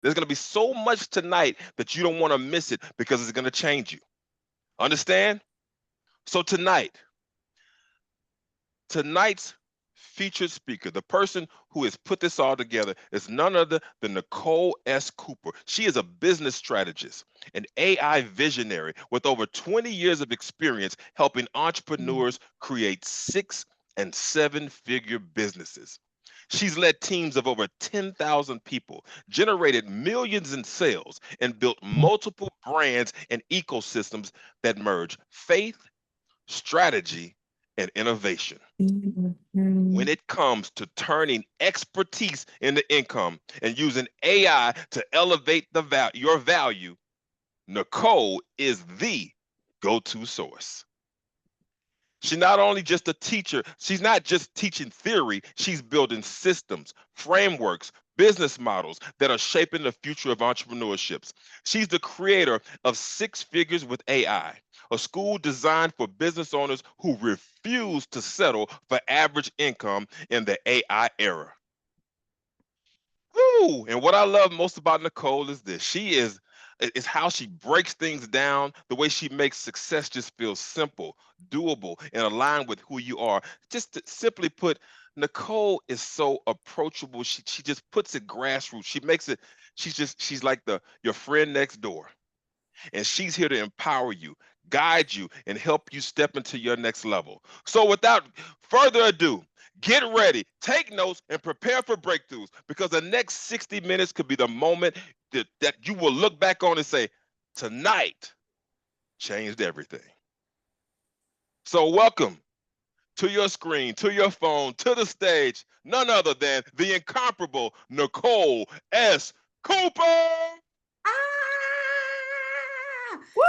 There's going to be so much tonight that you don't want to miss it because it's going to change you. Understand? So tonight's featured speaker, the person who has put this all together, is none other than Nicole S. Cooper. She is a business strategist, an AI visionary with over 20 years of experience helping entrepreneurs create 6 and 7-figure businesses. She's led teams of over 10,000 people, generated millions in sales, and built multiple brands and ecosystems that merge faith, strategy, and innovation. When it comes to turning expertise into income and using AI to elevate your value, Nicole is the go-to source. She's not only just a teacher, she's not just teaching theory, she's building systems, frameworks, business models that are shaping the future of entrepreneurships. She's the creator of Six Figures with AI, a school designed for business owners who refuse to settle for average income in the AI era. Woo! And what I love most about Nicole is this. She is how she breaks things down, the way she makes success just feel simple, doable, and aligned with who you are. Just to simply put, Nicole is so approachable. She just puts it grassroots. She makes it, she's like your friend next door. And she's here to empower you, guide you, and help you step into your next level. So without further ado, get ready, take notes, and prepare for breakthroughs, because the next 60 minutes could be the moment that you will look back on and say, tonight changed everything. So welcome to your screen, to your phone, to the stage, none other than the incomparable Nicole S. Cooper. Ah! Woo!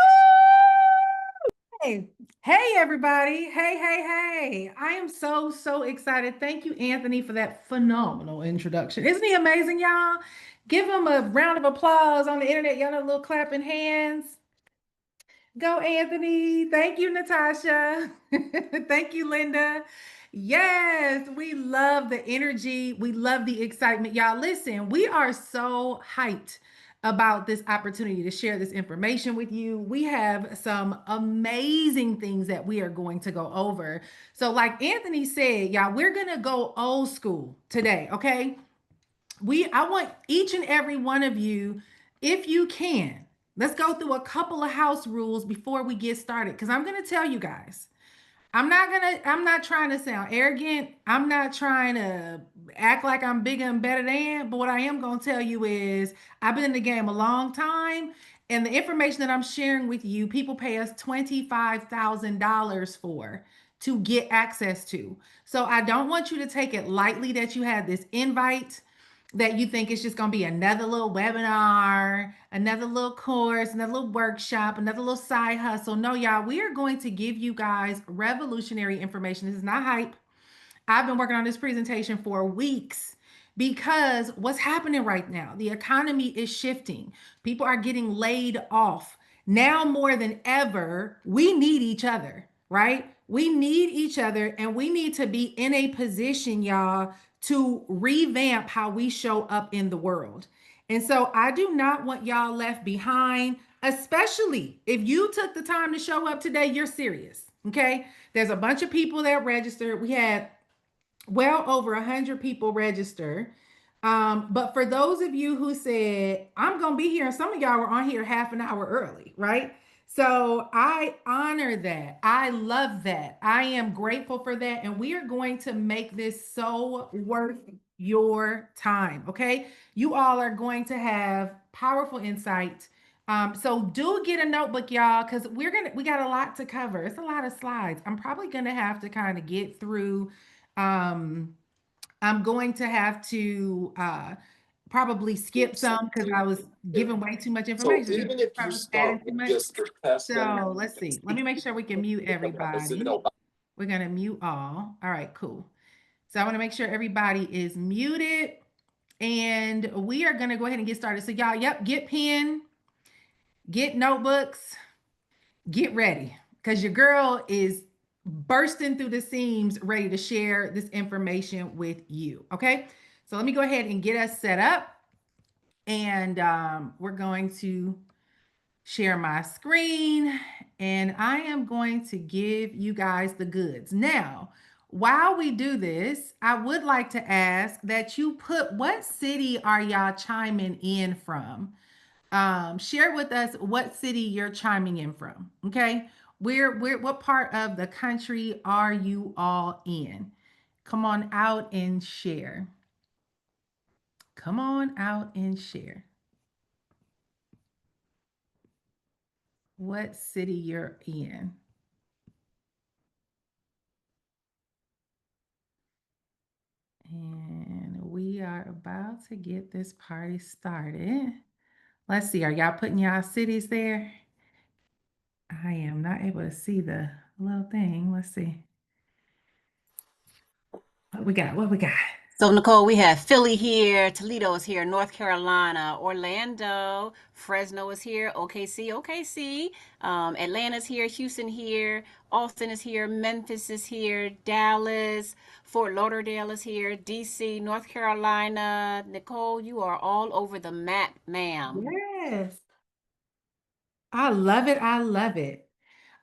Hey, hey, everybody. Hey. I am so excited. Thank you, Anthony, for that phenomenal introduction. Isn't he amazing, y'all? Give him a round of applause on the internet. Y'all know little clapping hands. Go, Anthony. Thank you, Natasha. Thank you, Linda. Yes, we love the energy. We love the excitement. Y'all, listen, we are so hyped about this opportunity to share this information with you. We have some amazing things that we are going to go over. So, like Anthony said, y'all, we're going to go old school today, okay? I want each and every one of you, if you can, let's go through a couple of house rules before we get started, because I'm going to tell you guys, I'm not trying to sound arrogant. I'm not trying to act like I'm bigger and better than, but what I am going to tell you is I've been in the game a long time, and the information that I'm sharing with you, people pay us $25,000 for to get access to. So I don't want you to take it lightly that you had this invite, that you think it's just going to be another little webinar, another little course, another little workshop, another little side hustle. No, y'all, we are going to give you guys revolutionary information. This is not hype. I've been working on this presentation for weeks because what's happening right now, the economy is shifting. People are getting laid off. Now more than ever, we need each other, right? We need each other, and we need to be in a position, y'all, to revamp how we show up in the world. And so I do not want y'all left behind, especially if you took the time to show up today, you're serious. Okay. There's a bunch of people that registered. We had well over 100 people register. But for those of you who said, I'm going to be here, and some of y'all were on here half an hour early, right? So I honor that. I love that. I am grateful for that. And we are going to make this so worth your time. Okay. You all are going to have powerful insight. So do get a notebook, y'all, because we got a lot to cover. It's a lot of slides. I'm probably gonna have to kind of get through. um, I'm going to have to probably skip some because I was giving way too much So information. even if I you was start adding too with much. just the testing, So let's see. Let me make sure we can mute everybody. you We're gonna mute all. All right, cool. So I want to make sure everybody is muted, and we are gonna go ahead and get started. So y'all, yep, get pen, get notebooks, get ready, because your girl is bursting through the seams ready to share this information with you. Okay. So let me go ahead and get us set up. And we're going to share my screen, and I am going to give you guys the goods. Now, while we do this, I would like to ask that you put what city are y'all chiming in from? Share with us what city you're chiming in from. Okay. We're what part of the country are you all in? Come on out and share. Come on out and share what city you're in. And we are about to get this party started. Let's see, are y'all putting y'all cities there? I am not able to see the little thing. Let's see. What we got? What we got? So, Nicole, we have Philly here, Toledo is here, North Carolina, Orlando, Fresno is here, OKC, Atlanta's here, Houston here, Austin is here, Memphis is here, Dallas, Fort Lauderdale is here, DC, North Carolina. Nicole, you are all over the map, ma'am. Yes. I love it. I love it.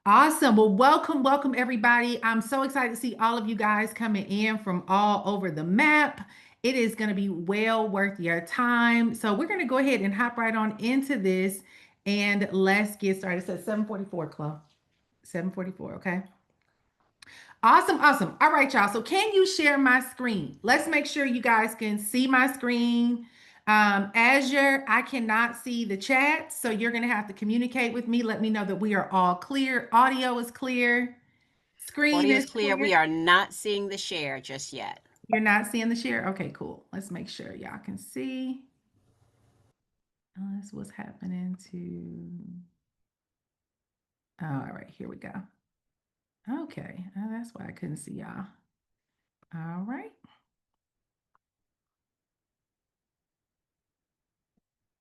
Awesome. Well, welcome, welcome everybody. I'm so excited to see all of you guys coming in from all over the map. It is going to be well worth your time. So we're going to go ahead and hop right on into this and let's get started. It says 7:44, Chloe. 7:44, okay? Awesome, awesome. All right, y'all. So can you share my screen? Let's make sure you guys can see my screen. Azure, I cannot see the chat, so you're going to have to communicate with me. Let me know that we are all clear. Audio is clear. Screen Audio is is clear. clear. We are not seeing the share just yet. You're not seeing the share? Okay, cool. Let's make sure y'all can see. That's what's happening to. All right, here we go. Okay, that's why I couldn't see y'all. All right.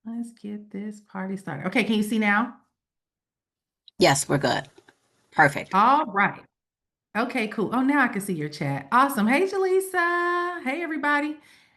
Let's get this party started. Okay, can you see now? Yes, we're good. Perfect. All right. Okay, cool. Oh, now I can see your chat. Awesome. Hey, Jaleesa. Hey, everybody.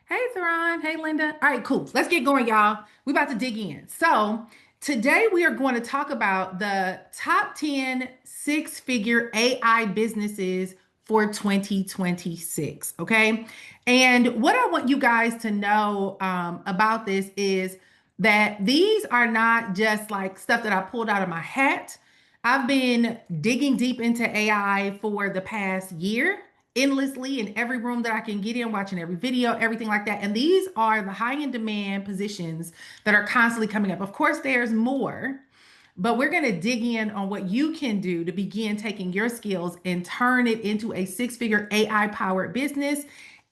Hey, Theron. Hey, Linda. All right, cool. Let's get going, y'all. We about to dig in. So today we are going to talk about the top 10 six-figure AI businesses for 2026. Okay. And what I want you guys to know about this is that these are not just like stuff that I pulled out of my hat. I've been digging deep into AI for the past year, endlessly in every room that I can get in, watching every video, everything like that. And these are the high in demand positions that are constantly coming up. Of course, there's more, but we're going to dig in on what you can do to begin taking your skills and turn it into a six-figure AI powered business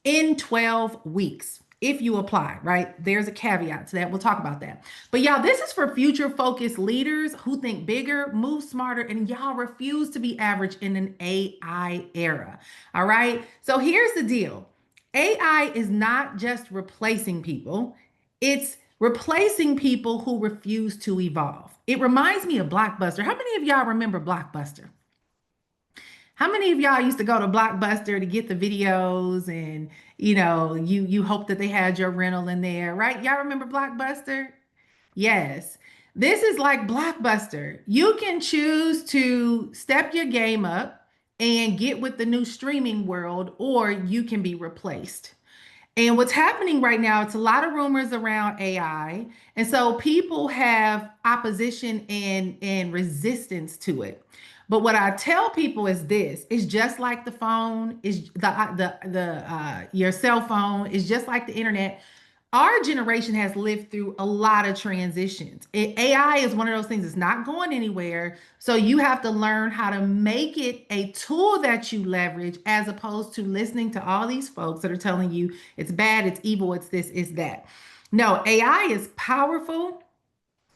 in 12 weeks. If you apply, right? There's a caveat to that. We'll talk about that. But y'all, this is for future focused leaders who think bigger, move smarter, and y'all refuse to be average in an AI era. All right. So here's the deal. AI is not just replacing people, it's replacing people who refuse to evolve. It reminds me of Blockbuster. How many of y'all remember Blockbuster? How many of y'all used to go to Blockbuster to get the videos and you hope that they had your rental in there, right? Y'all remember Blockbuster? Yes. This is like Blockbuster. You can choose to step your game up and get with the new streaming world, or you can be replaced. And what's happening right now, it's a lot of rumors around AI. And so people have opposition and resistance to it. But what I tell people is this, it's just like the phone, is the your cell phone, is just like the internet. Our generation has lived through a lot of transitions. AI is one of those things that's not going anywhere. So you have to learn how to make it a tool that you leverage as opposed to listening to all these folks that are telling you it's bad, it's evil, it's this, it's that. No, AI is powerful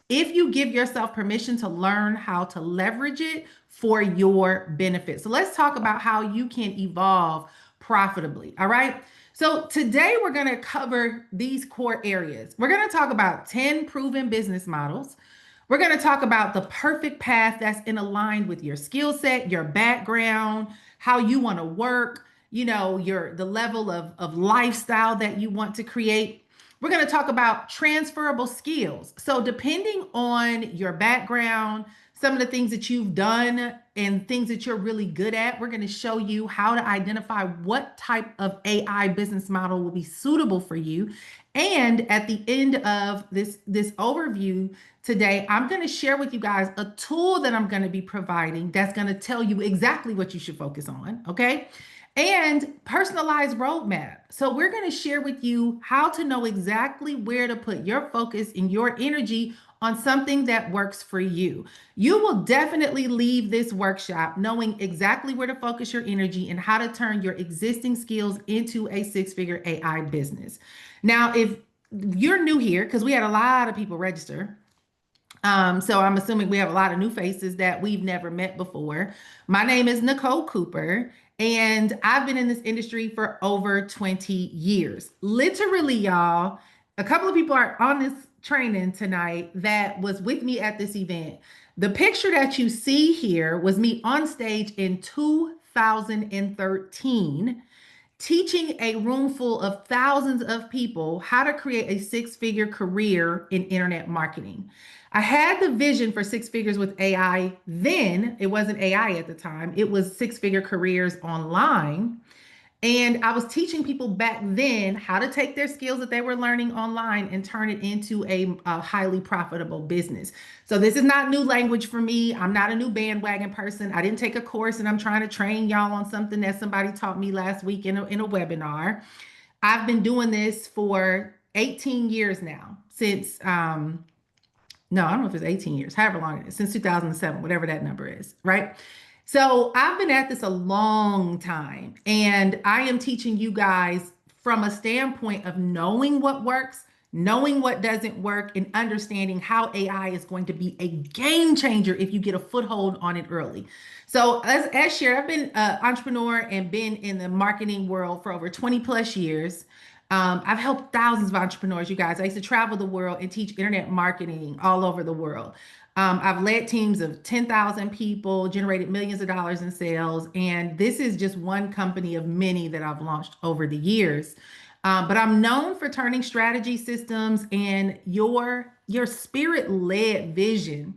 if you give yourself permission to learn how to leverage it for your benefit. So let's talk about how you can evolve profitably. All right. So today we're going to cover these core areas. We're going to talk about 10 proven business models. We're going to talk about the perfect path that's in aligned with your skill set, your background, how you want to work, the level of lifestyle that you want to create. We're going to talk about transferable skills. So, depending on your background, some of the things that you've done and things that you're really good at, we're going to show you how to identify what type of AI business model will be suitable for you. And at the end of this overview today, I'm going to share with you guys a tool that I'm going to be providing that's going to tell you exactly what you should focus on, okay? And personalized roadmap. So we're going to share with you how to know exactly where to put your focus and your energy on something that works for you. You will definitely leave this workshop knowing exactly where to focus your energy and how to turn your existing skills into a six-figure AI business. Now, if you're new here, because we had a lot of people register, so I'm assuming we have a lot of new faces that we've never met before. My name is Nicole Cooper, and I've been in this industry for over 20 years. Literally, y'all, a couple of people are on this training tonight that was with me at this event. The picture that you see here was me on stage in 2013 teaching a room full of thousands of people how to create a six-figure career in internet marketing. I had the vision for six figures with AI then. It wasn't AI at the time, it was six-figure careers online. And I was teaching people back then how to take their skills that they were learning online and turn it into a highly profitable business. So this is not new language for me. I'm not a new bandwagon person. I didn't take a course and I'm trying to train y'all on something that somebody taught me last week in a webinar. I've been doing this for 18 years now, since no, I don't know if it's 18 years, however long it is, since 2007, whatever that number is, right? So I've been at this a long time, and I am teaching you guys from a standpoint of knowing what works, knowing what doesn't work, and understanding how AI is going to be a game changer if you get a foothold on it early. So as shared, I've been an entrepreneur and been in the marketing world for over 20 plus years. I've helped thousands of entrepreneurs, you guys. I used to travel the world and teach internet marketing all over the world. I've led teams of 10,000 people, generated millions of dollars in sales, and this is just one company of many that I've launched over the years. But I'm known for turning strategy systems and your spirit-led vision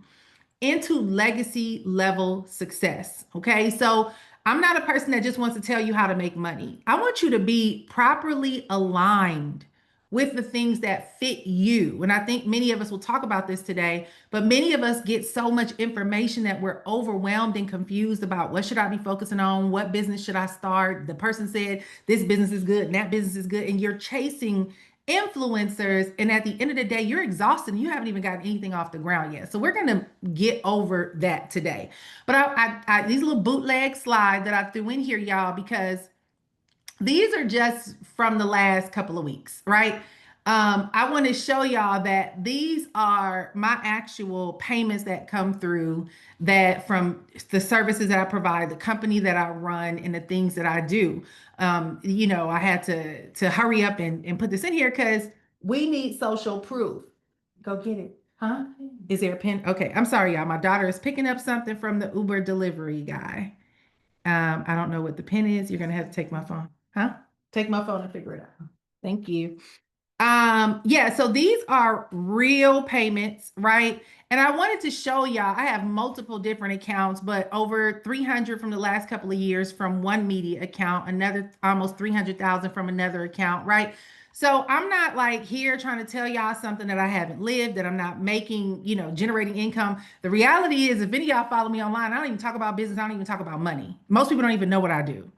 into legacy level success. Okay. So I'm not a person that just wants to tell you how to make money. I want you to be properly aligned with the things that fit you. And I think many of us will talk about this today, but many of us get so much information that we're overwhelmed and confused about what should I be focusing on? What business should I start? The person said this business is good and that business is good. And you're chasing influencers, and at the end of the day you're exhausted and you haven't even gotten anything off the ground yet. So we're going to get over that today. But I these little bootleg slides that I threw in here, y'all, because these are just from the last couple of weeks, right? I want to show y'all that these are my actual payments that come through, that from the services that I provide, the company that I run, and the things that I do. I had to hurry up and put this in here because we need social proof. Go get it. Huh? Is there a pen? Okay, I'm sorry, y'all. My daughter is picking up something from the Uber delivery guy. I don't know what the pin is. You're gonna have to take my phone. Huh? Take my phone and figure it out. Thank you. Yeah, so these are real payments, right? And I wanted to show y'all, I have multiple different accounts, but over 300 from the last couple of years from one media account, another almost 300,000 from another account, right? So I'm not like here trying to tell y'all something that I haven't lived, that I'm not making, generating income. The reality is, if any of y'all follow me online, I don't even talk about business. I don't even talk about money. Most people don't even know what I do.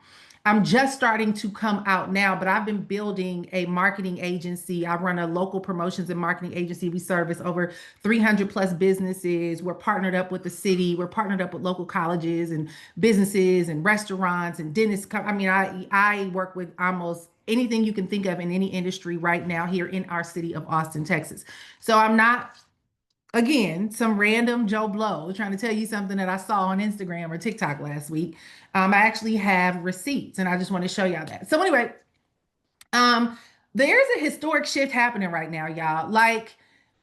I'm just starting to come out now, but I've been building a marketing agency. I run a local promotions and marketing agency. We service over 300 plus businesses. We're partnered up with the city. We're partnered up with local colleges and businesses and restaurants and dentists. I mean, I work with almost anything you can think of in any industry right now here in our city of Austin, Texas. So I'm not, again, some random Joe Blow trying to tell you something that I saw on Instagram or TikTok last week. I actually have receipts, and I just want to show y'all that. So anyway, um, there's a historic shift happening right now, y'all. Like,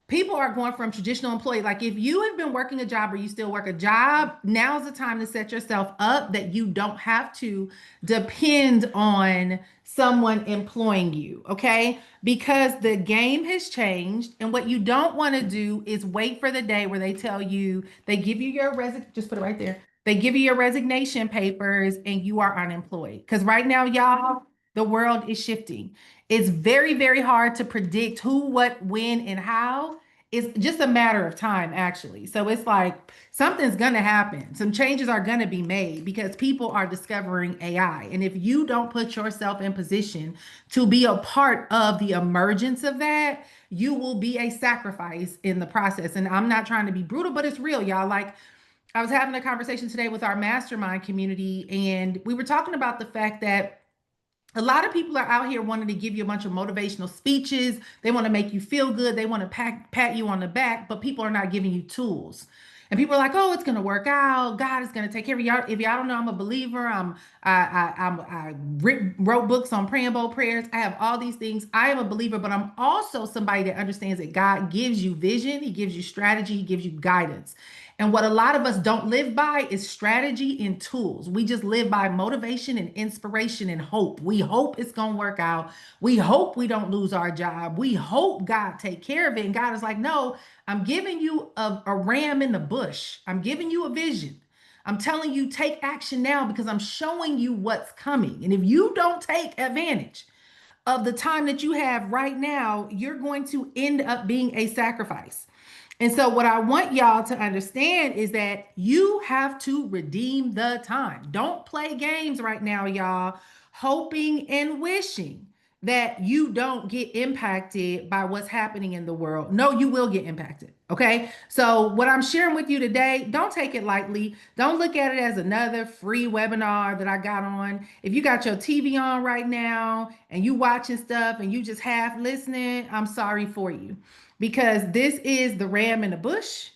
people are going from traditional employee. Like if you have been working a job or you still work a job, now's the time to set yourself up that you don't have to depend on someone employing you. Okay. Because the game has changed. And what you don't want to do is wait for the day where they tell you, they give you your just put it right there. They give you your resignation papers and you are unemployed. Because right now, y'all, the world is shifting. It's very, very hard to predict who, what, when, and how. It's just a matter of time, actually. So it's like something's going to happen. Some changes are going to be made because people are discovering AI. And if you don't put yourself in position to be a part of the emergence of that, you will be a sacrifice in the process. And I'm not trying to be brutal, but it's real, y'all. Like, I was having a conversation today with our mastermind community, and we were talking about the fact that a lot of people are out here wanting to give you a bunch of motivational speeches. They want to make you feel good. They want to pat you on the back, but people are not giving you tools. And people are like, "Oh, it's gonna work out. God is gonna take care of y'all." If y'all don't know, I'm a believer. I wrote books on praying bold prayers. I have all these things. I am a believer, but I'm also somebody that understands that God gives you vision. He gives you strategy. He gives you guidance. And what a lot of us don't live by is strategy and tools. We just live by motivation and inspiration and hope. We hope it's going to work out. We hope we don't lose our job. We hope God take care of it. And God is like, no, I'm giving you a ram in the bush. I'm giving you a vision. I'm telling you, take action now because I'm showing you what's coming. And if you don't take advantage of the time that you have right now, you're going to end up being a sacrifice. And so, what I want y'all to understand is that you have to redeem the time. Don't play games right now, y'all, hoping and wishing that you don't get impacted by what's happening in the world. No, you will get impacted. Okay. So, what I'm sharing with you today, don't take it lightly. Don't look at it as another free webinar that I got on. If you got your TV on right now and you watching stuff and you just half listening, I'm sorry for you because this is the ram in the bush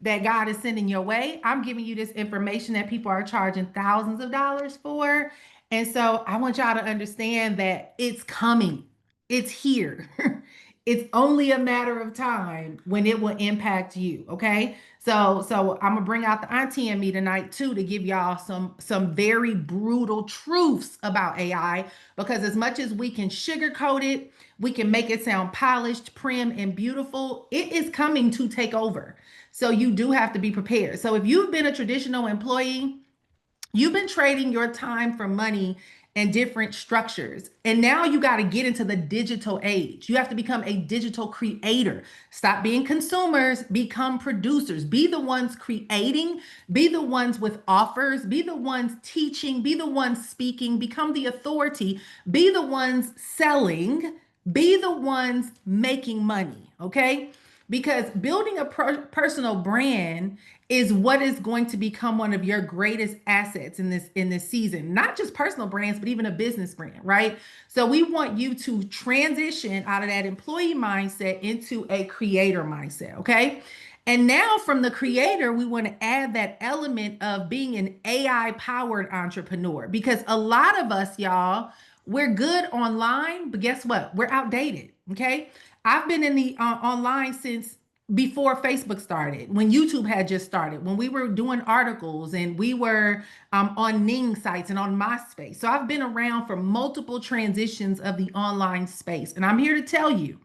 that God is sending your way. I'm giving you this information that people are charging thousands of dollars for. And so I want y'all to understand that it's coming. It's here. It's only a matter of time when it will impact you. Okay. So I'm gonna bring out the auntie in me tonight too to give y'all some very brutal truths about AI because as much as we can sugarcoat it, we can make it sound polished, prim, and beautiful. It is coming to take over. So you do have to be prepared. So if you've been a traditional employee, you've been trading your time for money and different structures. And now you got to get into the digital age. You have to become a digital creator. Stop being consumers, become producers. Be the ones creating, be the ones with offers, be the ones teaching, be the ones speaking, become the authority, be the ones selling, be the ones making money. Okay. Because building a personal brand is what is going to become one of your greatest assets in this season. Not just personal brands, but even a business brand, right? So we want you to transition out of that employee mindset into a creator mindset, okay? And now from the creator, we want to add that element of being an AI powered entrepreneur because a lot of us, y'all, we're good online, but guess what? We're outdated. Okay. I've been in the online since before Facebook started, when YouTube had just started, when we were doing articles and we were on Ning sites and on MySpace. So I've been around for multiple transitions of the online space. And I'm here to tell you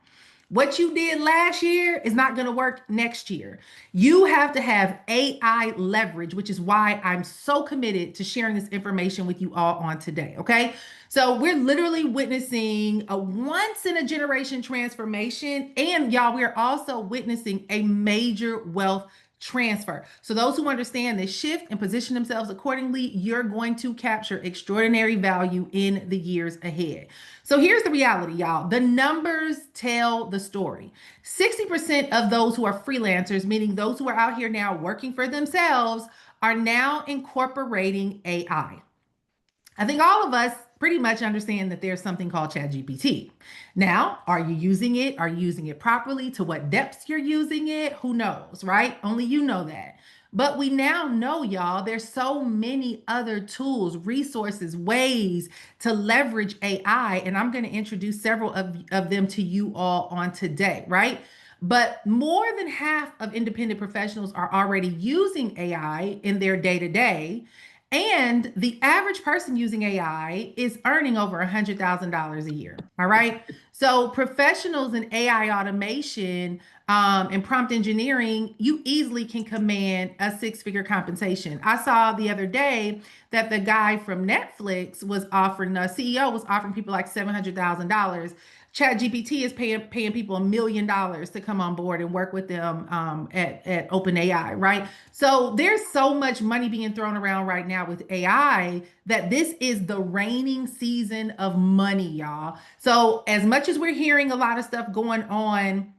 what you did last year is not going to work next year. You have to have AI leverage, which is why I'm so committed to sharing this information with you all on today. Okay. So we're literally witnessing a once in a generation transformation. And y'all, we're also witnessing a major wealth transfer. So those who understand this shift and position themselves accordingly, you're going to capture extraordinary value in the years ahead. So here's the reality, y'all. The numbers tell the story. 60% of those who are freelancers, meaning those who are out here now working for themselves, are now incorporating AI. I think all of us pretty much understand that there's something called ChatGPT. Now, are you using it? Are you using it properly? To what depths you're using it? Who knows, right? Only you know that. But we now know, y'all, there's so many other tools, resources, ways to leverage AI. And I'm going to introduce several of them to you all on today, right? But more than half of independent professionals are already using AI in their day to day. And the average person using AI is earning over $100,000 a year. All right. So, professionals in AI automation and prompt engineering, you easily can command a six-figure compensation. I saw the other day that the guy from Netflix was offering, the CEO was offering people like $700,000. Chat GPT is paying people $1 million to come on board and work with them at OpenAI, right? So there's so much money being thrown around right now with AI that this is the reigning season of money, y'all. So as much as we're hearing a lot of stuff going on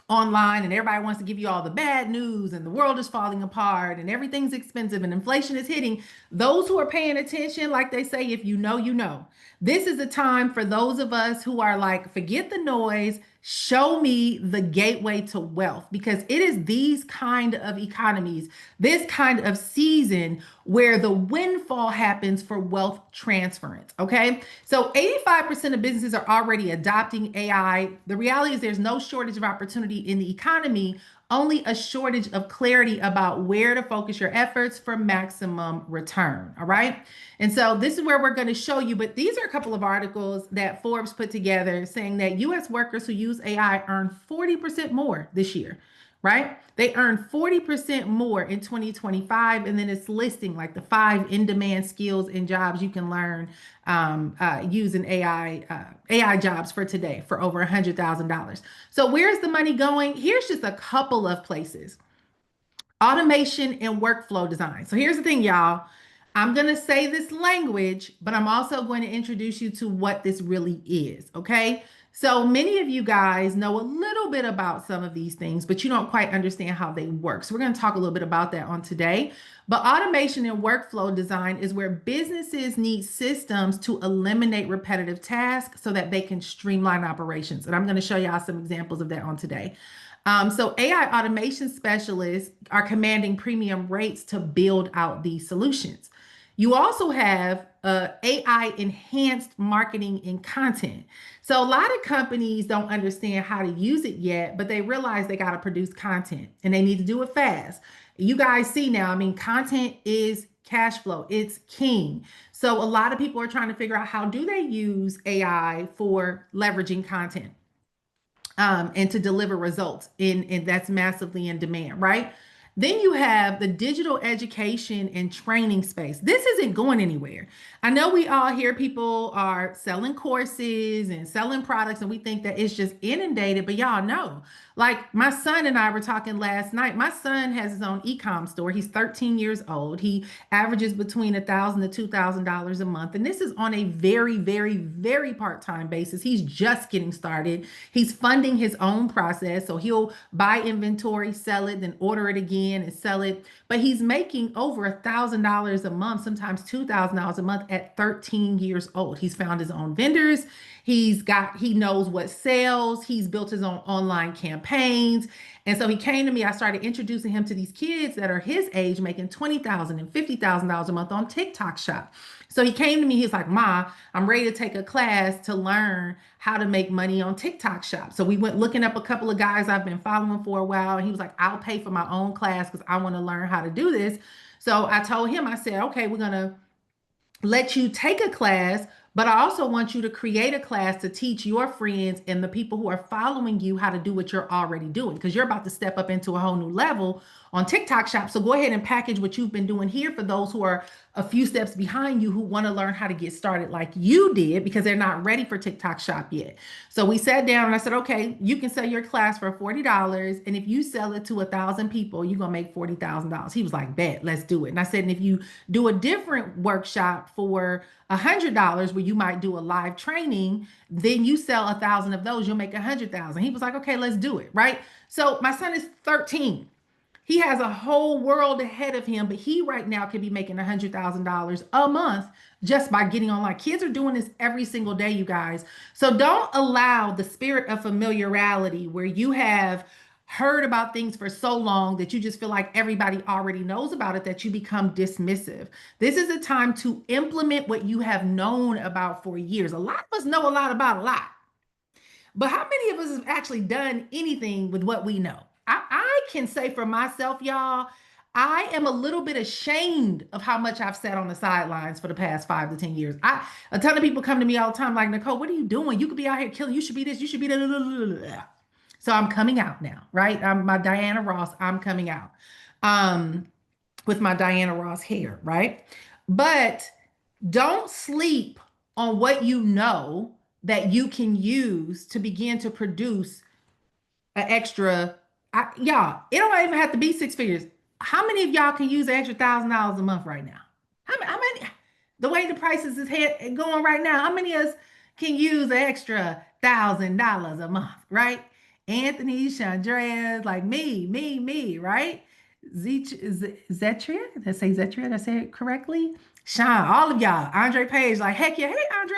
online and everybody wants to give you all the bad news and the world is falling apart and everything's expensive and inflation is hitting, those who are paying attention, like they say, if you know, you know. This is a time for those of us who are like, forget the noise, show me the gateway to wealth, because it is these kind of economies, this kind of season where the windfall happens for wealth transference. Okay. So 85% of businesses are already adopting AI. The reality is there's no shortage of opportunity in the economy, only a shortage of clarity about where to focus your efforts for maximum return. All right. And so this is where we're going to show you, but these are a couple of articles that Forbes put together saying that US workers who use AI earn 40% more this year, right? They earn 40% more in 2025. And then it's listing like the 5 in-demand skills and jobs you can learn using AI jobs for today for over $100,000. So where's the money going? Here's just a couple of places. Automation and workflow design. So here's the thing, y'all. I'm going to say this language, but I'm also going to introduce you to what this really is. Okay. So many of you guys know a little bit about some of these things, but you don't quite understand how they work. So we're going to talk a little bit about that on today. But automation and workflow design is where businesses need systems to eliminate repetitive tasks so that they can streamline operations. And I'm going to show y'all some examples of that on today. So AI automation specialists are commanding premium rates to build out these solutions. You also have AI enhanced marketing and content. So a lot of companies don't understand how to use it yet, but they realize they got to produce content and they need to do it fast. You guys see now, I mean, content is cash flow. It's king. So a lot of people are trying to figure out how do they use AI for leveraging content and to deliver results and that's massively in demand, right? Then you have the digital education and training space. This isn't going anywhere. I know we all hear people are selling courses and selling products, and we think that it's just inundated, but y'all know. Like my son and I were talking last night. My son has his own e-com store. He's 13 years old. He averages between $1,000 to $2,000 a month. And this is on a very, very, very part-time basis. He's just getting started. He's funding his own process. So he'll buy inventory, sell it, then order it again and sell it. But he's making over $1,000 a month, sometimes $2,000 a month at 13 years old. He's found his own vendors. He knows what sells. He's built his own online campaigns. And so he came to me. I started introducing him to these kids that are his age making $20,000 and $50,000 a month on TikTok Shop. So he came to me. He's like, Ma, I'm ready to take a class to learn how to make money on TikTok Shop. So we went looking up a couple of guys I've been following for a while. And he was like, I'll pay for my own class because I want to learn how to do this. So I told him, I said, okay, we're going to let you take a class, but I also want you to create a class to teach your friends and the people who are following you how to do what you're already doing, because you're about to step up into a whole new level on TikTok Shop. So go ahead and package what you've been doing here for those who are a few steps behind you who want to learn how to get started like you did because they're not ready for TikTok Shop yet. So we sat down and I said, okay, you can sell your class for $40. And if you sell it to 1,000 people, you're going to make $40,000. He was like, bet, let's do it. And I said, and if you do a different workshop for $100 where you might do a live training, then you sell 1,000 of those, you'll make 100,000. He was like, okay, let's do it. Right. So my son is 13. He has a whole world ahead of him, but he right now could be making $100,000 a month just by getting online. Kids are doing this every single day, you guys. So don't allow the spirit of familiarity where you have heard about things for so long that you just feel like everybody already knows about it, that you become dismissive. This is a time to implement what you have known about for years. A lot of us know a lot about a lot. But how many of us have actually done anything with what we know? I can say for myself, y'all, I am a little bit ashamed of how much I've sat on the sidelines for the past 5 to 10 years. A ton of people come to me all the time, like, Nicole, what are you doing? You could be out here killing. You should be this. You should be that. So I'm coming out now, right? I'm my Diana Ross. I'm coming out with my Diana Ross hair, right? But don't sleep on what you know that you can use to begin to produce an extra. Y'all, it don't even have to be six figures. How many of y'all can use an extra $1,000 a month right now? How many? The way the prices is going right now, how many of us can use an extra $1,000 a month, right? Anthony, Chandrea, like me, right? Zetria, did I say Zetria? Did I say it correctly? Sean, all of y'all, Andre Page, like, heck yeah, hey, Andre,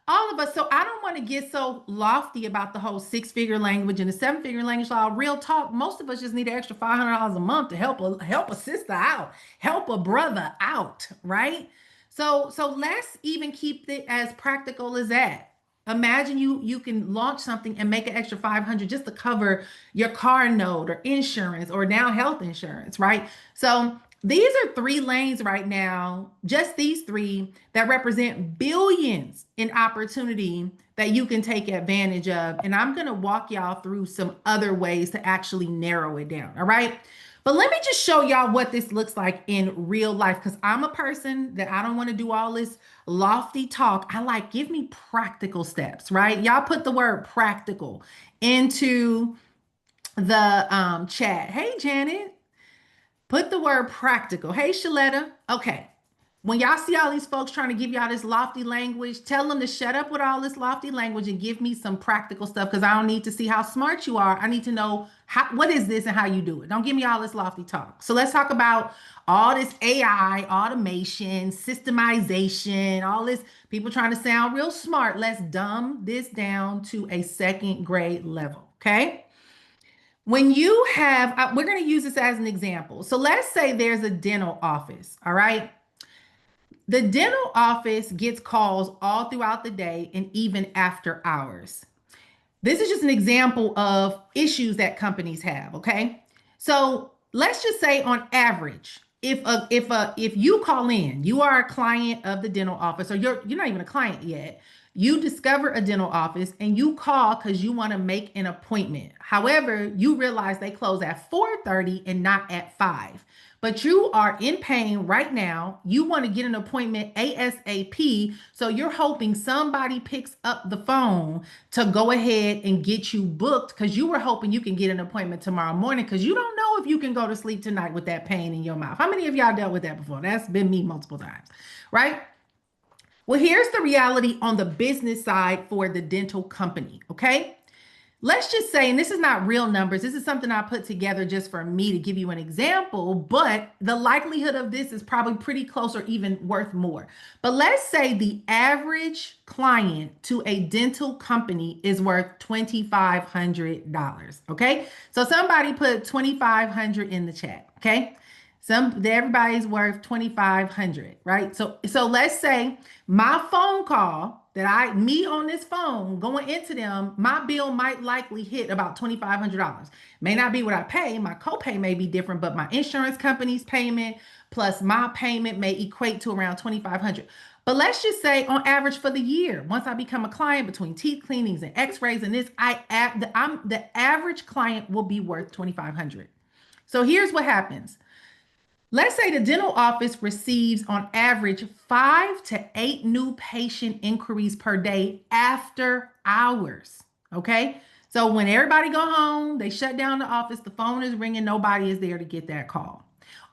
all of us. So I don't want to get so lofty about the whole six-figure language and the seven-figure language law. Real talk, most of us just need an extra $500 a month to help a sister out, help a brother out, right? So let's even keep it as practical as that. Imagine you can launch something and make an extra 500 just to cover your car note or insurance or now health insurance, right? So these are three lanes right now, just these three that represent billions in opportunity that you can take advantage of. And I'm going to walk y'all through some other ways to actually narrow it down. All right. But let me just show y'all what this looks like in real life, because I'm a person that I don't want to do all this lofty talk. I like, give me practical steps, right? Y'all put the word practical into the chat. Hey, Janet. Put the word practical. Hey, Shaletta. Okay. When y'all see all these folks trying to give y'all this lofty language, tell them to shut up with all this lofty language and give me some practical stuff, because I don't need to see how smart you are. I need to know what is this and how you do it. Don't give me all this lofty talk. So let's talk about all this AI, automation, systemization, all this people trying to sound real smart. Let's dumb this down to a second grade level. Okay. When you have, we're going to use this as an example. So let's say there's a dental office, all right? The dental office gets calls all throughout the day and even after hours. This is just an example of issues that companies have, okay? So let's just say on average, if you call in, you are a client of the dental office, or you're not even a client yet. You discover a dental office and you call because you want to make an appointment. However, you realize they close at 4:30 and not at 5. But you are in pain right now. You want to get an appointment ASAP. So you're hoping somebody picks up the phone to go ahead and get you booked, because you were hoping you can get an appointment tomorrow morning, because you don't know if you can go to sleep tonight with that pain in your mouth. How many of y'all dealt with that before? That's been me multiple times, right? Well, here's the reality on the business side for the dental company, okay? Let's just say, and this is not real numbers, this is something I put together just for me to give you an example, but the likelihood of this is probably pretty close or even worth more. But let's say the average client to a dental company is worth $2,500, okay? So somebody put 2,500 in the chat, okay? Everybody's worth 2,500, right? So let's say my phone call that me on this phone going into them, my bill might likely hit about $2,500. May not be what I pay. My copay may be different, but my insurance company's payment plus my payment may equate to around 2,500. But let's just say on average for the year, once I become a client, between teeth cleanings and x-rays and this, the average client will be worth 2,500. So here's what happens. Let's say the dental office receives on average 5 to 8 new patient inquiries per day after hours. Okay. So when everybody go home, they shut down the office, the phone is ringing, nobody is there to get that call.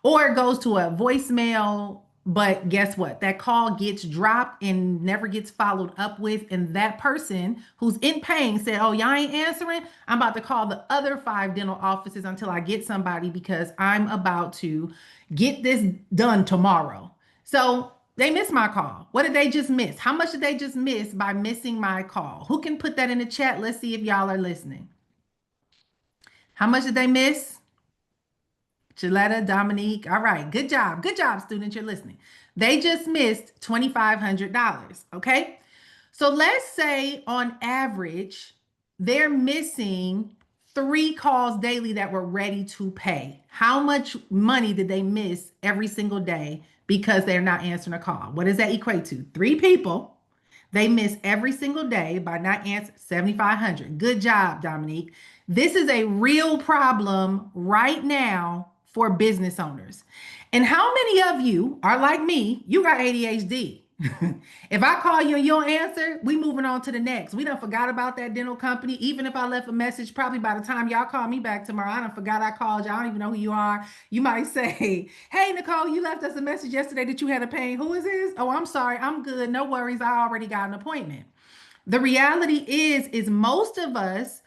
Or it goes to a voicemail, but guess what? That call gets dropped and never gets followed up with. And that person who's in pain said, oh, y'all ain't answering. I'm about to call the other 5 dental offices until I get somebody, because I'm about to get this done tomorrow. So they missed my call. What did they just miss? How much did they just miss by missing my call? Who can put that in the chat? Let's see if y'all are listening. How much did they miss? Gilletta, Dominique. All right. Good job. Good job, students. You're listening. They just missed $2,500. Okay. So let's say on average, they're missing 3 calls daily that were ready to pay. How much money did they miss every single day because they're not answering a call? What does that equate to? 3 people they miss every single day by not answering 7,500. Good job, Dominique. This is a real problem right now for business owners. And how many of you are like me? You got ADHD. If I call you and you don't answer, we moving on to the next. We done forgot about that dental company. Even if I left a message, probably by the time y'all call me back tomorrow, I done forgot I called you. I don't even know who you are. You might say, hey, Nicole, you left us a message yesterday that you had a pain. Who is this? Oh, I'm sorry. I'm good. No worries. I already got an appointment. The reality is most of us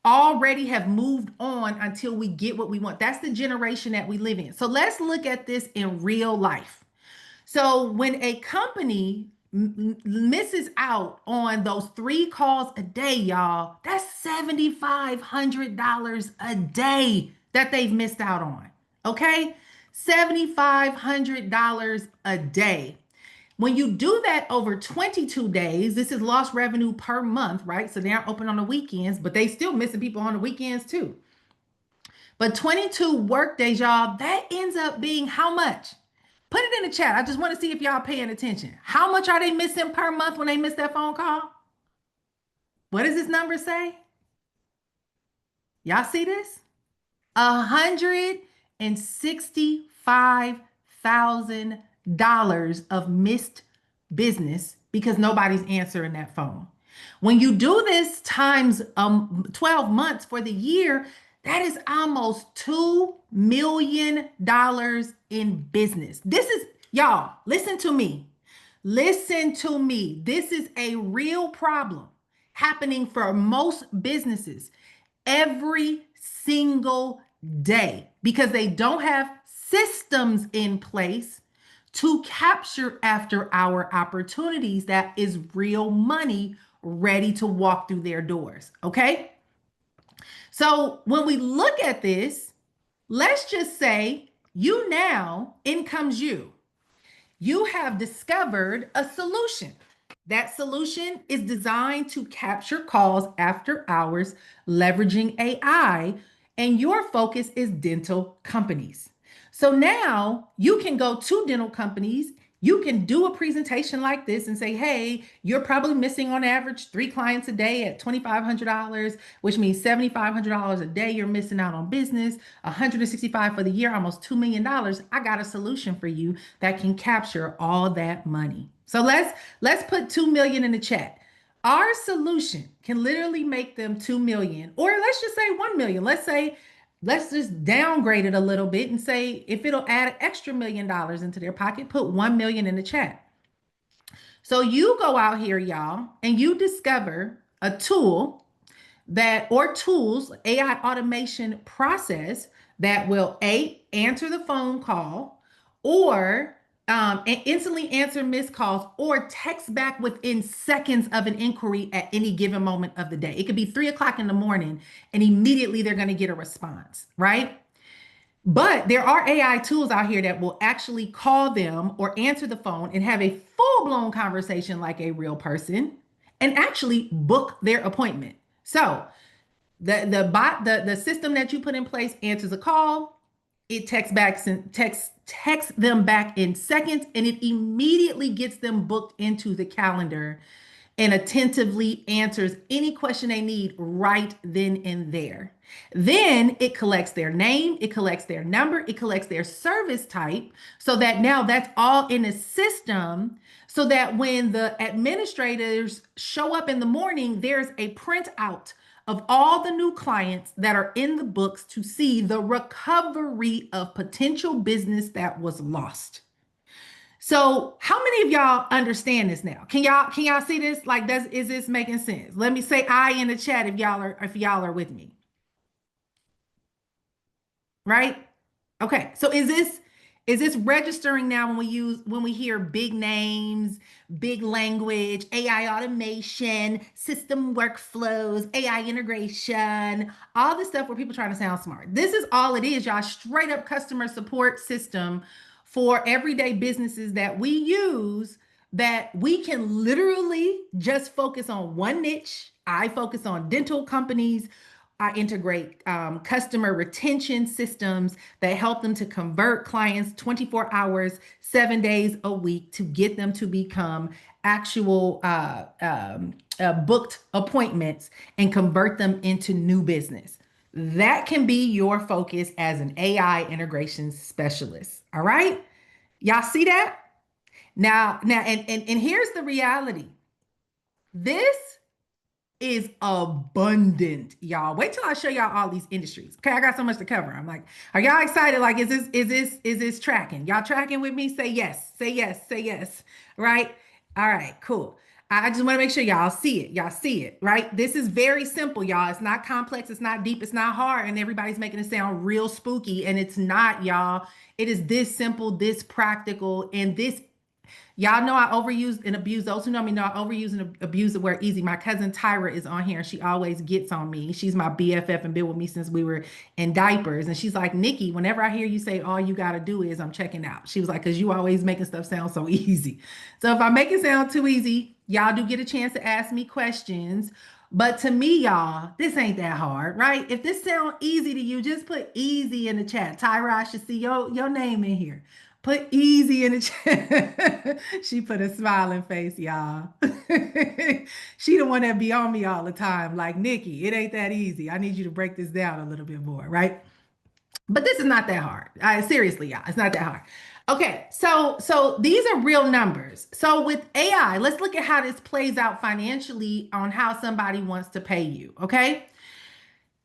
already have moved on until we get what we want. That's the generation that we live in. So let's look at this in real life. So when a company misses out on those 3 calls a day, y'all, that's $7,500 a day that they've missed out on. Okay? $7,500 a day. When you do that over 22 days, this is lost revenue per month, right? So they aren't open on the weekends, but they still missing people on the weekends too. But 22 work days, y'all, that ends up being how much? Put it in the chat. I just want to see if y'all paying attention. How much are they missing per month when they miss that phone call? What does this number say? Y'all see this? $165,000 of missed business because nobody's answering that phone. When you do this times 12 months for the year, that is almost $2 million in business. This is, y'all, listen to me. Listen to me. This is a real problem happening for most businesses every single day because they don't have systems in place to capture after hour opportunities that is real money ready to walk through their doors. Okay. So when we look at this, let's just say in comes you. You have discovered a solution. That solution is designed to capture calls after hours, leveraging AI, and your focus is dental companies. So now you can go to dental companies. You can do a presentation like this and say, hey, you're probably missing on average 3 clients a day at $2,500, which means $7,500 a day you're missing out on business, 165 for the year, almost $2 million. I got a solution for you that can capture all that money. So let's put 2 million in the chat. Our solution can literally make them 2 million, or let's just say 1 million. Let's just downgrade it a little bit and say if it'll add an extra $1 million into their pocket, put 1 million in the chat. So you go out here, y'all, and you discover a tool or tools, AI automation process that will answer the phone call or and instantly answer missed calls or text back within seconds of an inquiry at any given moment of the day. It could be 3 o'clock in the morning and immediately they're going to get a response, right? But there are AI tools out here that will actually call them or answer the phone and have a full-blown conversation like a real person and actually book their appointment. So the system that you put in place answers a call, it texts them back in seconds, and it immediately gets them booked into the calendar and attentively answers any question they need right then and there. Then it collects their name, it collects their number, it collects their service type, so that now that's all in a system, so that when the administrators show up in the morning, there's a printout of all the new clients that are in the books to see the recovery of potential business that was lost. So how many of y'all understand this now? Can y'all see this? Like, is this making sense? Let me say I in the chat if y'all are with me. Right? Okay. So is this registering now when we hear big names, big language, AI automation, system workflows, AI integration, all this stuff where people trying to sound smart. This is all it is, y'all. Straight up customer support system for everyday businesses that we use that we can literally just focus on one niche. I focus on dental companies. I integrate customer retention systems that help them to convert clients 24 hours, 7 days a week to get them to become actual booked appointments and convert them into new business. That can be your focus as an AI integration specialist. All right. Y'all see that? And here's the reality. This is abundant, y'all. Wait till I show y'all all these industries. Okay, I got so much to cover. I'm like, are y'all excited? Like, is this tracking? Y'all tracking with me? Say yes, say yes, say yes. Right? All right, cool. I just want to make sure y'all see it. Y'all see it, right? This is very simple, y'all. It's not complex, it's not deep, it's not hard, and everybody's making it sound real spooky, and it's not, y'all. It is this simple, this practical, and this. Y'all know I overuse and abuse. Those who know me know I overuse and abuse the word easy. My cousin Tyra is on here and she always gets on me. She's my BFF and been with me since we were in diapers. And she's like, Nikki, whenever I hear you say all you got to do is I'm checking out. She was like, because you always making stuff sound so easy. So if I make it sound too easy, y'all do get a chance to ask me questions. But to me, y'all, this ain't that hard, right? If this sound easy to you, just put easy in the chat. Tyra, I should see your name in here. Put easy in the chat. She put a smiling face, y'all. She the one that be on me all the time. Like, Nikki, it ain't that easy. I need you to break this down a little bit more, right? But this is not that hard. Seriously, y'all, it's not that hard. Okay, so these are real numbers. So with AI, let's look at how this plays out financially on how somebody wants to pay you. Okay.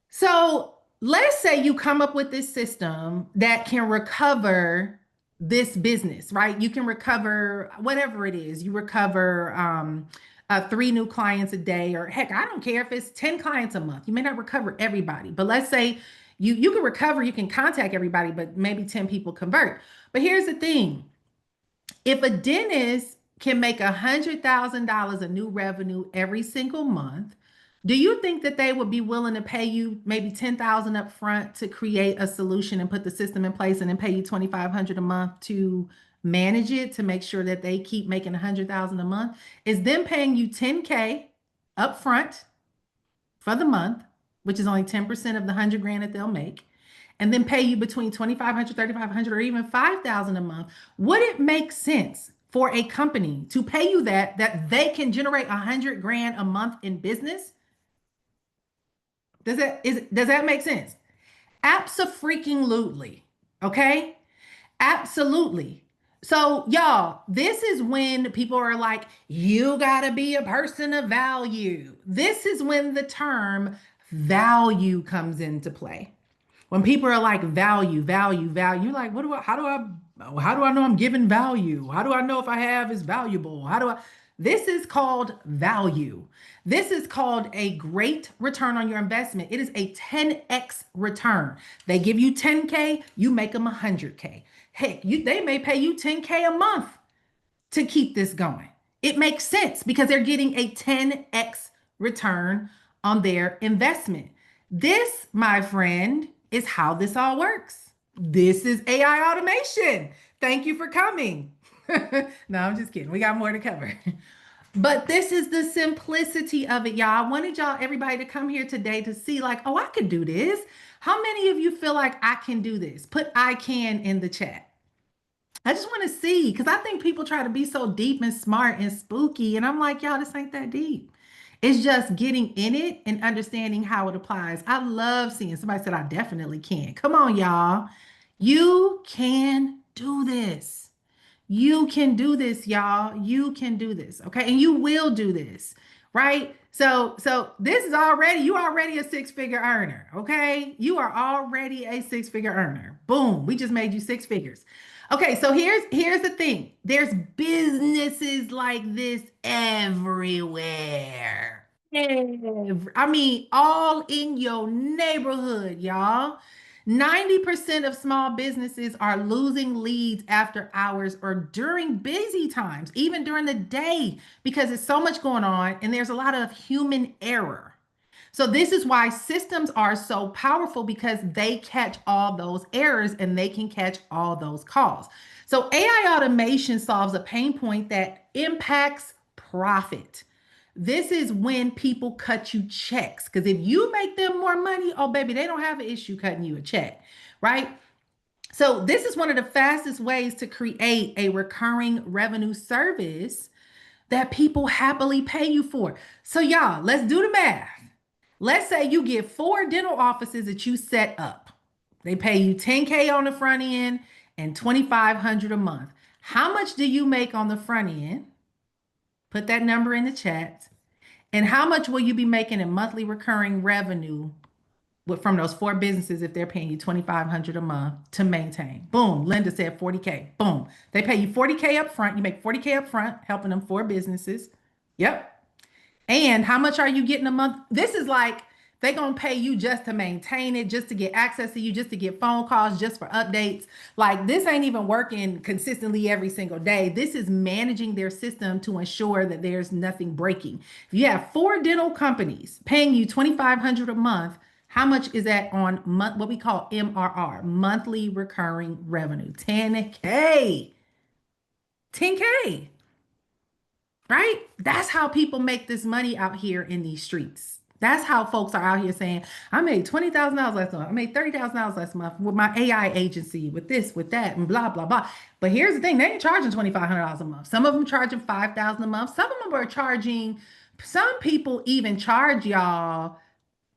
So let's say you come up with this system that can recover this business, right? You can recover whatever it is. You recover 3 new clients a day, or heck, I don't care if it's 10 clients a month. You may not recover everybody, but let's say you can recover, you can contact everybody, but maybe 10 people convert. But here's the thing. If a dentist can make $100,000 of new revenue every single month, do you think that they would be willing to pay you maybe 10,000 up front to create a solution and put the system in place and then pay you 2,500 a month to manage it to make sure that they keep making 100,000 a month? Is them paying you 10K up front for the month, which is only 10% of the 100 grand that they'll make, and then pay you between 2,500, 3,500, or even 5,000 a month? Would it make sense for a company to pay you that they can generate 100 grand a month in business? Does that make sense? Abso-freaking-lutely. Okay? Absolutely. So, y'all, this is when people are like, you got to be a person of value. This is when the term value comes into play. When people are like value, value, value, you're like, how do I know I'm giving value? How do I know if I have is valuable? This is called value. This is called a great return on your investment. It is a 10x return. They give you 10K, you make them 100K. Heck, they may pay you 10K a month to keep this going. It makes sense because they're getting a 10x return on their investment. This, my friend, is how this all works. This is AI automation. Thank you for coming. No, I'm just kidding. We got more to cover. But this is the simplicity of it, y'all. I wanted everybody to come here today to see, like, oh, I could do this. How many of you feel like I can do this? Put I can in the chat. I just want to see, because I think people try to be so deep and smart and spooky. And I'm like, y'all, this ain't that deep. It's just getting in it and understanding how it applies. I love seeing somebody said, I definitely can. Come on, y'all. You can do this. You can do this, y'all. You can do this. Okay. And you will do this. Right. So this is you already a six-figure earner. Okay. You are already a six-figure earner. Boom. We just made you six figures. Okay, so here's the thing. There's businesses like this everywhere. I mean, all in your neighborhood, y'all. 90% of small businesses are losing leads after hours or during busy times, even during the day, because there's so much going on and there's a lot of human error. So this is why systems are so powerful, because they catch all those errors and they can catch all those calls. So AI automation solves a pain point that impacts profit. This is when people cut you checks, because if you make them more money, oh baby, they don't have an issue cutting you a check, right? So this is one of the fastest ways to create a recurring revenue service that people happily pay you for. So y'all, let's do the math. Let's say you get 4 dental offices that you set up. They pay you 10K on the front end and 2,500 a month. How much do you make on the front end? Put that number in the chat. And how much will you be making in monthly recurring revenue from those 4 businesses if they're paying you 2,500 a month to maintain? Boom. Linda said 40K. Boom. They pay you 40K up front. You make 40K up front, helping them 4 businesses. Yep. And how much are you getting a month? This is like they're going to pay you just to maintain it, just to get access to you, just to get phone calls, just for updates. Like this ain't even working consistently every single day. This is managing their system to ensure that there's nothing breaking. If you have 4 dental companies paying you 2,500 a month, how much is that on what we call MRR, monthly recurring revenue? 10K. 10K. Right? That's how people make this money out here in these streets. That's how folks are out here saying, I made $20,000 last month. I made $30,000 last month with my AI agency, with this, with that, and blah, blah, blah. But here's the thing, they ain't charging $2,500 a month. Some of them charging $5,000 a month. Some of them are charging, some people even charge y'all,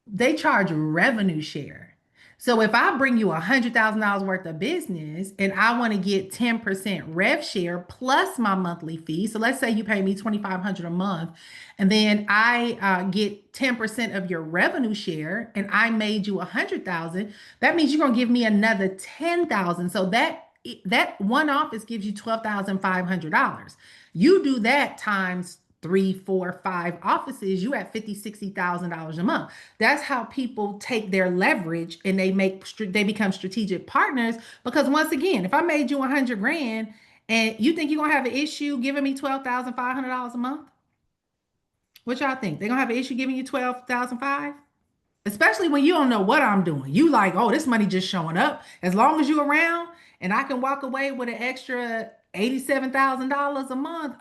they charge revenue share. So if I bring you $100,000 worth of business and I want to get 10% rev share plus my monthly fee. So let's say you pay me 2,500 a month and then I get 10% of your revenue share and I made you 100,000. That means you're going to give me another 10,000. So that one office gives you $12,500. You do that times 3, 4, 5 offices, you at $50,000-$60,000 a month. That's how people take their leverage and they become strategic partners. Because once again, if I made you 100 grand and you think you're gonna have an issue giving me $12,500 a month, what y'all think? They're gonna have an issue giving you 12,500? Especially when you don't know what I'm doing. You like, oh, this money just showing up. As long as you're around and I can walk away with an extra $87,000 a month,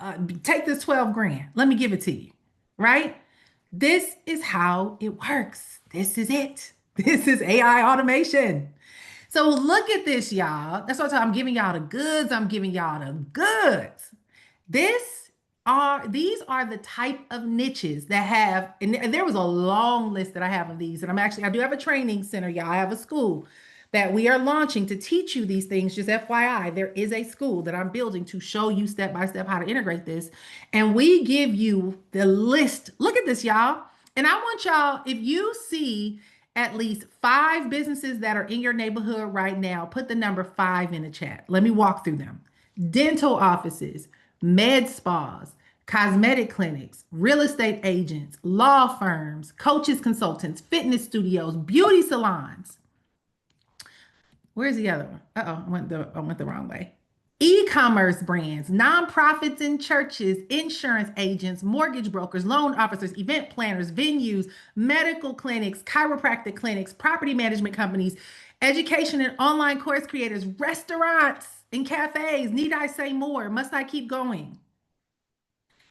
take this 12 grand. Let me give it to you. Right? This is how it works. This is it. This is AI automation. So look at this, y'all. That's what I'm giving y'all the goods. I'm giving y'all the goods. These are the type of niches that have, and there was a long list that I have of these. And I do have a training center, y'all. I have a school that we are launching to teach you these things. Just FYI, there is a school that I'm building to show you step by step how to integrate this. And we give you the list. Look at this, y'all. And I want y'all, if you see at least 5 businesses that are in your neighborhood right now, put the number 5 in the chat. Let me walk through them. Dental offices, med spas, cosmetic clinics, real estate agents, law firms, coaches, consultants, fitness studios, beauty salons. Where's the other one? Uh-oh, I went the wrong way. E-commerce brands, nonprofits and churches, insurance agents, mortgage brokers, loan officers, event planners, venues, medical clinics, chiropractic clinics, property management companies, education and online course creators, restaurants and cafes. Need I say more? Must I keep going?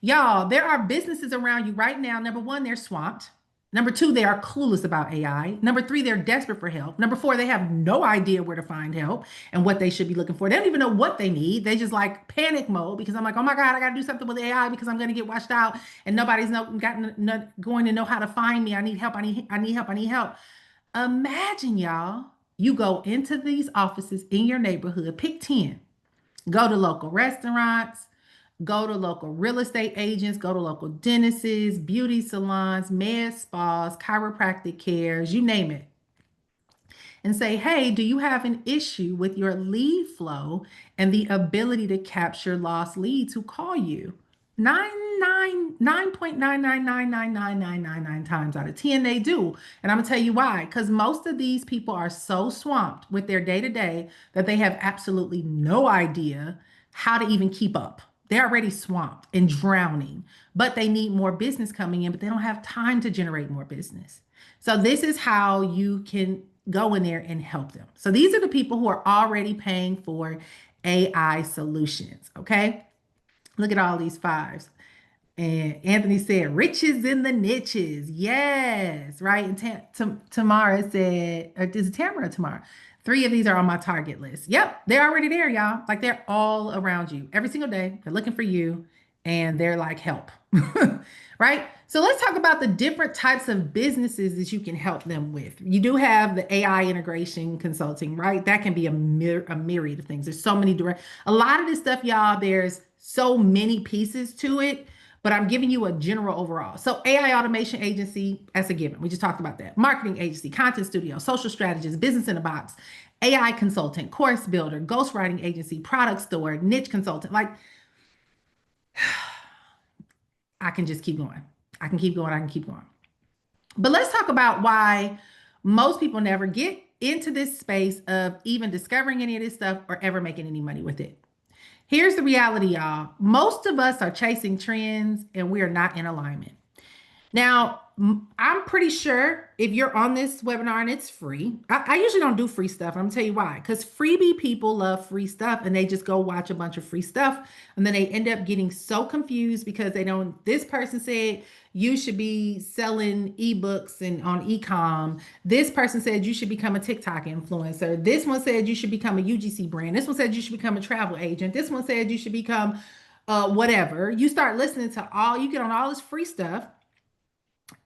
Y'all, there are businesses around you right now. Number 1, they're swamped. Number 2, they are clueless about AI. Number 3, they're desperate for help. Number 4, they have no idea where to find help and what they should be looking for. They don't even know what they need. They just like panic mode because I'm like, oh my God, I got to do something with AI because I'm going to get washed out and nobody's going to know how to find me. I need help. I need help. I need help. Imagine, y'all, you go into these offices in your neighborhood, pick 10, go to local restaurants, go to local real estate agents, go to local dentists, beauty salons, med spas, chiropractic cares, you name it. And say, hey, do you have an issue with your lead flow and the ability to capture lost leads who call you? 9.999999999 times out of 10 they do. And I'm gonna tell you why. Because most of these people are so swamped with their day-to-day that they have absolutely no idea how to even keep up. They're already swamped and drowning, but they need more business coming in, but they don't have time to generate more business. So this is how you can go in there and help them. So these are the people who are already paying for AI solutions. Okay. Look at all these fives. And Anthony said, riches in the niches. Yes, right. And Tamara said, or is it Tamara or Tamara? Three of these are on my target list. Yep, they're already there, y'all. Like they're all around you every single day. They're looking for you and they're like, help. Right? So let's talk about the different types of businesses that you can help them with. You do have the AI integration consulting, right? That can be a myriad of things. There's so many direct, a lot of this stuff, y'all, there's so many pieces to it, but I'm giving you a general overall. So AI automation agency, that's a given. We just talked about that. Marketing agency, content studio, social strategist, business in a box, AI consultant, course builder, ghostwriting agency, product store, niche consultant. Like I can just keep going. I can keep going. I can keep going. But let's talk about why most people never get into this space of even discovering any of this stuff or ever making any money with it. Here's the reality, y'all. Most of us are chasing trends and we are not in alignment. Now, I'm pretty sure if you're on this webinar and it's free, I usually don't do free stuff. I'm gonna tell you why. Because freebie people love free stuff and they just go watch a bunch of free stuff. And then they end up getting so confused because they don't, this person said you should be selling ebooks and on ecom. This person said you should become a TikTok influencer. This one said you should become a UGC brand. This one said you should become a travel agent. This one said you should become whatever. You start listening to all, you get on all this free stuff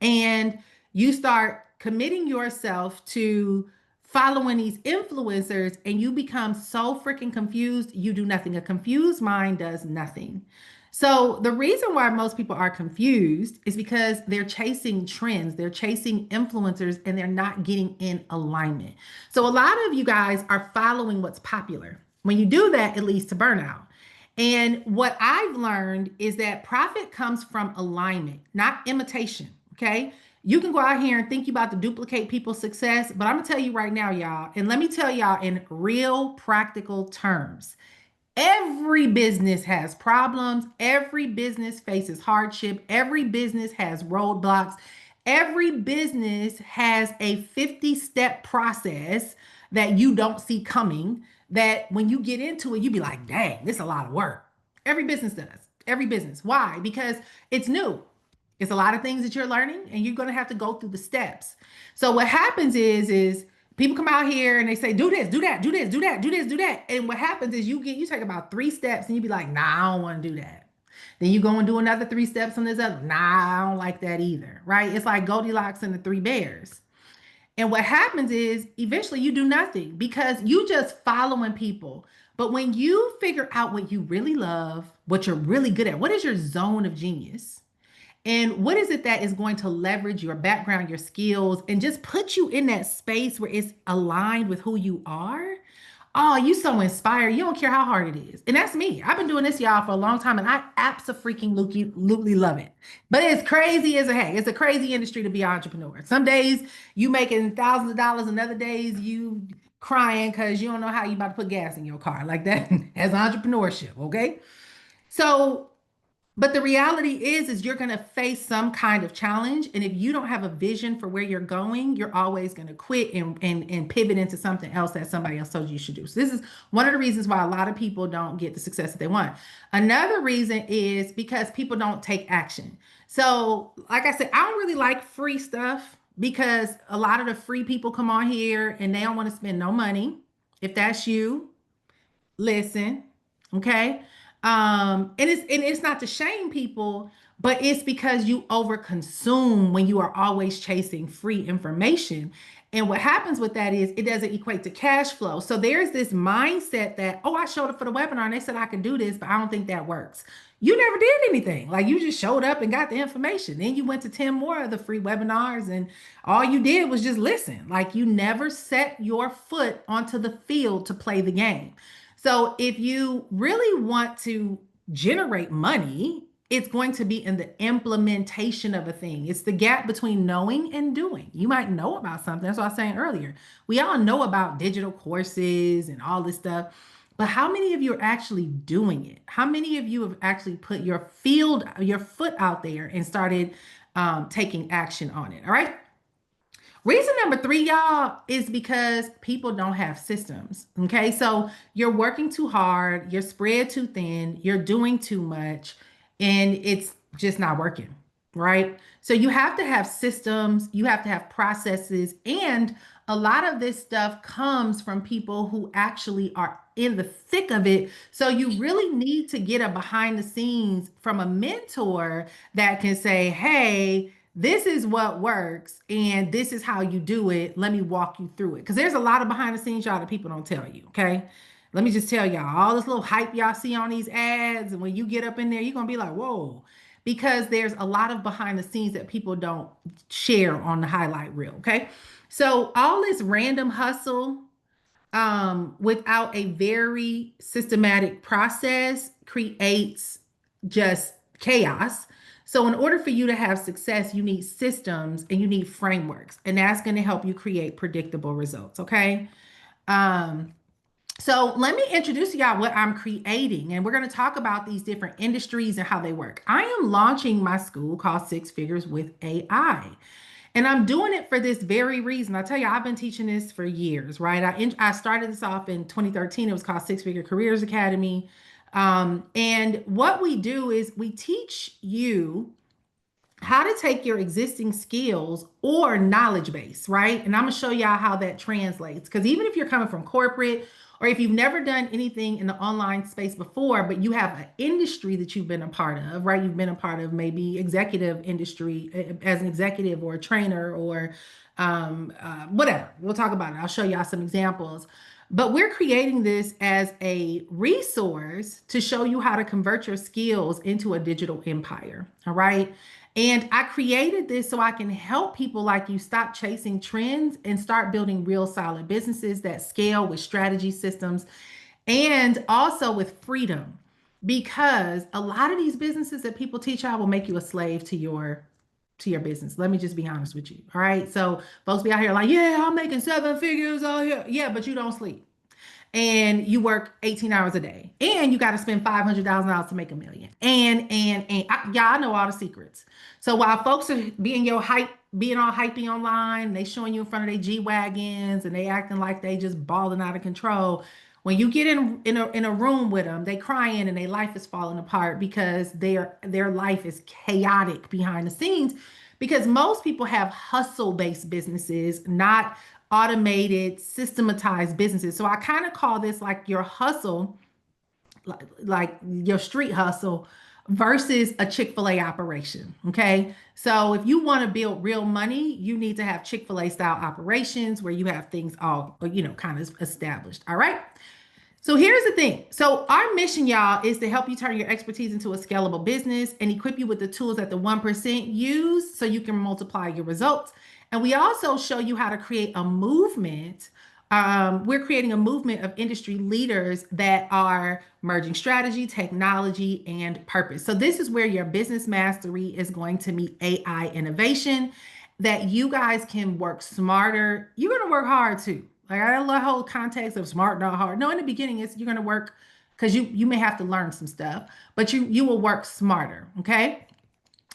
and you start committing yourself to following these influencers and you become so freaking confused, you do nothing. A confused mind does nothing. So the reason why most people are confused is because they're chasing trends, they're chasing influencers, and they're not getting in alignment. So a lot of you guys are following what's popular. When you do that, it leads to burnout. And what I've learned is that profit comes from alignment, not imitation. Okay. You can go out here and think you're about to duplicate people's success, but I'm gonna tell you right now, y'all, and let me tell y'all in real practical terms. Every business has problems. Every business faces hardship. Every business has roadblocks. Every business has a 50-step process that you don't see coming. That when you get into it, you be like, dang, this is a lot of work. Every business does. Every business. Why? Because it's new. It's a lot of things that you're learning and you're going to have to go through the steps. So what happens is people come out here and they say, do this, do that, do this, do that, do this, do that. And what happens is you take about 3 steps and you be like, nah, I don't want to do that. Then you go and do another 3 steps on this other. Nah, I don't like that either. Right? It's like Goldilocks and the 3 bears. And what happens is eventually you do nothing because you just following people. But when you figure out what you really love, what you're really good at, what is your zone of genius? And what is it that is going to leverage your background, your skills, and just put you in that space where it's aligned with who you are? Oh, you so inspired. You don't care how hard it is. And that's me. I've been doing this, y'all, for a long time, and I absolutely love it. But it's crazy as a heck. It's a crazy industry to be an entrepreneur. Some days you making thousands of dollars, and other days you crying because you don't know how you about to put gas in your car. Like that as entrepreneurship, okay? So but the reality is you're going to face some kind of challenge. And if you don't have a vision for where you're going, you're always going to quit and pivot into something else that somebody else told you should do. So this is one of the reasons why a lot of people don't get the success that they want. Another reason is because people don't take action. So like I said, I don't really like free stuff because a lot of the free people come on here and they don't want to spend no money. If that's you, listen, okay? And it's not to shame people, but it's because you overconsume when you are always chasing free information. And what happens with that is it doesn't equate to cash flow. So there's this mindset that, oh, I showed up for the webinar and they said I could do this, but I don't think that works. You never did anything. Like you just showed up and got the information. Then you went to 10 more of the free webinars and all you did was just listen. Like you never set your foot onto the field to play the game. So if you really want to generate money, it's going to be in the implementation of a thing. It's the gap between knowing and doing. You might know about something. That's what I was saying earlier. We all know about digital courses and all this stuff, but how many of you are actually doing it? How many of you have actually put your foot out there and started taking action on it? All right. Reason number three, y'all, is because people don't have systems. Okay. So you're working too hard, you're spread too thin, you're doing too much, and it's just not working. Right. So you have to have systems, you have to have processes, and a lot of this stuff comes from people who actually are in the thick of it. So you really need to get a behind the scenes from a mentor that can say, hey, this is what works and this is how you do it. Let me walk you through it. Because there's a lot of behind the scenes, y'all, that people don't tell you. Okay. Let me just tell y'all all this little hype y'all see on these ads. And when you get up in there, you're going to be like, whoa, because there's a lot of behind the scenes that people don't share on the highlight reel. Okay. So all this random hustle without a very systematic process creates just chaos. So, in order for you to have success, you need systems and you need frameworks, and that's going to help you create predictable results. Okay. Um, so, let me introduce to y'all what I'm creating, and we're going to talk about these different industries and how they work. I am launching my school called Six Figures with AI. And I'm doing it for this very reason. I tell you, I've been teaching this for years, right? I started this off in 2013. It was called Six Figure Careers Academy. And what we do is we teach you how to take your existing skills or knowledge base, right? And I'm gonna show y'all how that translates. Because even if you're coming from corporate or if you've never done anything in the online space before, but you have an industry that you've been a part of, right? You've been a part of maybe executive industry as an executive or a trainer or whatever. We'll talk about it. I'll show y'all some examples. But we're creating this as a resource to show you how to convert your skills into a digital empire. All right. And I created this so I can help people like you stop chasing trends and start building real solid businesses that scale with strategy systems and also with freedom. Because a lot of these businesses that people teach out will make you a slave to your business. Let me just be honest with you. All right. So folks be out here like, yeah, I'm making seven figures out here. Yeah, but you don't sleep and you work 18 hours a day and you got to spend $500,000 to make a million. Y'all I know all the secrets. So while folks are being your hype, being all hypey online, they showing you in front of their G Wagons and they acting like they just balling out of control. When you get in a room with them, they crying and their life is falling apart because their life is chaotic behind the scenes because most people have hustle based businesses, not automated, systematized businesses. So I kind of call this like your hustle, like your street hustle versus a Chick-fil-A operation. Okay. So if you want to build real money, you need to have Chick-fil-A style operations where you have things all, kind of established. All right. So here's the thing. So our mission, y'all, is to help you turn your expertise into a scalable business and equip you with the tools that the 1% use so you can multiply your results. And we also show you how to create a movement. We're creating a movement of industry leaders that are merging strategy, technology, and purpose. So this is where your business mastery is going to meet AI innovation, that you guys can work smarter. You're going to work hard too. Like I love the whole context of smart, not hard. No, in the beginning, it's you're gonna work because you may have to learn some stuff, but you will work smarter. Okay.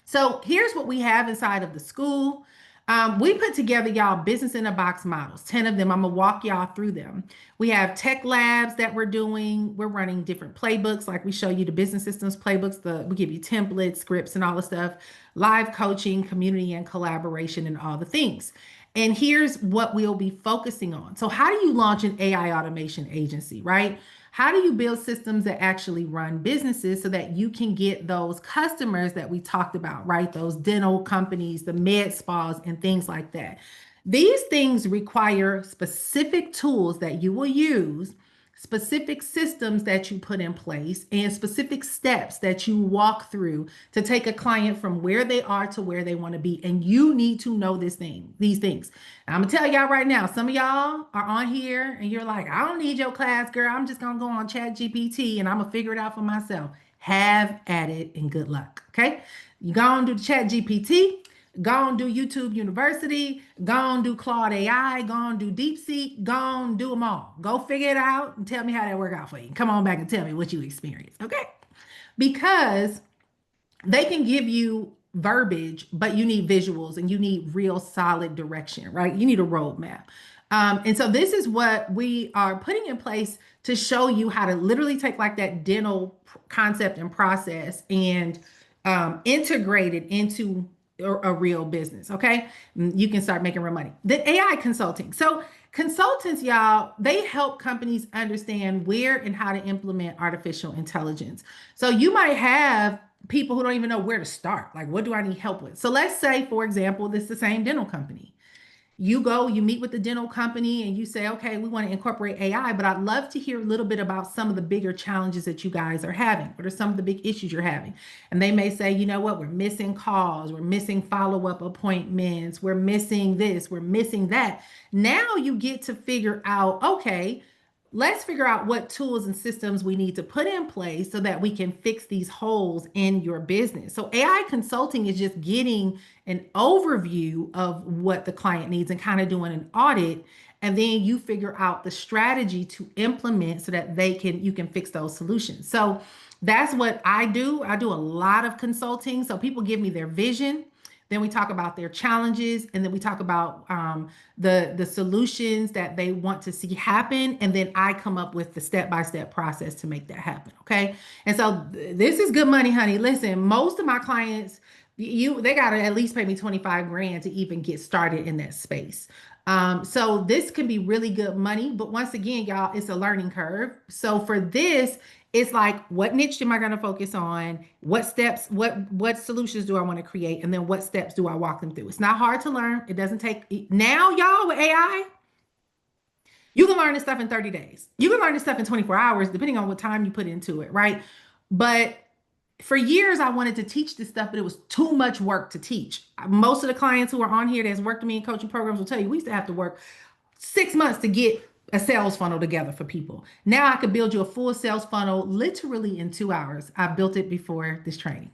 So here's what we have inside of the school. We put together y'all business in a box models, 10 of them. I'm gonna walk y'all through them. We have tech labs that we're doing. We're running different playbooks, like we show you the business systems playbooks, we give you templates, scripts, and all the stuff, live coaching, community and collaboration, and all the things. And here's what we'll be focusing on. So, how do you launch an AI automation agency, right? How do you build systems that actually run businesses so that you can get those customers that we talked about, right? Those dental companies, the med spas, and things like that. These things require specific tools that you will use, specific systems that you put in place, and specific steps that you walk through to take a client from where they are to where they want to be. And you need to know these things. And I'm gonna tell y'all right now, some of y'all are on here and you're like, I don't need your class, girl. I'm just gonna go on Chat GPT and I'm gonna figure it out for myself. Have at it and good luck. Okay. You go and do the Chat GPT. Go and do YouTube University. Go and do Claude AI. Go and do DeepSeek. Go and do them all. Go figure it out and tell me how that worked out for you. Come on back and tell me what you experienced. Okay. Because they can give you verbiage, but you need visuals and you need real solid direction, right? You need a roadmap. And so this is what we are putting in place to show you how to literally take like that dental concept and process and integrate it into a real business. Okay. You can start making real money. The AI consulting. So consultants, y'all, they help companies understand where and how to implement artificial intelligence. So you might have people who don't even know where to start. Like, what do I need help with? So let's say, for example, this is the same dental company. You go, you meet with the dental company and you say, okay, we want to incorporate AI, but I'd love to hear a little bit about some of the bigger challenges that you guys are having. What are some of the big issues you're having? And they may say, you know what, we're missing calls, we're missing follow-up appointments, we're missing this, we're missing that. Now you get to figure out, okay, let's figure out what tools and systems we need to put in place so that we can fix these holes in your business. So AI consulting is just getting an overview of what the client needs and kind of doing an audit, and then you figure out the strategy to implement so that you can fix those solutions. So that's what I do. I do a lot of consulting. So people give me their vision, then we talk about their challenges, and then we talk about the solutions that they want to see happen, and then I come up with the step-by-step process to make that happen. Okay, and so this is good money, honey. Listen, most of my clients, they gotta at least pay me 25 grand to even get started in that space. So this can be really good money, but once again, y'all, it's a learning curve. So for this, it's like, what niche am I going to focus on? What steps, what solutions do I want to create? And then what steps do I walk them through? It's not hard to learn. It doesn't take, now y'all with AI, you can learn this stuff in 30 days. You can learn this stuff in 24 hours, depending on what time you put into it, right? But for years, I wanted to teach this stuff, but it was too much work to teach. Most of the clients who are on here that's worked with me in coaching programs will tell you we used to have to work 6 months to get a sales funnel together for people. Now I could build you a full sales funnel literally in 2 hours. I built it before this training.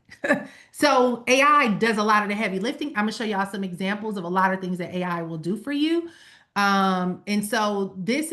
So AI does a lot of the heavy lifting. I'm gonna show y'all some examples of a lot of things that AI will do for you. And so these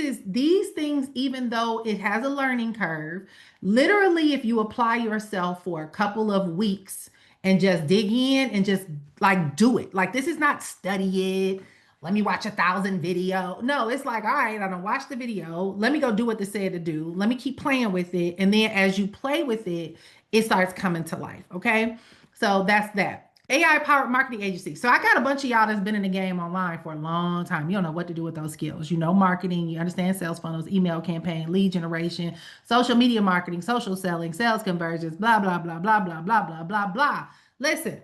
things, even though it has a learning curve, literally, if you apply yourself for a couple of weeks and just dig in and just like do it, like this is not study it. Let me watch 1,000 video. No, it's like, all right, I don't watch the video. Let me go do what they said to do. Let me keep playing with it. And then as you play with it, it starts coming to life. Okay. So that's that. AI powered marketing agency. So I got a bunch of y'all that's been in the game online for a long time. You don't know what to do with those skills. You know, marketing, you understand sales funnels, email campaign, lead generation, social media marketing, social selling, sales conversions, blah, blah, blah, blah, blah, blah, blah, blah, blah. Listen,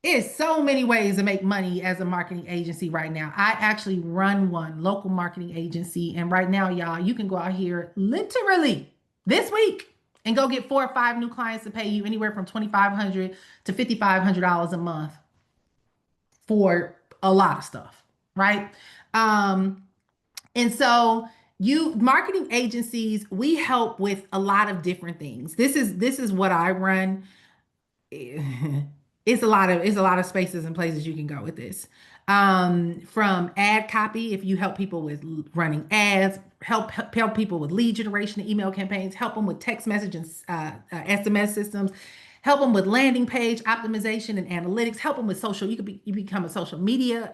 it's so many ways to make money as a marketing agency right now. I actually run one local marketing agency. And right now, y'all, you can go out here literally this week and go get 4 or 5 new clients to pay you anywhere from $2,500 to $5,500 a month for a lot of stuff, right? And so marketing agencies, we help with a lot of different things. This is what I run. It's a lot of spaces and places you can go with this. From ad copy, if you help people with running ads, help people with lead generation and email campaigns, help them with text message and SMS systems, help them with landing page optimization and analytics, help them with social. You become a social media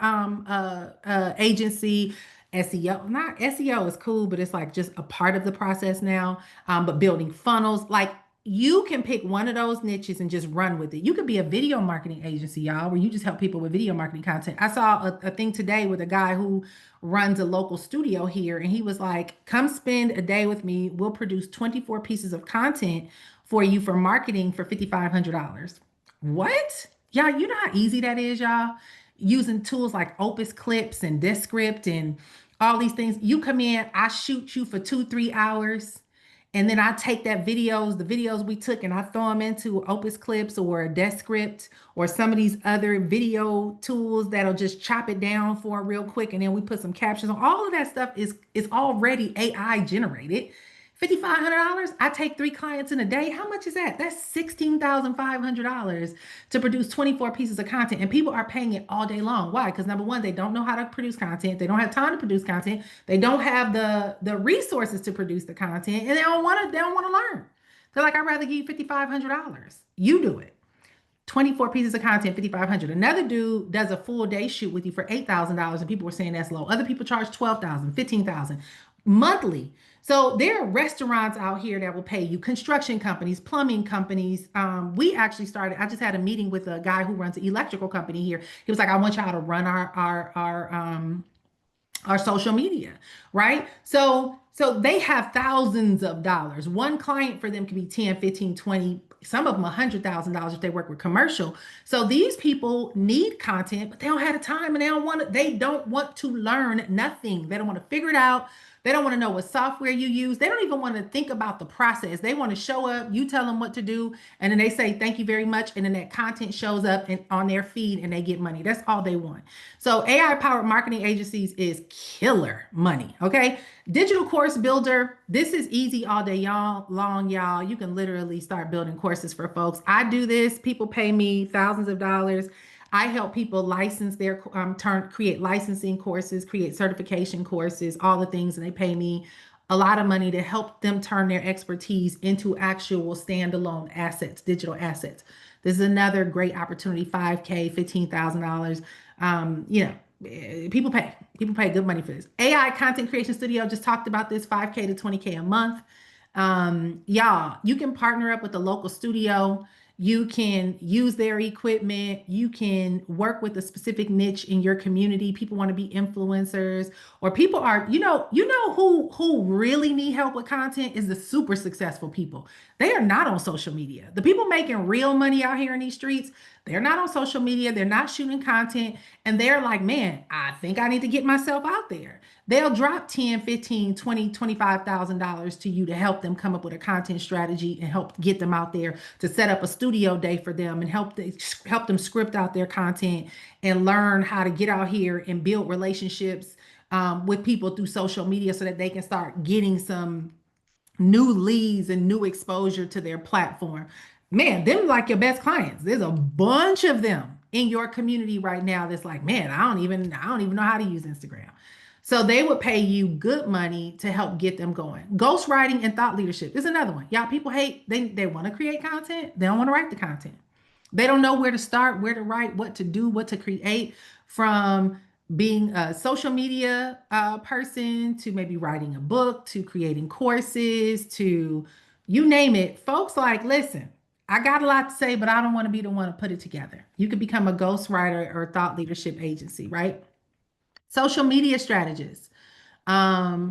agency. SEO, not SEO is cool, but it's like just a part of the process now. But building funnels, like you can pick one of those niches and just run with it. You could be a video marketing agency, y'all, where you just help people with video marketing content. I saw a thing today with a guy who runs a local studio here, and he was like, come spend a day with me. We'll produce 24 pieces of content for you for marketing for $5,500. What? Y'all, you know how easy that is, y'all? Using tools like Opus Clips and Descript and all these things. You come in, I shoot you for 2-3 hours. And then I take the videos we took, and I throw them into Opus Clips or a Descript or some of these other video tools that'll just chop it down for real quick. And then we put some captions on. All of that stuff is already AI generated. $5,500. I take 3 clients in a day. How much is that? That's $16,500 to produce 24 pieces of content. And people are paying it all day long. Why? Because number one, they don't know how to produce content. They don't have time to produce content. They don't have the resources to produce the content, and they don't want to learn. They're like, I'd rather give you $5,500. You do it. 24 pieces of content, 5,500. Another dude does a full day shoot with you for $8,000, and people were saying that's low. Other people charge 12,000, 15,000 monthly. So there are restaurants out here that will pay you, construction companies, plumbing companies. We actually started, I just had a meeting with a guy who runs an electrical company here. He was like, I want y'all to run our social media, right? So they have thousands of dollars. One client for them could be 10, 15, 20, some of them $100,000 if they work with commercial. So these people need content, but they don't have the time and they don't want to learn nothing. They don't want to figure it out. They don't want to know what software you use. They don't even want to think about the process. They want to show up, you tell them what to do, and then they say, thank you very much. And then that content shows up on their feed and they get money. That's all they want. So AI powered marketing agencies is killer money. Okay. Digital course builder. This is easy all day long, y'all. You can literally start building courses for folks. I do this. People pay me thousands of dollars. I help people license their create licensing courses, create certification courses, all the things, and they pay me a lot of money to help them turn their expertise into actual standalone assets, digital assets. This is another great opportunity. 5K, $15,000. People pay good money for this. AI content creation studio, just talked about this. 5K to 20K a month. Y'all, you can partner up with a local studio. You can use their equipment. You can work with a specific niche in your community. People want to be influencers, or people are, who really need help with content is the super successful people. They are not on social media. The people making real money out here in these streets, they're not on social media. They're not shooting content. And they're like, man, I think I need to get myself out there. They'll drop 10, 15, 20, $25,000 to you to help them come up with a content strategy and help get them out there, to set up a studio day for them and help them script out their content and learn how to get out here and build relationships with people through social media so that they can start getting some new leads and new exposure to their platform. Man, them like your best clients. There's a bunch of them in your community right now that's like, man, I don't even know how to use Instagram. So they would pay you good money to help get them going. Ghostwriting and thought leadership is another one. Y'all, people hate, they want to create content. They don't want to write the content. They don't know where to start, where to write, what to do, what to create, from being a social media person to maybe writing a book to creating courses to you name it. Folks like, listen, I got a lot to say, but I don't want to be the one to put it together. You could become a ghostwriter or thought leadership agency, right? Social media strategist. I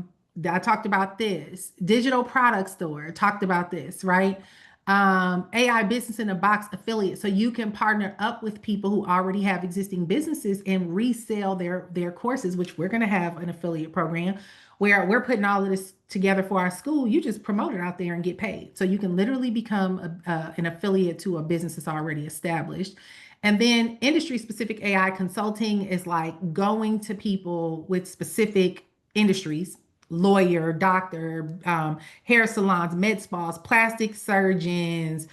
talked about this. Digital product store, talked about this, right? AI business in a box affiliate. So you can partner up with people who already have existing businesses and resell their courses, which we're going to have an affiliate program where we're putting all of this together for our school. You just promote it out there and get paid. So you can literally become an affiliate to a business that's already established. And then industry specific AI consulting is like going to people with specific industries, lawyer, doctor, hair salons, med spas, plastic surgeons,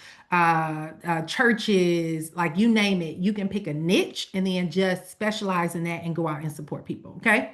churches, like you name it. You can pick a niche and then just specialize in that and go out and support people. Okay.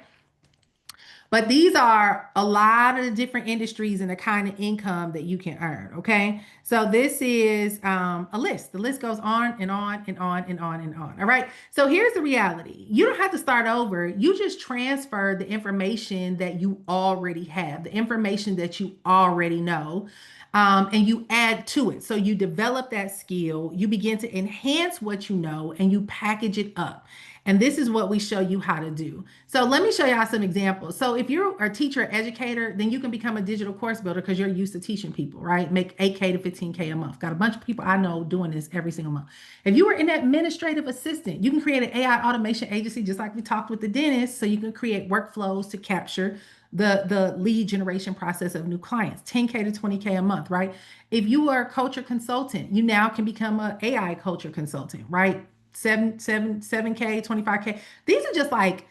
But these are a lot of the different industries and the kind of income that you can earn. Okay. So this is a list. The list goes on and on and on and on and on. All right. So here's the reality. You don't have to start over. You just transfer the information that you already have, the information that you already know. And you add to it. So you develop that skill, you begin to enhance what you know, and you package it up. And this is what we show you how to do. So let me show y'all some examples. So if you're a teacher, educator, then you can become a digital course builder because you're used to teaching people, right? Make 8K to 15K a month. Got a bunch of people I know doing this every single month. If you were an administrative assistant, you can create an AI automation agency, just like we talked with the dentist. So you can create workflows to capture the lead generation process of new clients, 10K to 20K a month, right? If you are a culture consultant, you now can become an AI culture consultant, right? 7K, 25K. These are just like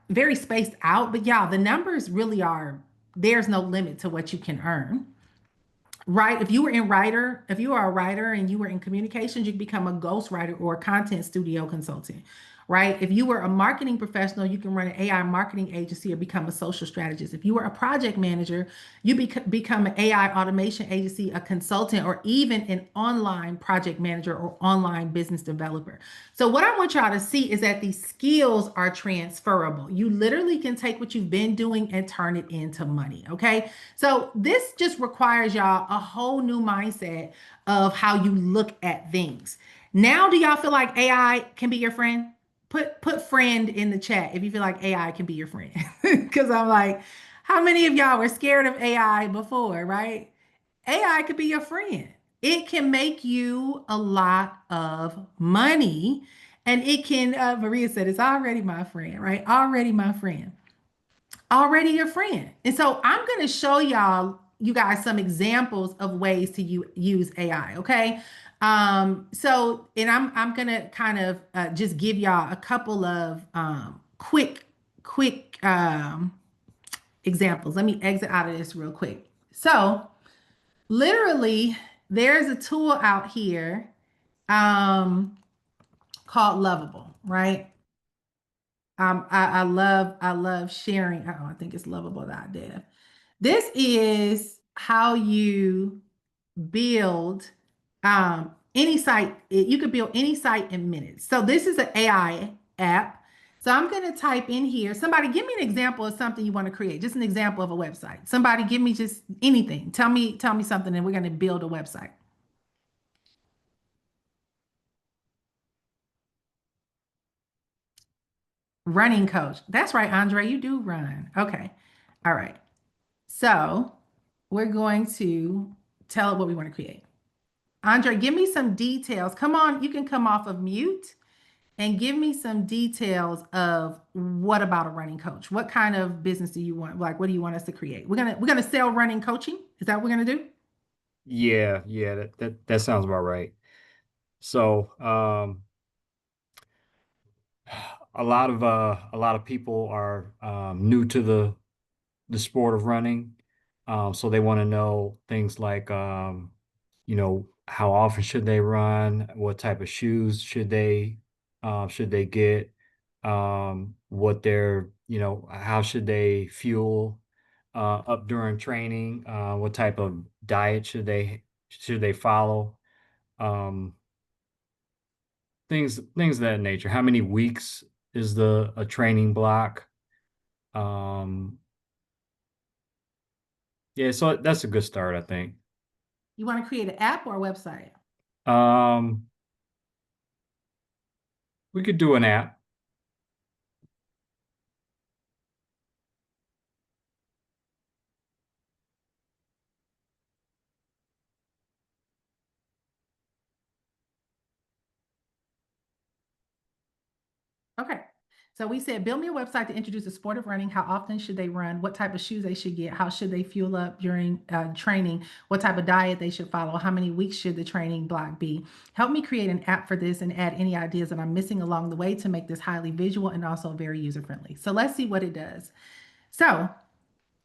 very spaced out, but yeah, the numbers really are, there's no limit to what you can earn. Right? If you were if you are a writer and you were in communications, you could become a ghostwriter or a content studio consultant. right? If you were a marketing professional, you can run an AI marketing agency or become a social strategist. If you were a project manager, you become an AI automation agency, a consultant, or even an online project manager or online business developer. So, what I want y'all to see is that these skills are transferable. You literally can take what you've been doing and turn it into money. Okay. So, this just requires y'all a whole new mindset of how you look at things. Now, do y'all feel like AI can be your friend? Put friend in the chat if you feel like AI can be your friend. Because I'm like, how many of y'all were scared of AI before, right? AI could be your friend. It can make you a lot of money. And it can, Maria said, it's already my friend, right? Already my friend, already your friend. And so I'm going to show you guys some examples of ways to use AI. Okay. And I'm going to kind of just give y'all a couple of quick examples. Let me exit out of this real quick. So literally, there's a tool out here um, called Lovable, right? I love sharing. Oh, I think it's lovable.dev. This is how you build any site. You could build any site in minutes. So this is an AI app. So I'm going to type in here. Somebody give me an example of something you want to create. Just an example of a website. Somebody give me just anything. Tell me something, and we're going to build a website. Running coach. That's right, Andre. You do run. Okay. All right. So we're going to tell it what we want to create. Andre, give me some details. Come on, you can come off of mute and give me some details of what about a running coach? What kind of business do you want? Like, what do you want us to create? We're gonna sell running coaching. Is that what we're gonna do? Yeah, yeah, that sounds about right. So, a lot of people are new to the sport of running. So they want to know things like how often should they run, what type of shoes should they get, what their, how should they fuel up during training, what type of diet should they follow, um, things of that nature. How many weeks is the a training block? Um, yeah, so that's a good start, I think. You want to create an app or a website? Um, we could do an app. Okay. So we said build me a website to introduce the sport of running. How often should they run? What type of shoes they should get? How should they fuel up during training? What type of diet they should follow? How many weeks should the training block be? Help me create an app for this and add any ideas that I'm missing along the way to make this highly visual and also very user friendly. So let's see what it does. So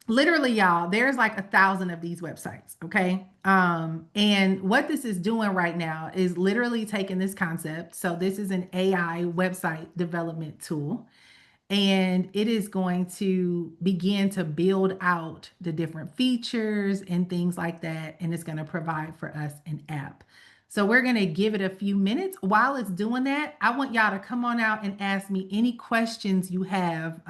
literally, y'all, there's like 1,000 of these websites. Okay. And what this is doing right now is literally taking this concept. So this is an AI website development tool, and it is going to begin to build out the different features and things like that. And it's going to provide for us an app. So we're going to give it a few minutes. While it's doing that, I want y'all to come on out and ask me any questions you have,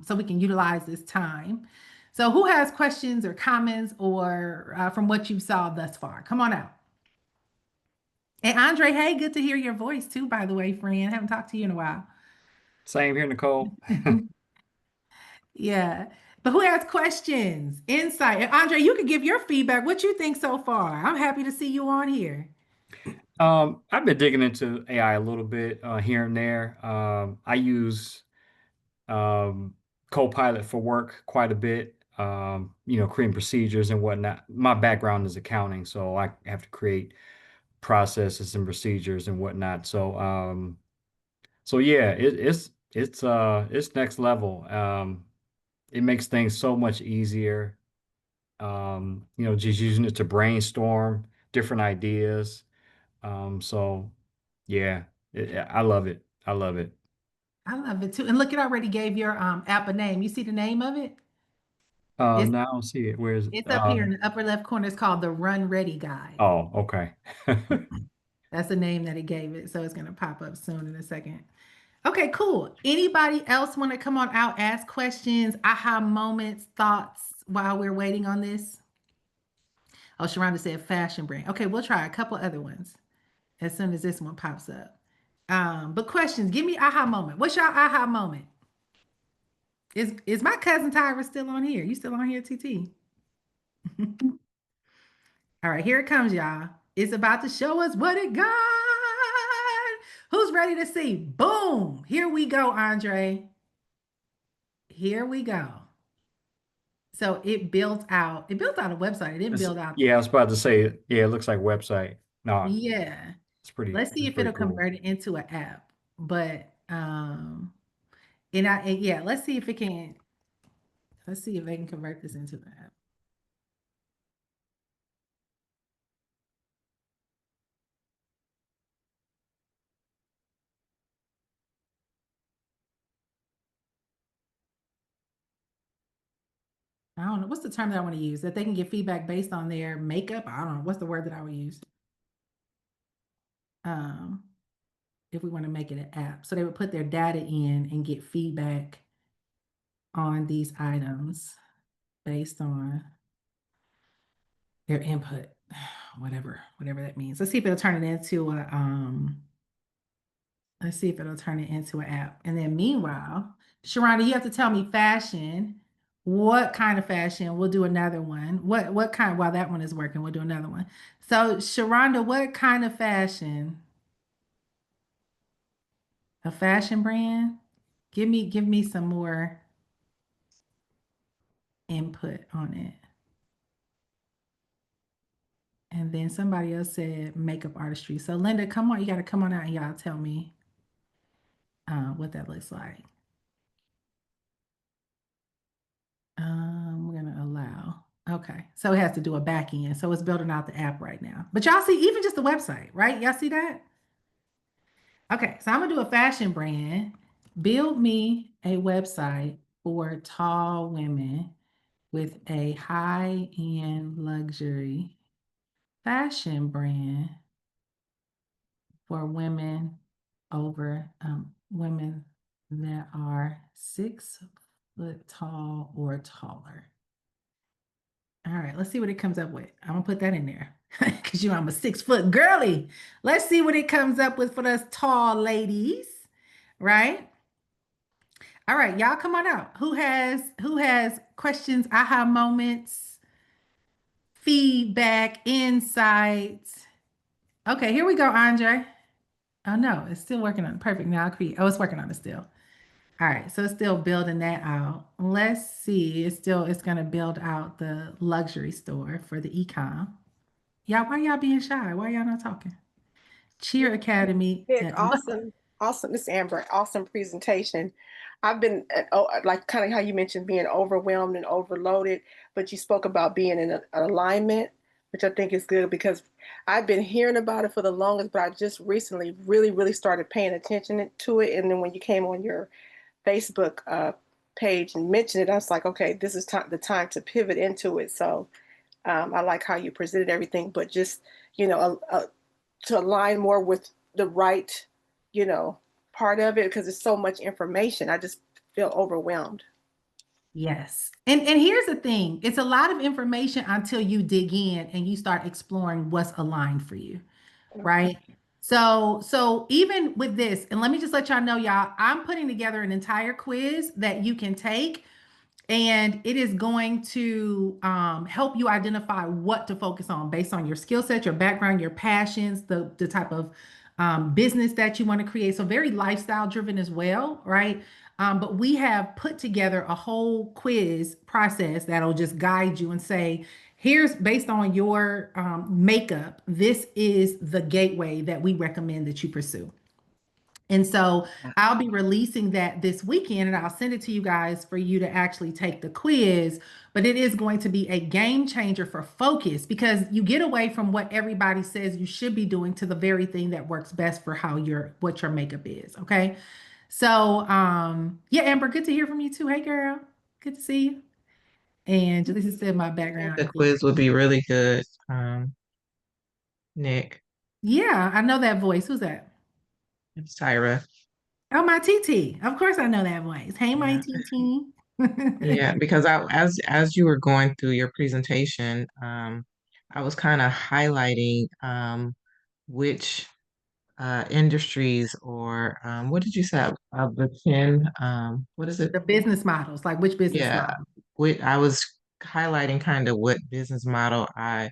so we can utilize this time. So who has questions or comments or from what you saw thus far? Come on out. And Andre, hey, good to hear your voice too, by the way, friend. Haven't talked to you in a while. Same here, Nicole. Yeah. But who has questions, insight? And Andre, you could give your feedback. What you think so far? I'm happy to see you on here. I've been digging into AI a little bit here and there. I use um, Copilot for work quite a bit, creating procedures and whatnot. My background is accounting, so I have to create processes and procedures and whatnot. So yeah, it's next level. It makes things so much easier. Just using it to brainstorm different ideas. So yeah, I love it. I love it. I love it too. And look, it already gave your app a name. You see the name of it? It's No, I don't see it. Where is it? it's up here in the upper left corner. It's called the Run Ready Guide. Oh, okay. That's the name that it gave it. So it's gonna pop up soon in a second. Okay, cool. Anybody else want to come on out, ask questions, aha moments, thoughts while we're waiting on this? Oh, Sharonda said fashion brand. Okay, we'll try a couple other ones as soon as this one pops up. But questions, give me aha moment. What's your aha moment? Is my cousin Tyra still on here? You still on here, TT? All right, here it comes, y'all. It's about to show us what it got. Who's ready to see? Boom. Here we go, Andre. Here we go. So it built out a website. It didn't build out the Yeah, I was app. about to say, yeah, it looks like website. No, Yeah. Let's see it's if pretty it'll cool. convert it into an app. But and yeah, let's see if they can convert this into an app. I don't know. What's the term that I want to use? That they can get feedback based on their makeup? I don't know. What's the word that I would use? Um, if we want to make it an app. So they would put their data in and get feedback on these items based on their input. Whatever that means. Let's see if it'll turn it into a let's see if it'll turn it into an app. And then meanwhile, Sharonda, you have to tell me fashion. What kind of fashion? We'll do another one. What kind while that one is working, we'll do another one. So Sharonda, what kind of fashion? A fashion brand? Give me some more input on it. And then somebody else said makeup artistry. So Linda, come on, you got to come on out and y'all tell me what that looks like. We're gonna allow. Okay, so it has to do a back end. So it's building out the app right now. But y'all see, even just the website, right? Y'all see that? Okay, so I'm gonna do a fashion brand. Build me a website for tall women with a high-end luxury fashion brand for women that are 6 foot tall or taller. All right, let's see what it comes up with. I'm gonna put that in there because I'm a 6 foot girly. Let's see what it comes up with for us tall ladies, right? All right, y'all come on out. Who has questions, aha moments, feedback, insights? Okay, here we go, Andre. Oh no, it's still working on it. Perfect. Now I'll create. Oh, it's working on it still. All right, so it's still building that out. Let's see. It's gonna build out the luxury store for the ecom. Y'all, why y'all being shy? Why y'all not talking? Cheer Academy. Vic, awesome, awesome. This is Amber, awesome presentation. I've been like kind of how you mentioned being overwhelmed and overloaded, but you spoke about being in an alignment, which I think is good because I've been hearing about it for the longest, but I just recently really, really started paying attention to it. And then when you came on your Facebook page and mentioned it, I was like, okay, this is the time to pivot into it. So I like how you presented everything, but just, you know, to align more with the right, you know, part of it because it's so much information. I just feel overwhelmed. Yes. And here's the thing. It's a lot of information until you dig in and you start exploring what's aligned for you, right? So even with this, and let me just let y'all know, y'all, I'm putting together an entire quiz that you can take and it is going to help you identify what to focus on based on your skill set, your background, your passions, the type of business that you want to create. So very lifestyle driven as well, right? But we have put together a whole quiz process that'll just guide you and say, here's based on your makeup, this is the gateway that we recommend that you pursue. And so I'll be releasing that this weekend and I'll send it to you guys for you to actually take the quiz. But it is going to be a game changer for focus because you get away from what everybody says you should be doing to the very thing that works best for what your makeup is. Okay. So, yeah, Amber, good to hear from you too. Hey, girl, good to see you. And Jaleesa said my I think background the is loud. quiz would be really good, Nick. Yeah, I know that voice. Who's that? It's Tyra. Oh, my TT. Of course, I know that voice. Hey, my Yeah. TT. Yeah, because as you were going through your presentation, I was kind of highlighting which industries or what did you say of the 10 what is it? The business models, like which business Yeah, model? I was highlighting kind of what business model I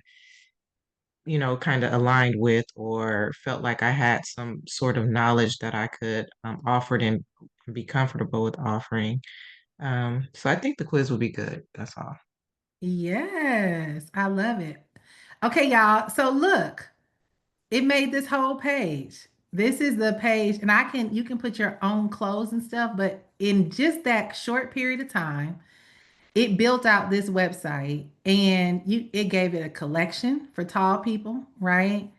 kind of aligned with or felt like I had some sort of knowledge that I could offer and be comfortable with offering. So I think the quiz will be good. That's all. Yes, I love it. Okay, y'all. So look, it made this whole page. This is the page, and you can put your own clothes and stuff, but in just that short period of time, it built out this website and it gave it a collection for tall people, right?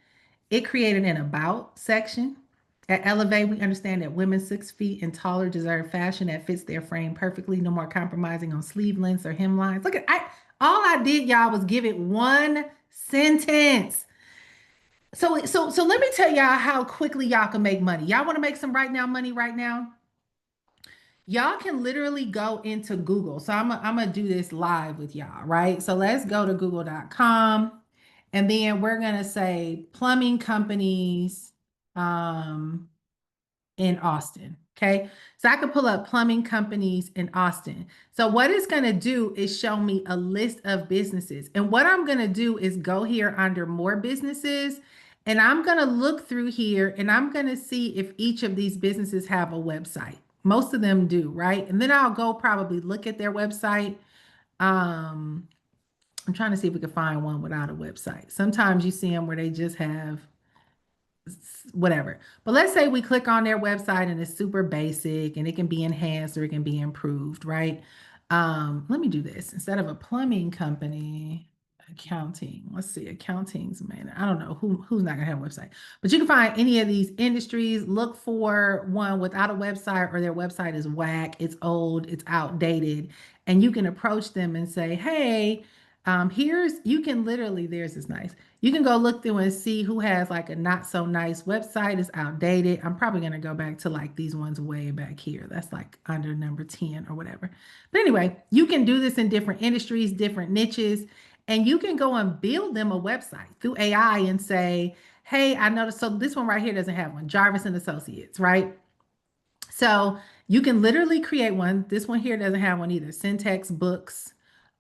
It created an about section. At Elevate, we understand that women 6 feet and taller deserve fashion that fits their frame perfectly. No more compromising on sleeve lengths or hemlines. Look at all I did, y'all, was give it one sentence. So let me tell y'all how quickly y'all can make money. Y'all want to make some right now money right now? Y'all can literally go into Google. So I'm gonna do this live with y'all, right? So let's go to google.com and then we're gonna say plumbing companies um in Austin. Okay. So I could pull up plumbing companies in Austin. So what it's going to do is show me a list of businesses. And what I'm going to do is go here under more businesses and I'm going to look through here and I'm going to see if each of these businesses have a website. Most of them do, right? And then I'll go probably look at their website. Um, I'm trying to see if we can find one without a website. Sometimes you see them where they just have whatever. But let's say we click on their website and it's super basic and it can be enhanced or it can be improved, right? Let me do this. Instead of a plumbing company, accounting. Let's see, accounting's man. I don't know who's not gonna have a website, but you can find any of these industries. Look for one without a website or their website is whack, it's old, it's outdated, and you can approach them and say, hey, you can literally, theirs is nice. You can go look through and see who has like a not so nice website. It's outdated. I'm probably going to go back to like these ones way back here. That's like under number 10 or whatever. But anyway, you can do this in different industries, different niches, and you can go and build them a website through AI and say, hey, I noticed. So this one right here doesn't have one, Jarvis and Associates, right? So you can literally create one. This one here doesn't have one either. Syntax Books.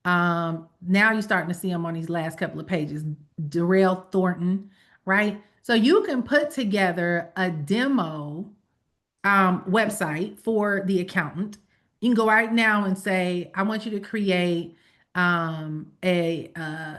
Now you're starting to see them on these last couple of pages. Darrell Thornton, right? So you can put together a demo website for the accountant. You can go right now and say, I want you to create a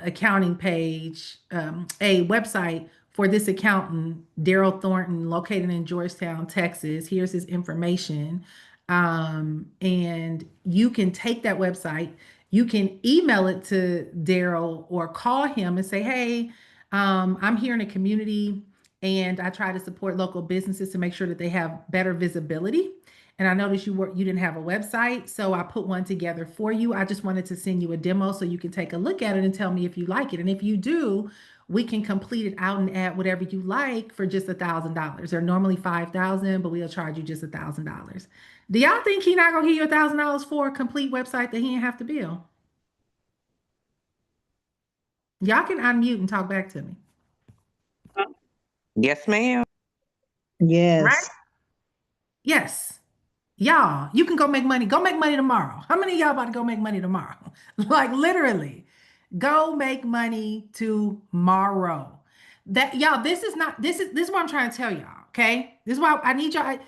accounting page, a website for this accountant, Daryl Thornton, located in Georgetown, Texas. Here's his information. And you can take that website, you can email it to Daryl or call him and say, hey, I'm here in a community and I try to support local businesses to make sure that they have better visibility. And I noticed you didn't have a website, so I put one together for you. I just wanted to send you a demo so you can take a look at it and tell me if you like it. And if you do, we can complete it out and add whatever you like for just $1,000. They're normally 5,000, but we'll charge you just $1,000. Do y'all think he not gonna give you $1,000 for a complete website that he didn't have to build? Y'all can unmute and talk back to me, Yes, ma'am. right? Yes. Yes. Y'all, you can go make money. Go make money tomorrow. How many of y'all about to go make money tomorrow? Like literally, go make money tomorrow. That y'all, this is what I'm trying to tell y'all. Okay. This is why I need y'all,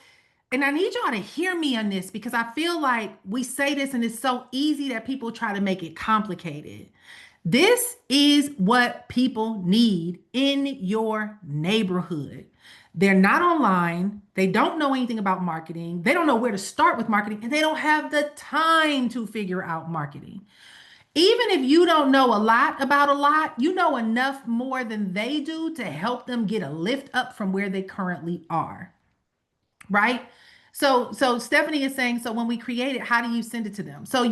and I need y'all to hear me on this because I feel like we say this and it's so easy that people try to make it complicated. This is what people need in your neighborhood. They're not online. They don't know anything about marketing. They don't know where to start with marketing, and they don't have the time to figure out marketing. Even if you don't know a lot about a lot, you know enough more than they do to help them get a lift up from where they currently are, right? So Stephanie is saying, so when we create it, how do you send it to them? So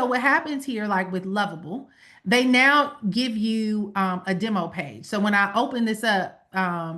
what happens here, like with Lovable, they now give you a demo page. So when I open this up,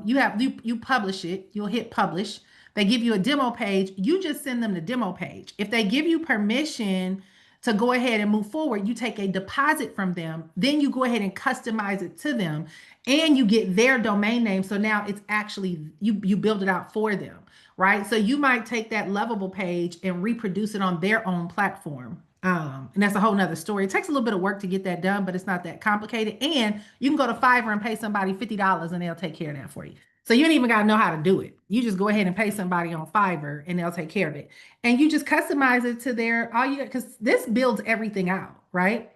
you publish it, you'll hit publish. They give you a demo page. You just send them the demo page. If they give you permission to go ahead and move forward, you take a deposit from them, then you go ahead and customize it to them, and you get their domain name. So now it's actually you build it out for them, right? So you might take that Lovable page and reproduce it on their own platform. And that's a whole nother story. It takes a little bit of work to get that done, but it's not that complicated. And you can go to Fiverr and pay somebody $50 and they'll take care of that for you. So you don't even got to know how to do it. You just go ahead and pay somebody on Fiverr and they'll take care of it. And you just customize it to their, all you, because this builds everything out, right?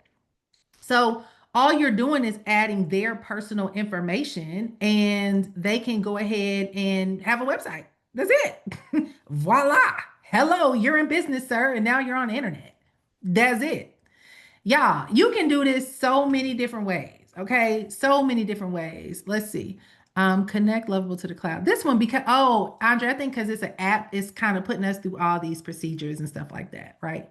So all you're doing is adding their personal information and they can go ahead and have a website. That's it. Voila. Hello, you're in business, sir. And now you're on the internet. That's it. Y'all, you can do this so many different ways. Okay. So many different ways. Let's see. Connect Lovable to the cloud. This one, because, oh, Andre, I think because it's an app, it's kind of putting us through all these procedures and stuff like that, right?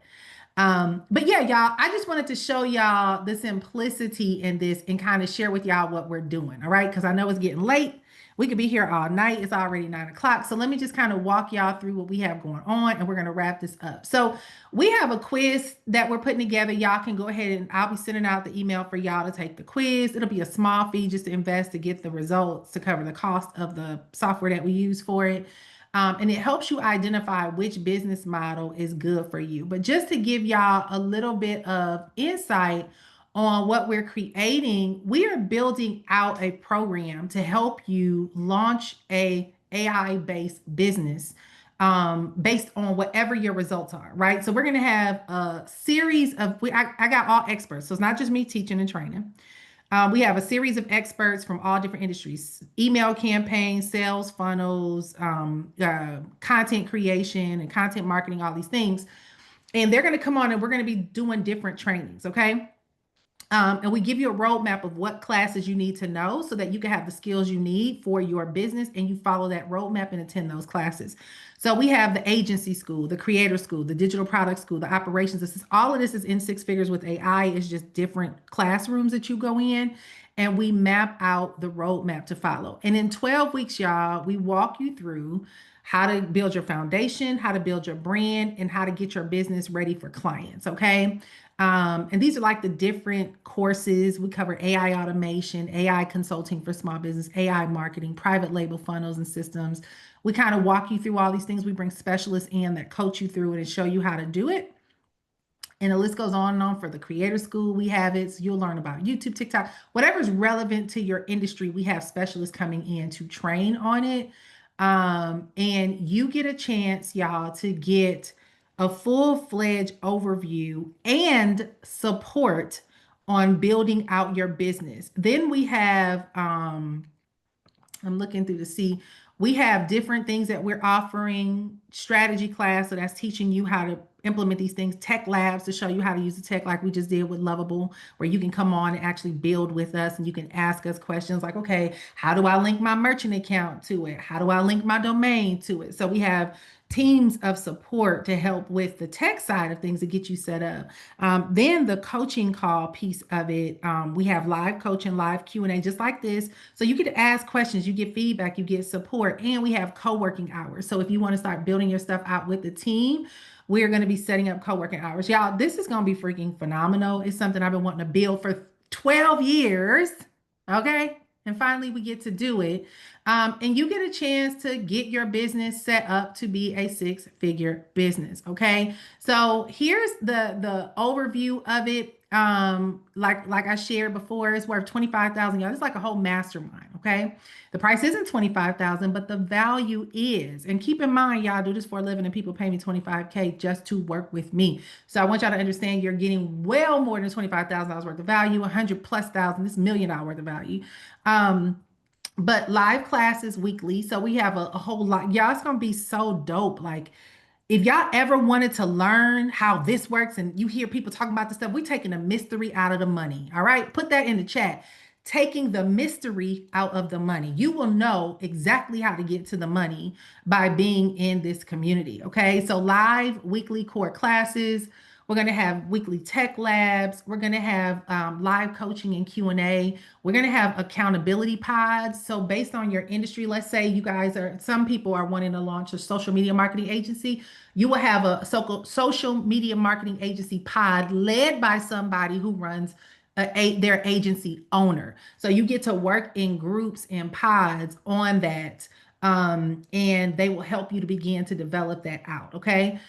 But yeah, y'all, I just wanted to show y'all the simplicity in this and kind of share with y'all what we're doing. All right. Because I know it's getting late. We could be here all night. It's already 9 o'clock. So let me just kind of walk y'all through what we have going on and we're going to wrap this up. So we have a quiz that we're putting together. Y'all can go ahead and I'll be sending out the email for y'all to take the quiz. It'll be a small fee just to invest to get the results to cover the cost of the software that we use for it. And it helps you identify which business model is good for you. But just to give y'all a little bit of insight on what we're creating, we are building out a program to help you launch a AI-based business based on whatever your results are, right? So we're going to have a series of, I got all experts. So it's not just me teaching and training. We have a series of experts from all different industries, email campaigns, sales funnels, content creation and content marketing, all these things. And they're going to come on and we're going to be doing different trainings. Okay. And we give you a roadmap of what classes you need to know so that you can have the skills you need for your business and you follow that roadmap and attend those classes. So we have the agency school, the creator school, the digital product school, the operations. All of this is in six figures with AI. It's just different classrooms that you go in and we map out the roadmap to follow. And in 12 weeks, y'all, we walk you through how to build your foundation, how to build your brand, and how to get your business ready for clients. Okay. And these are like the different courses. We cover AI automation, AI consulting for small business, AI marketing, private label funnels and systems. We kind of walk you through all these things. We bring specialists in that coach you through it and show you how to do it. And the list goes on and on. For the creator school, we have it. So you'll learn about YouTube, TikTok, whatever's relevant to your industry. We have specialists coming in to train on it. And you get a chance, y'all, to get a full-fledged overview and support on building out your business. Then we have, I'm looking through to see, we have different things that we're offering. Strategy class, so that's teaching you how to implement these things. Tech labs to show you how to use the tech, like we just did with Lovable, where you can come on and actually build with us and you can ask us questions like, okay, how do I link my merchant account to it? How do I link my domain to it? So we have teams of support to help with the tech side of things to get you set up. Then the coaching call piece of it, we have live coaching, live Q&A, just like this. So you get to ask questions, you get feedback, you get support, and we have co-working hours. So if you want to start building your stuff out with the team, we're going to be setting up co-working hours. Y'all, this is going to be freaking phenomenal. It's something I've been wanting to build for 12 years. Okay. And finally, we get to do it. And you get a chance to get your business set up to be a six-figure business. Okay. So here's the overview of it. Like I shared before, it's worth 25,000. Y'all, it's like a whole mastermind. Okay. The price isn't 25,000, but the value is. And keep in mind, y'all, I do this for a living and people pay me 25K just to work with me. So I want y'all to understand you're getting well more than $25,000 worth of value, 100 plus thousand, this $1 million worth of value. But live classes weekly. So we have a whole lot. Y'all, it's going to be so dope. Like, if y'all ever wanted to learn how this works and you hear people talking about this stuff, we're taking the mystery out of the money. All right. Put that in the chat. taking the mystery out of the money. You will know exactly how to get to the money by being in this community. Okay. So, live weekly core classes. We're going to have weekly tech labs. We're going to have live coaching and Q&A. We're going to have accountability pods. So based on your industry, let's say you guys are, some people are wanting to launch a social media marketing agency. You will have a social media marketing agency pod led by somebody who runs their agency owner. So you get to work in groups and pods on that. And they will help you to begin to develop that out. Okay.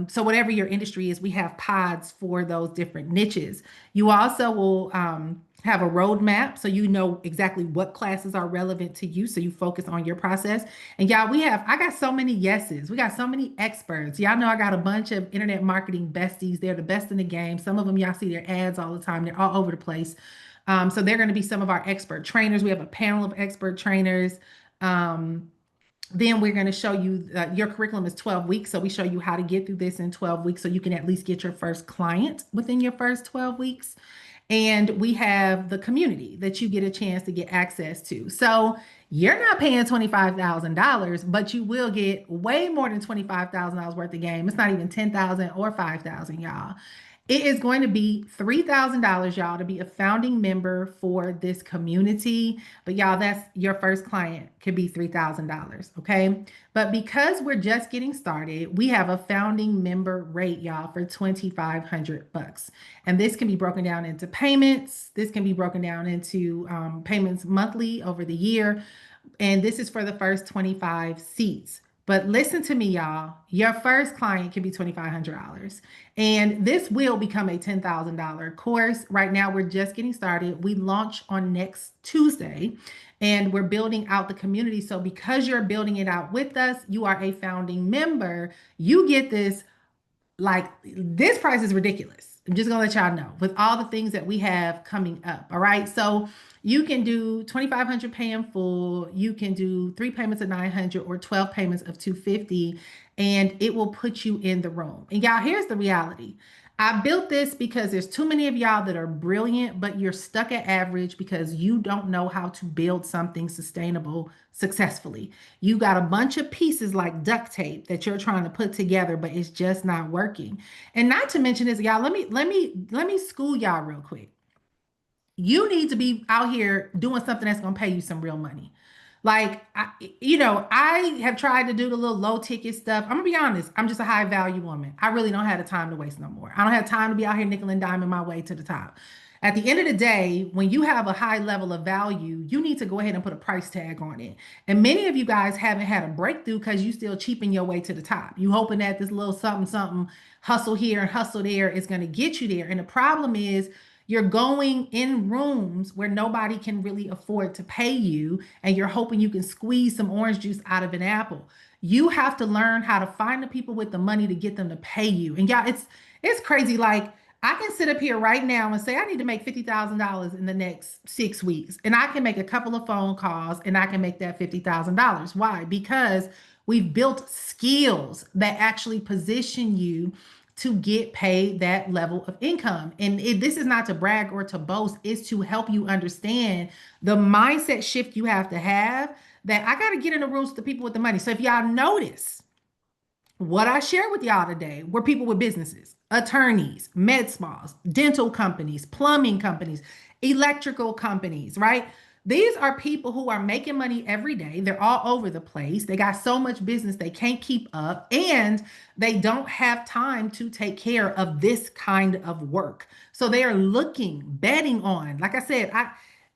So whatever your industry is, we have pods for those different niches. You also will have a roadmap so you know exactly what classes are relevant to you. So you focus on your process. And y'all, I got so many yeses. We got so many experts. Y'all know I got a bunch of internet marketing besties. They're the best in the game. Some of them, y'all see their ads all the time. They're all over the place. So they're going to be some of our expert trainers. We have a panel of expert trainers. Then we're going to show you your curriculum is 12 weeks. So we show you how to get through this in 12 weeks so you can at least get your first client within your first 12 weeks. And we have the community that you get a chance to get access to. So you're not paying $25,000, but you will get way more than $25,000 worth of game. It's not even 10,000 or 5,000, y'all. It is going to be $3,000, y'all, to be a founding member for this community. But y'all, that's your first client could be $3,000, okay? But because we're just getting started, we have a founding member rate, y'all, for $2,500. And this can be broken down into payments. This can be broken down into payments monthly over the year. And this is for the first 25 seats. But listen to me, y'all. Your first client can be $2,500. And this will become a $10,000 course. Right now, we're just getting started. We launch on next Tuesday and we're building out the community. So because you're building it out with us, you are a founding member. You get this, like, this price is ridiculous. I'm just gonna let y'all know with all the things that we have coming up. All right. So you can do 2,500 pay in full. You can do 3 payments of 900 or 12 payments of 250, and it will put you in the room. And y'all, here's the reality. I built this because there's too many of y'all that are brilliant, but you're stuck at average because you don't know how to build something sustainable successfully. You got a bunch of pieces like duct tape that you're trying to put together, but it's just not working. And not to mention this, y'all, let me school y'all real quick. You need to be out here doing something that's going to pay you some real money. Like, I have tried to do the little low ticket stuff. I'm gonna be honest. I'm just a high value woman. I really don't have the time to waste no more. I don't have time to be out here nickel and diming my way to the top. At the end of the day, when you have a high level of value, you need to go ahead and put a price tag on it. And many of you guys haven't had a breakthrough because you still cheaping your way to the top. You hoping that this little something, something, hustle here and hustle there is going to get you there. And the problem is you're going in rooms where nobody can really afford to pay you, and you're hoping you can squeeze some orange juice out of an apple. You have to learn how to find the people with the money to get them to pay you. And yeah, it's crazy. Like, I can sit up here right now and say I need to make $50,000 in the next 6 weeks, and I can make a couple of phone calls and I can make that $50,000. Why? Because we've built skills that actually position you to get paid that level of income. And this is not to brag or to boast, it's to help you understand the mindset shift you have to have, that I got to get in the rooms with the people with the money. So if y'all notice, what I shared with y'all today were people with businesses, attorneys, med spas, dental companies, plumbing companies, electrical companies, right? These are people who are making money every day. They're all over the place. They got so much business they can't keep up, and they don't have time to take care of this kind of work. So they are looking, betting on, like I said,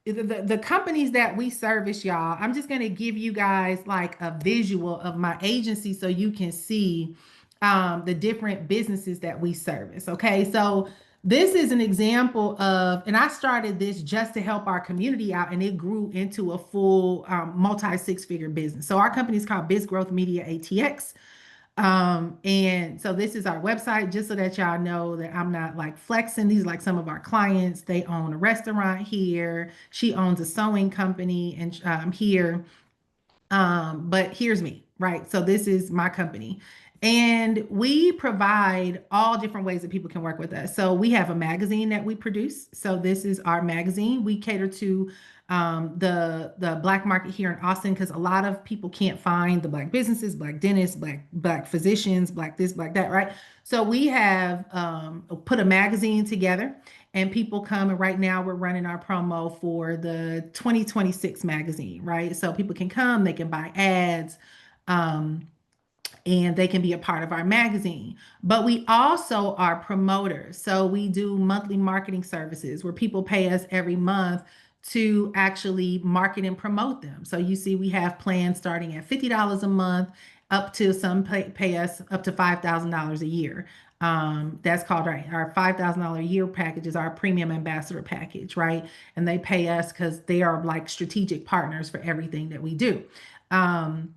the companies that we service, y'all. I'm just going to give you guys like a visual of my agency so you can see the different businesses that we service. Okay. So this is an example of, and I started this just to help our community out, and it grew into a full multi six-figure business. So our company is called Biz Growth Media ATX. And so this is our website, just so that y'all know that I'm not like flexing. These are like some of our clients. They own a restaurant here. She owns a sewing company and here. But here's me, right? So this is my company. And we provide all different ways that people can work with us. So we have a magazine that we produce. So this is our magazine. We cater to the Black market here in Austin because a lot of people can't find the Black businesses, Black dentists, Black physicians, Black this, Black that, right? So we have put a magazine together, and people come. And right now we're running our promo for the 2026 magazine, right? So people can come, they can buy ads. Um, and they can be a part of our magazine. But we also are promoters. So we do monthly marketing services where people pay us every month to actually market and promote them. So you see, we have plans starting at $50 a month up to some pay us up to $5,000 a year. That's called our $5,000 a year package is our premium ambassador package, right? And they pay us because they are like strategic partners for everything that we do. Um,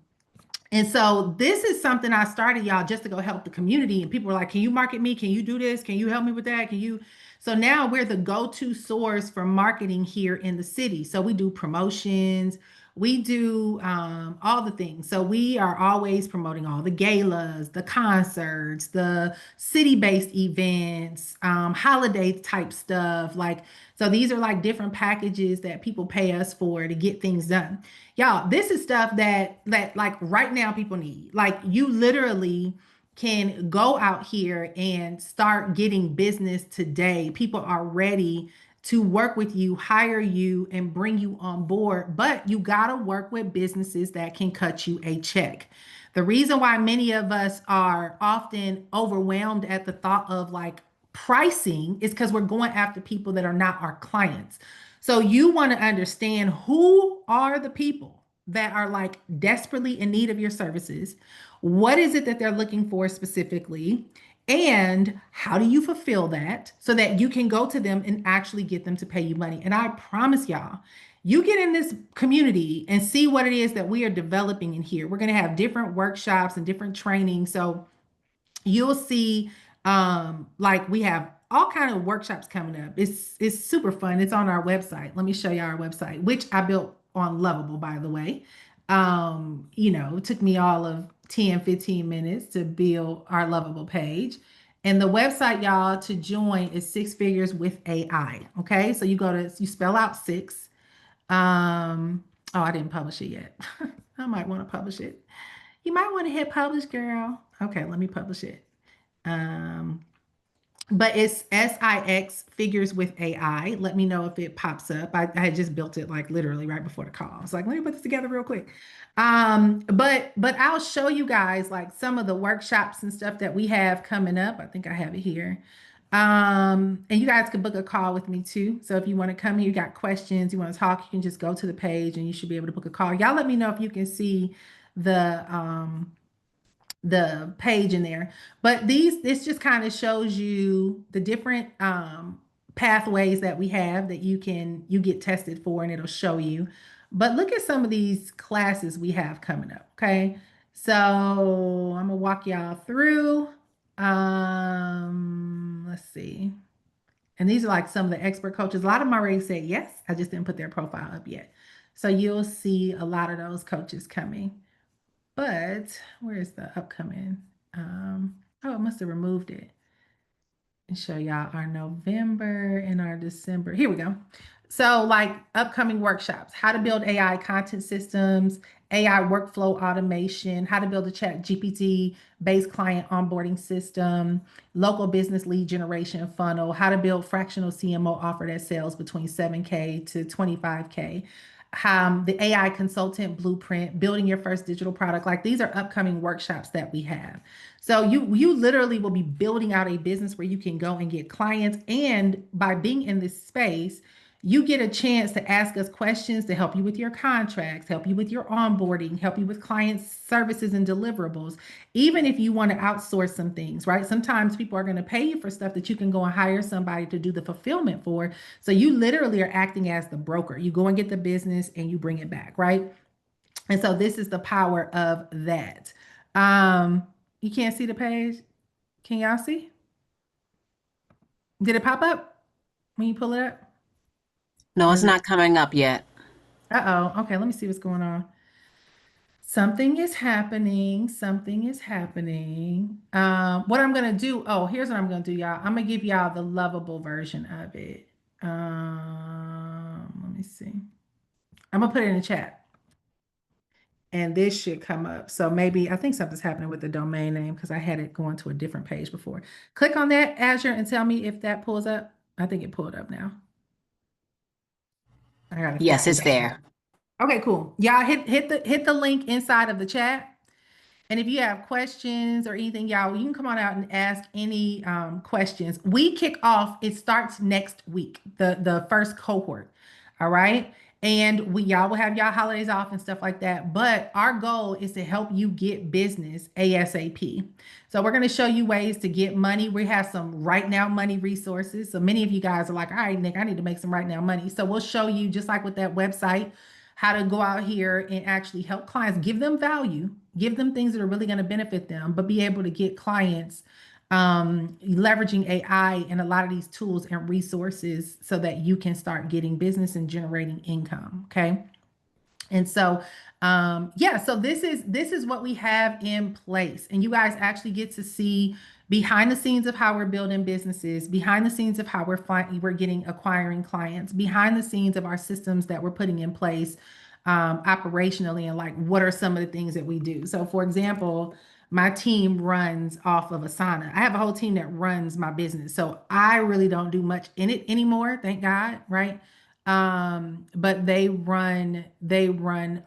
and so this is something I started, y'all, just to go help the community. And people were like, can you market me? Can you do this? Can you help me with that? Can you? So now we're the go-to source for marketing here in the city. So we do promotions, we do all the things. So we are always promoting all the galas, the concerts, the city-based events, holiday type stuff. Like, so these are like different packages that people pay us for to get things done. Y'all, this is stuff that like right now people need. Like you literally can go out here and start getting business today. People are ready to work with you, hire you, and bring you on board. But you got to work with businesses that can cut you a check. The reason why many of us are often overwhelmed at the thought of like pricing is because we're going after people that are not our clients. So you want to understand who are the people that are like desperately in need of your services. What is it that they're looking for specifically? And how do you fulfill that so that you can go to them and actually get them to pay you money? And I promise y'all, you get in this community and see what it is that we are developing in here. We're going to have different workshops and different training. So you'll see like we have all kind of workshops coming up. It's super fun. It's on our website. Let me show you our website, which I built on Lovable, by the way. It took me all of 10-15 minutes to build our Lovable page. And the website, y'all, to join is Six Figures with AI. Okay, so you spell out six. Oh, I didn't publish it yet. I might want to publish it. You might want to hit publish, girl. Okay, let me publish it. Um, but it's SIX Figures with AI. Let me know if it pops up. I had just built it like literally right before the call. I was like, let me put this together real quick. But I'll show you guys like some of the workshops and stuff that we have coming up. I think I have it here. And you guys can book a call with me too. So if you want to come here, you got questions, you want to talk, you can just go to the page and you should be able to book a call. Y'all let me know if you can see the page in there. But this just kind of shows you the different pathways that we have that you get tested for and it'll show you. But look at some of these classes we have coming up, okay? So I'm gonna walk y'all through. Let's see. And these are like some of the expert coaches. A lot of them already said yes. I just didn't put their profile up yet. So you'll see a lot of those coaches coming. But where's the upcoming? Oh, it must have removed it and show y'all our November and our December. Here we go. So, like upcoming workshops, how to build AI content systems, AI workflow automation, how to build a chat GPT based client onboarding system, local business lead generation funnel, how to build fractional CMO offer that sells between 7K to 25K. The AI consultant blueprint, building your first digital product. Like these are upcoming workshops that we have. So you literally will be building out a business where you can go and get clients. And by being in this space, you get a chance to ask us questions to help you with your contracts, help you with your onboarding, help you with client services and deliverables, even if you want to outsource some things, right? Sometimes people are going to pay you for stuff that you can go and hire somebody to do the fulfillment for. So you literally are acting as the broker. You go and get the business and you bring it back, right? And so this is the power of that. You can't see the page. Can y'all see? Did it pop up when you pull it up? No, Or it's is it? not coming up yet. Uh-oh. Okay, let me see what's going on. Something is happening. Something is happening. What I'm gonna do, oh, here's what I'm gonna do, y'all. I'm gonna give y'all the lovable version of it. Let me see. I'm gonna put it in the chat. And this should come up. So maybe I think something's happening with the domain name because I had it going to a different page before. Click on that, Azure, and tell me if that pulls up. I think it pulled up now. I gotta Yes, fix it. it's there. Okay, cool. Y'all hit the link inside of the chat. And if you have questions or anything, y'all, you can come on out and ask any questions. We kick off, it starts next week, the first cohort. All right. And y'all will have y'all holidays off and stuff like that. But our goal is to help you get business ASAP. So we're going to show you ways to get money. We have some right now money resources. So many of you guys are like, all right, Nick, I need to make some right now money. So we'll show you, just like with that website, how to go out here and actually help clients, give them value, give them things that are really going to benefit them, but be able to get clients leveraging AI and a lot of these tools and resources so that you can start getting business and generating income. Okay. And so, yeah, so this is what we have in place, and you guys actually get to see behind the scenes of how we're building businesses, behind the scenes of how we're getting acquiring clients, behind the scenes of our systems that we're putting in place operationally, and like what are some of the things that we do. So, for example, my team runs off of Asana. I have a whole team that runs my business, so I really don't do much in it anymore. Thank God, right? But they run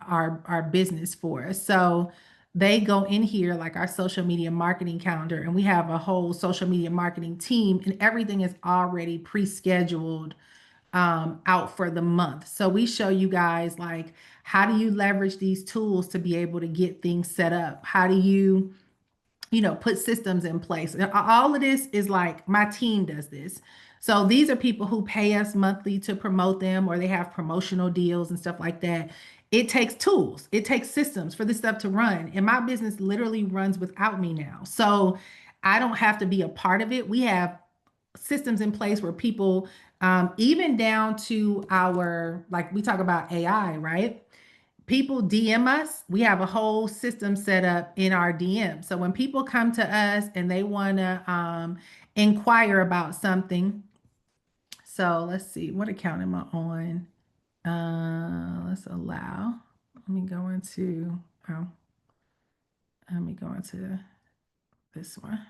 our business for us. So they go in here like our social media marketing calendar, and we have a whole social media marketing team, and everything is already pre-scheduled out for the month. So we show you guys like, how do you leverage these tools to be able to get things set up? How do you put systems in place? And all of this is like my team does this. So these are people who pay us monthly to promote them, or they have promotional deals and stuff like that. It takes tools, it takes systems for this stuff to run. And my business literally runs without me now. So I don't have to be a part of it. We have systems in place where people, even down to our, like we talk about AI, right? People DM us. We have a whole system set up in our DM. So when people come to us and they want to inquire about something, so let's see, what account am I on? Let's allow. Let me go into, oh, let me go into this one.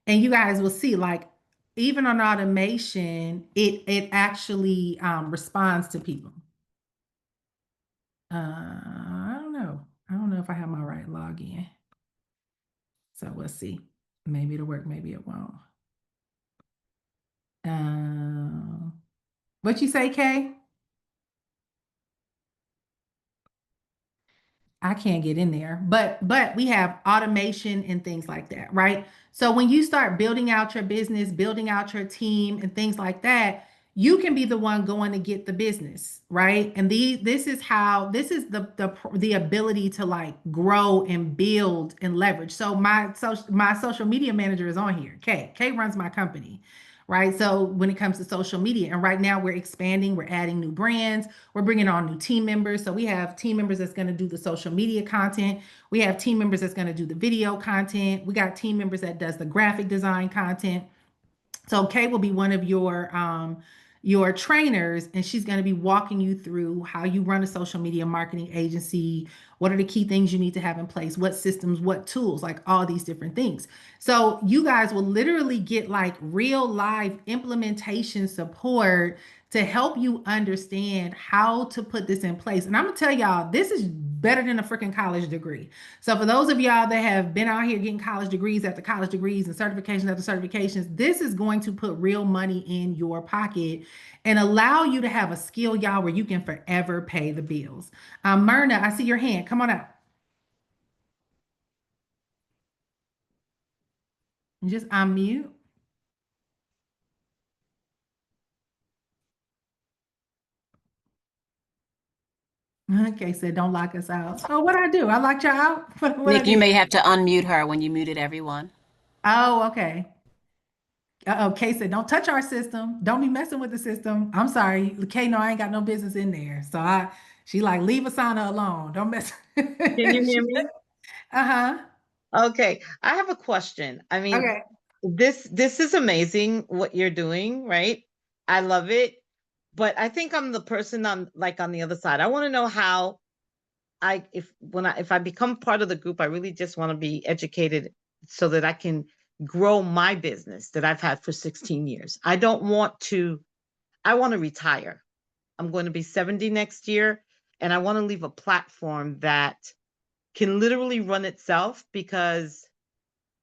And you guys will see, like, even on automation, it actually responds to people. I don't know. I don't know if I have my right login. So let's see. Maybe it'll work, maybe it won't. What you say, Kay? I can't get in there, but we have automation and things like that, right? So when you start building out your business, building out your team and things like that, you can be the one going to get the business, right? And this is the ability to like grow and build and leverage. So my social media manager is on here. Kay runs my company. Right. So when it comes to social media, and right now we're expanding, we're adding new brands, we're bringing on new team members. So we have team members that's going to do the social media content. We have team members that's going to do the video content. We got team members that does the graphic design content. So Kay will be one of your trainers, and she's going to be walking you through how you run a social media marketing agency. What are the key things you need to have in place? What systems, what tools, like all these different things. So you guys will literally get like real live implementation support to help you understand how to put this in place. And I'm gonna tell y'all, this is better than a freaking college degree. So for those of y'all that have been out here getting college degrees after college degrees and certifications after certifications, this is going to put real money in your pocket and allow you to have a skill, y'all, where you can forever pay the bills. Myrna, I see your hand. Come on out. Just unmute. Okay, said don't lock us out. So what I do? I locked y'all out? What I Nick, you did? may have to unmute her when you muted everyone. Oh, okay. Kay said, don't touch our system. Don't be messing with the system. I'm sorry. Kay, no, I ain't got no business in there. So She like, leave Asana alone. Don't mess. Can you hear me? Uh-huh. Okay, I have a question. I mean, Okay. this is amazing what you're doing, right? I love it. But I think I'm the person on the other side. I want to know how if I become part of the group, I really just want to be educated so that I can grow my business that I've had for 16 years. I want to retire. I'm going to be 70 next year, and I want to leave a platform that can literally run itself, because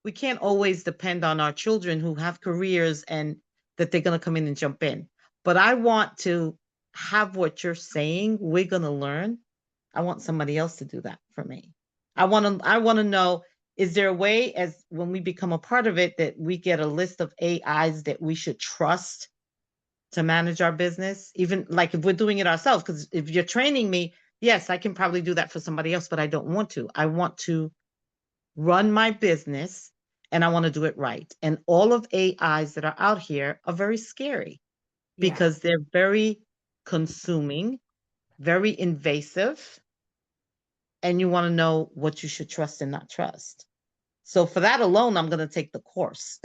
we can't always depend on our children who have careers and that they're going to come in and jump in. But I want to have what you're saying, we're going to learn. I want somebody else to do that for me. I want to know, is there a way, as when we become a part of it, that we get a list of AIs that we should trust to manage our business, even like if we're doing it ourselves? Because if you're training me, yes, I can probably do that for somebody else, but I don't want to. I want to run my business, and I want to do it right. And all of AIs that are out here are very scary Yeah. because they're very consuming, very invasive, and you want to know what you should trust and not trust. So for that alone, I'm going to take the course.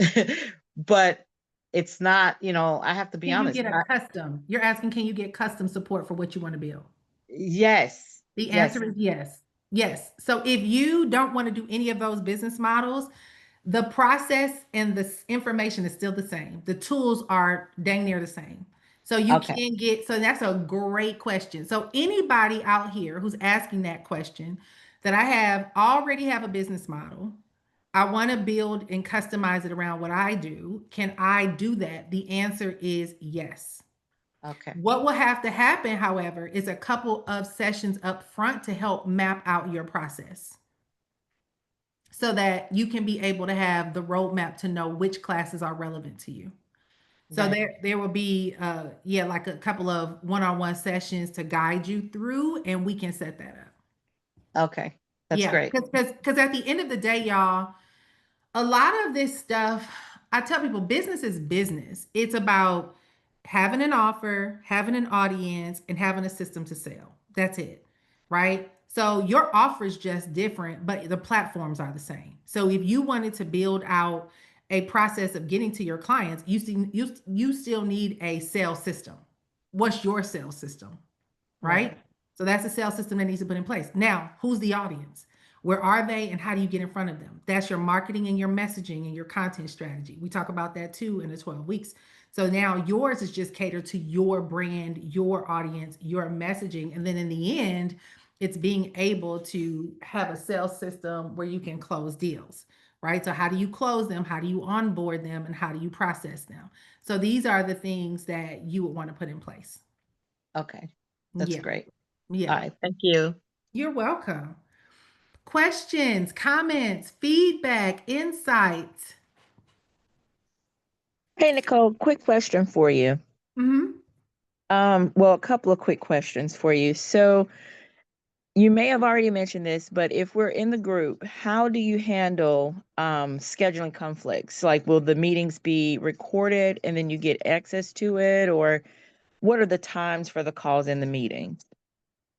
But it's not, I have to be Can you honest. get a custom? You're asking, can you get custom support for what you want to build? Yes. The Yes. answer is yes. Yes. So if you don't want to do any of those business models, the process and the information is still the same. The tools are dang near the same. So you Okay. can get, so that's a great question. So anybody out here who's asking that question, that I have already have a business model, I want to build and customize it around what I do. Can I do that? The answer is yes. Okay. What will have to happen, however, is a couple of sessions up front to help map out your process so that you can be able to have the roadmap to know which classes are relevant to you. So Right. there will be like a couple of one-on-one sessions to guide you through, and we can set that up. Okay. That's Yeah, great. because at the end of the day, y'all, a lot of this stuff, I tell people business is business. It's about having an offer, having an audience, and having a system to sell. That's it. Right. So your offer is just different, but the platforms are the same. So if you wanted to build out a process of getting to your clients, you still need a sales system. What's your sales system? Right? So that's a sales system that needs to put in place. Now, who's the audience? Where are they and how do you get in front of them? That's your marketing and your messaging and your content strategy. We talk about that too in the 12 weeks. So now yours is just catered to your brand, your audience, your messaging. And then in the end, it's being able to have a sales system where you can close deals, right? So how do you close them? How do you onboard them? And how do you process them? So these are the things that you would want to put in place. Okay. That's Yeah. great. All Yeah. right. Thank you. You're welcome. Questions, comments, feedback, insights. Hey, Nicole, quick question for you. Hmm. Well, a couple of quick questions for you. So you may have already mentioned this, but if we're in the group, how do you handle scheduling conflicts? Like, will the meetings be recorded and then you get access to it, or what are the times for the calls in the meetings?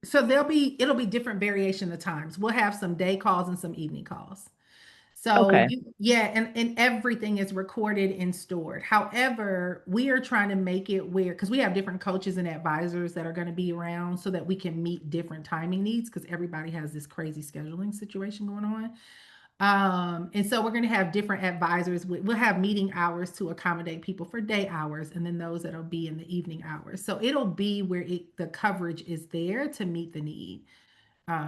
So it'll be different variation of times. We'll have some day calls and some evening calls. So Okay. and everything is recorded and stored. However, we are trying to make it where, because we have different coaches and advisors that are going to be around so that we can meet different timing needs, because everybody has this crazy scheduling situation going on. And so we're going to have different advisors. We'll have meeting hours to accommodate people for day hours, and then those that'll be in the evening hours. So it'll be where the coverage is there to meet the need.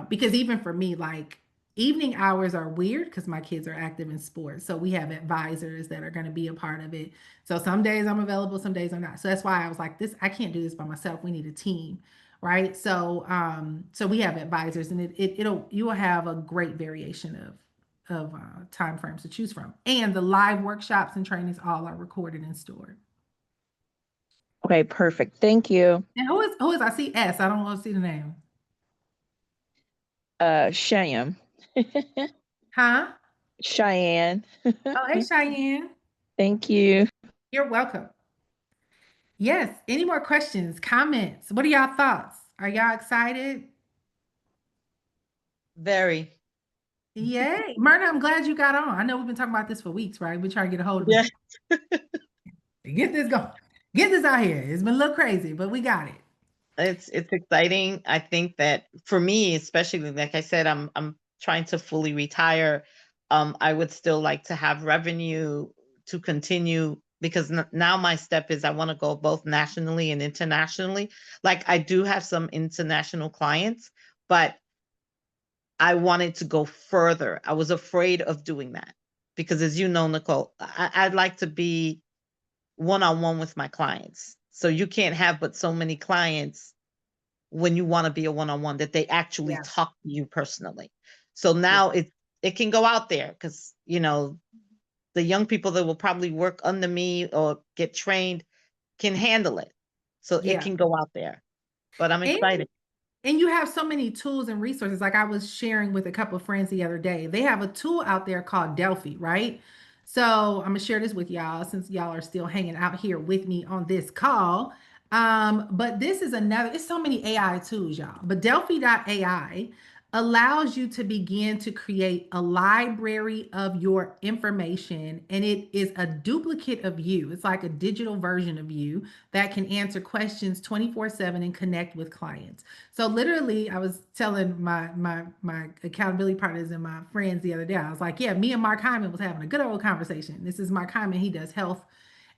Because even for me, like evening hours are weird because my kids are active in sports. So we have advisors that are going to be a part of it. So some days I'm available, some days I'm not. So that's why I was like, I can't do this by myself. We need a team. Right. So we have advisors, and you will have a great variation of time frames to choose from. And the live workshops and trainings all are recorded and stored. Okay, perfect. Thank you. And who is I see S. I don't want to see the name. Cheyenne. Huh? Cheyenne. Oh, hey, Cheyenne. Thank you. You're welcome. Yes. Any more questions, comments? What are y'all thoughts? Are y'all excited? Very. Yay. Myrna, I'm glad you got on. I know we've been talking about this for weeks, right? We're trying to get a hold of Yeah. Nicole. Get this going. Get this out here. It's been a little crazy, but we got it. It's exciting. I think that for me, especially like I said, I'm trying to fully retire. I would still like to have revenue to continue because now my step is I want to go both nationally and internationally. Like I do have some international clients, but I wanted to go further. I was afraid of doing that because, as you know, Nicole, I'd like to be one on one with my clients. So you can't have but so many clients when you want to be a one on one that they actually Yeah. talk to you personally. So Yeah. now it can go out there because the young people that will probably work under me or get trained can handle it. So it Yeah. can go out there. But I'm And excited. And you have so many tools and resources. Like I was sharing with a couple of friends the other day. They have a tool out there called Delphi, right? So I'm gonna share this with y'all since y'all are still hanging out here with me on this call. But this is another, it's so many AI tools, y'all. But Delphi.ai allows you to begin to create a library of your information, and it is a duplicate of you. It's like a digital version of you that can answer questions 24/7 and connect with clients. So literally, I was telling my accountability partners and my friends the other day. I was like, "Yeah, me and Mark Hyman was having a good old conversation. This is Mark Hyman. He does health,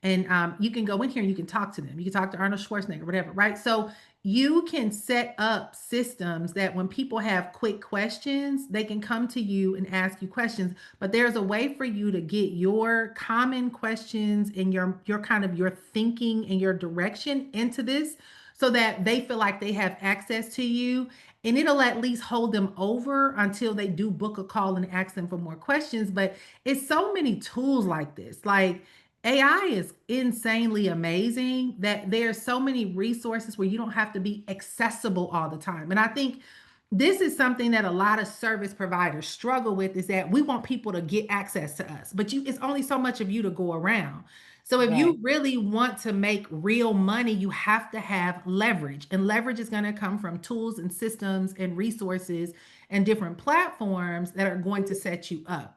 and you can go in here and you can talk to them. You can talk to Arnold Schwarzenegger, whatever, right? So you can set up systems that when people have quick questions, they can come to you and ask you questions. But there's a way for you to get your common questions and your kind of your thinking and your direction into this so that they feel like they have access to you, and it'll at least hold them over until they do book a call and ask them for more questions. But it's so many tools like this. Like AI is insanely amazing that there's so many resources where you don't have to be accessible all the time. And I think this is something that a lot of service providers struggle with, is that we want people to get access to us, but it's only so much of you to go around. So if Right. you really want to make real money, you have to have leverage. And leverage is going to come from tools and systems and resources and different platforms that are going to set you up.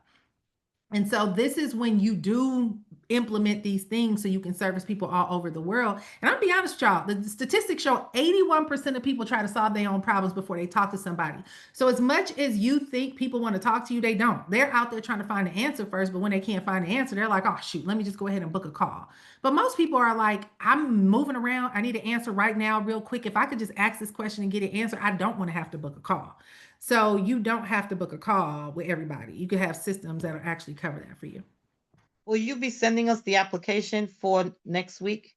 And so this is when you do implement these things so you can service people all over the world. And I'll be honest, y'all, the statistics show 81% of people try to solve their own problems before they talk to somebody. So as much as you think people want to talk to you, they don't. They're out there trying to find the answer first, but when they can't find the answer, they're like, oh shoot, let me just go ahead and book a call. But most people are like, I'm moving around. I need an answer right now, real quick. If I could just ask this question and get an answer, I don't want to have to book a call. So you don't have to book a call with everybody. You can have systems that'll actually cover that for you. Will you be sending us the application for next week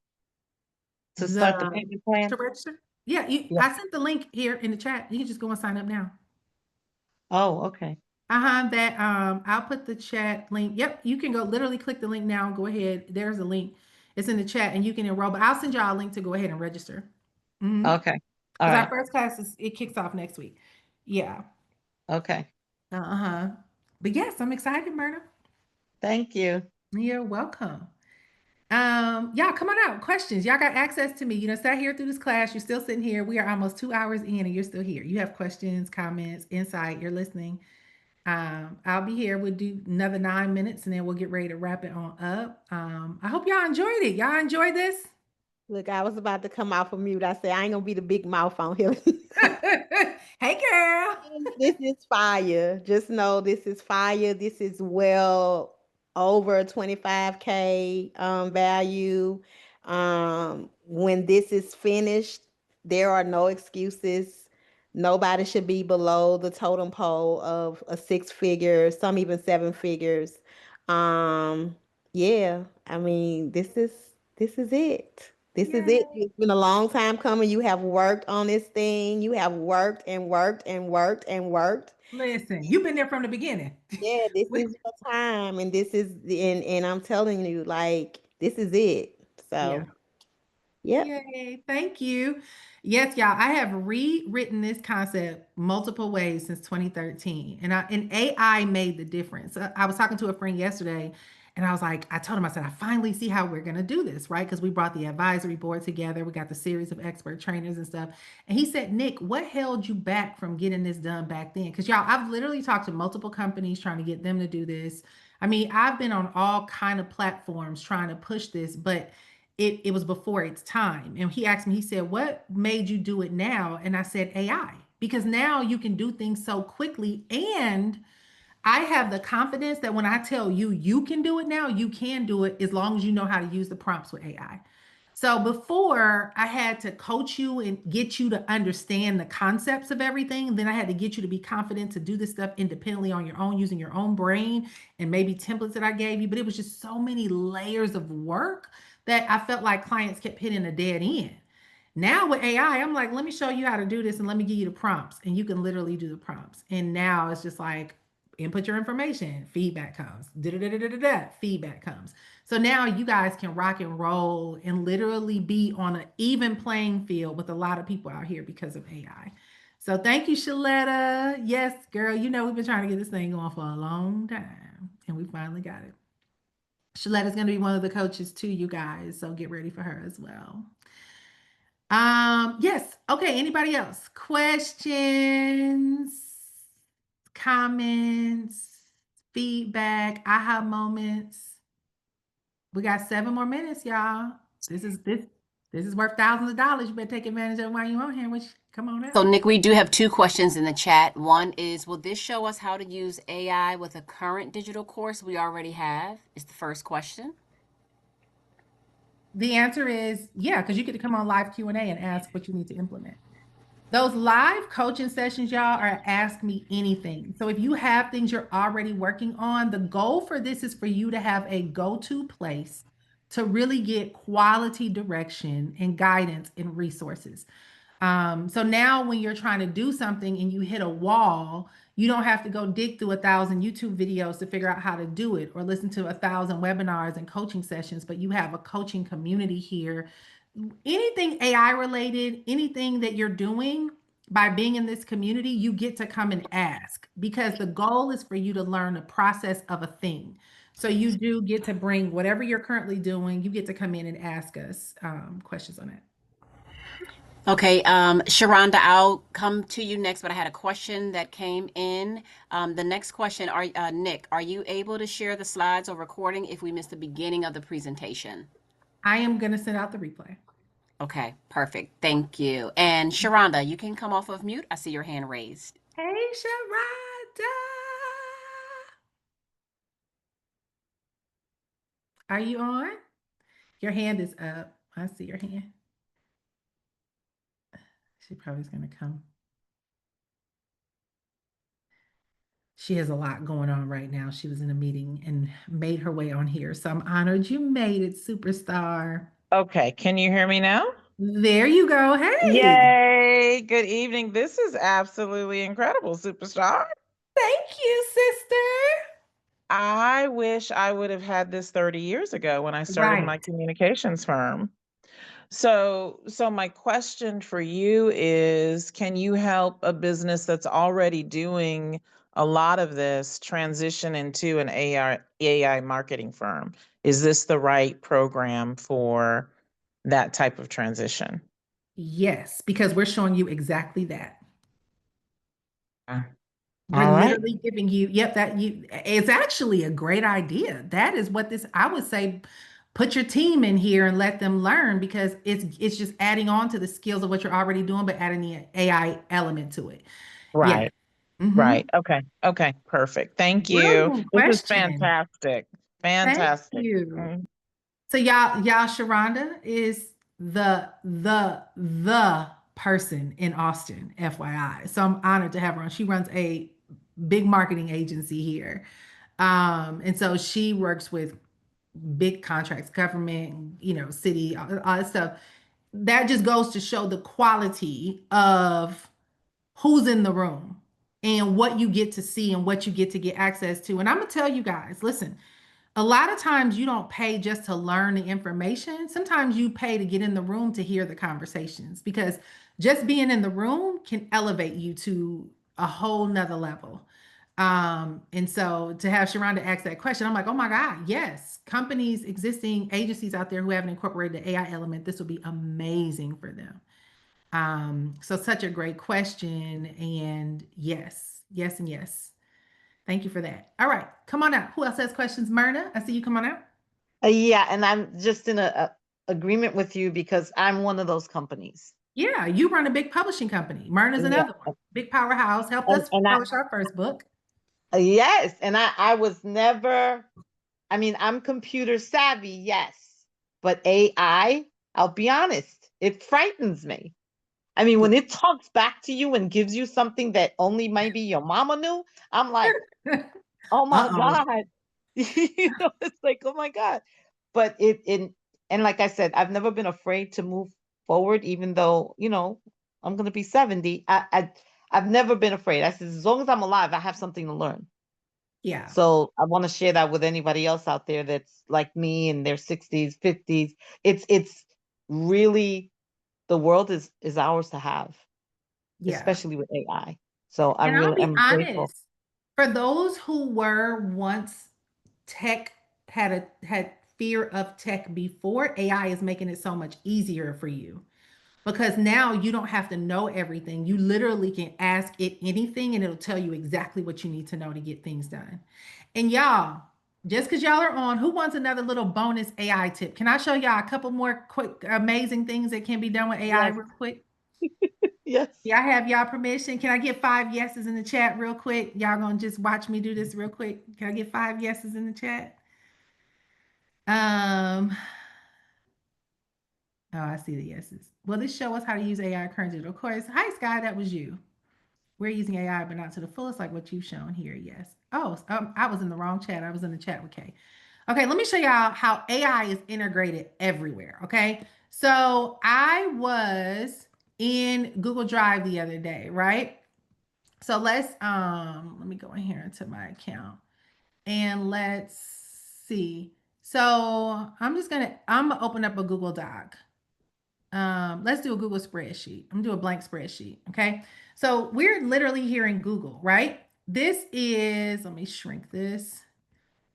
to start the The payment plan? to register? Yeah, you, Yeah. I sent the link here in the chat. You can just go and sign up now. Oh, okay. That I'll put the chat link. Yep, you can go literally click the link now. Go ahead. There's a link. It's in the chat and you can enroll, but I'll send y'all a link to go ahead and register. Because Okay. All our right. first class it kicks off next week. Yeah. Okay. Uh-huh. But yes, I'm excited, Myrna. Thank you. You're welcome. Y'all come on out. Questions. Y'all got access to me. Sat here through this class. You're still sitting here. We are almost 2 hours in and you're still here. You have questions, comments, insight. You're listening. I'll be here. We'll do another 9 minutes and then we'll get ready to wrap it on up. I hope y'all enjoyed it. Y'all enjoyed this? Look, I was about to come off of mute. I said, I ain't gonna be the big mouth on here. Hey, girl. This is fire. Just know this is fire. This is well over 25K value. When this is finished, there are no excuses. Nobody should be below the totem pole of a six figure, some even seven figures. Um, yeah, I mean, this is it. This is it. Yay. It's been a long time coming. You have worked on this thing. You have worked and worked and worked and worked. Listen, you've been there from the beginning. Yeah, this is your time, and this is and I'm telling you, like, this is it. Yeah. So, yep. Yay, thank you. Yes, y'all, I have rewritten this concept multiple ways since 2013. And AI made the difference. I was talking to a friend yesterday, And I was like, I told him, I said, I finally see how we're going to do this, right? Because we brought the advisory board together. We got the series of expert trainers and stuff. And he said, Nick, what held you back from getting this done back then? Because y'all, I've literally talked to multiple companies trying to get them to do this. I mean, I've been on all kind of platforms trying to push this, but it was before its time. And he asked me, he said, what made you do it now? And I said, AI, because now you can do things so quickly. And I have the confidence that when I tell you you can do it now, you can do it as long as you know how to use the prompts with AI. So before I had to coach you and get you to understand the concepts of everything, then I had to get you to be confident to do this stuff independently on your own, using your own brain and maybe templates that I gave you. But it was just so many layers of work that I felt like clients kept hitting a dead end. Now with AI, I'm like, let me show you how to do this and let me give you the prompts. And you can literally do the prompts. And now it's just like, input your information, feedback comes, feedback comes. So now you guys can rock and roll and literally be on an even playing field with a lot of people out here because of AI. So thank you, Shaletta. Yes, girl, you know we've been trying to get this thing going for a long time, and we finally got it. Shaletta's going to be one of the coaches too, you guys. So get ready for her as well. Yes. Okay. Anybody else? Questions, comments, feedback, aha moments. We got 7 more minutes, y'all. This is worth thousands of dollars. You better take advantage of it while you're on here. Which come on So, out. Nick, we do have 2 questions in the chat. One is, will this show us how to use AI with a current digital course we already have? Is the first question. The answer is yeah, because you get to come on live Q&A and ask what you need to implement. Those live coaching sessions, y'all, are ask me anything. So if you have things you're already working on, the goal for this is for you to have a go-to place to really get quality direction and guidance and resources. So now when you're trying to do something and you hit a wall, you don't have to go dig through 1,000 YouTube videos to figure out how to do it or listen to 1,000 webinars and coaching sessions, but you have a coaching community here. Anything AI related, anything that you're doing by being in this community, you get to come and ask because the goal is for you to learn the process of a thing. So you do get to bring whatever you're currently doing, you get to come in and ask us questions on it. Okay, Sharonda, I'll come to you next, but I had a question that came in. The next question, Nick, are you able to share the slides or recording if we missed the beginning of the presentation? I am going to send out the replay. Okay, perfect. Thank you. And Sharonda, you can come off of mute. I see your hand raised. Hey, Sharonda. Are you on? Your hand is up. I see your hand. She probably is going to come. She has a lot going on right now. She was in a meeting and made her way on here. So I'm honored you made it, superstar. Okay, can you hear me now? There you go. Hey. Yay! Good evening. This is absolutely incredible, superstar. Thank you, sister. I wish I would have had this 30 years ago when I started my Right. communications firm. So my question for you is, can you help a business that's already doing a lot of this transition into an AI marketing firm? Is this the right program for that type of transition? Yes, because we're showing you exactly that. We're All right. literally giving you, yep, it's actually a great idea. That is what this, I would say, put your team in here and let them learn because it's just adding on to the skills of what you're already doing, but adding the AI element to it. Yeah. Right. Mm-hmm. Right. Okay. Okay. Perfect. Thank you. Brilliant This is question. fantastic. Thank Fantastic. you. Mm. So y'all, Sharonda is the person in Austin, FYI. So I'm honored to have her on. She runs a big marketing agency here. And so she works with big contracts, government, city, all that stuff. That just goes to show the quality of who's in the room and what you get to see and what you get to get access to. And I'm gonna tell you guys, listen, a lot of times you don't pay just to learn the information. Sometimes you pay to get in the room to hear the conversations because just being in the room can elevate you to a whole nother level. And so to have Sharonda ask that question, I'm like, oh my God, yes, companies, existing agencies out there who haven't incorporated the AI element, this will be amazing for them. So such a great question. And yes, yes, and yes. Thank you for that. All right, come on out. Who else has questions? Myrna, I see you. Come on out. Yeah, and I'm just in a agreement with you because I'm one of those companies. Yeah, you run a big publishing company. Myrna's Yeah, another one. Big powerhouse. Helped and us and I publish our first book. yes, and I was never. I mean, I'm computer savvy, yes, but AI, I'll be honest, it frightens me. I mean, when it talks back to you and gives you something that only maybe your mama knew, I'm like, oh my Uh-oh. God. It's like, oh my God. But and like I said, I've never been afraid to move forward, even though, I'm gonna be 70. I've never been afraid. I said, as long as I'm alive, I have something to learn. Yeah. So I want to share that with anybody else out there that's like me in their 60s, 50s. It's really the world is ours to have, Yeah. especially with AI. So I And I'll really be am grateful. honest, for those who were once tech had fear of tech before, AI is making it so much easier for you because now you don't have to know everything. You literally can ask it anything and it'll tell you exactly what you need to know to get things done. And y'all, just because y'all are on, who wants another little bonus AI tip? Can I show y'all a couple more quick, amazing things that can be done with AI Yes, real quick? yes. Yeah, I have y'all permission. Can I get 5 yeses in the chat real quick? Y'all gonna just watch me do this real quick. Can I get 5 yeses in the chat? Um, oh, I see the yeses. Will this show us how to use AI currently? Of course. Hi, Sky, that was you. We're using AI, but not to the fullest, like what you've shown here. Yes. Oh, I was in the wrong chat. I was in the chat with Kay. Okay, let me show y'all how AI is integrated everywhere. Okay. So I was in Google Drive the other day, right? So let me go in here into my account and let's see. So I'm gonna open up a Google Doc. Let's do a Google spreadsheet. I'm gonna do a blank spreadsheet. Okay. So we're literally here in Google, right? This is, let me shrink this.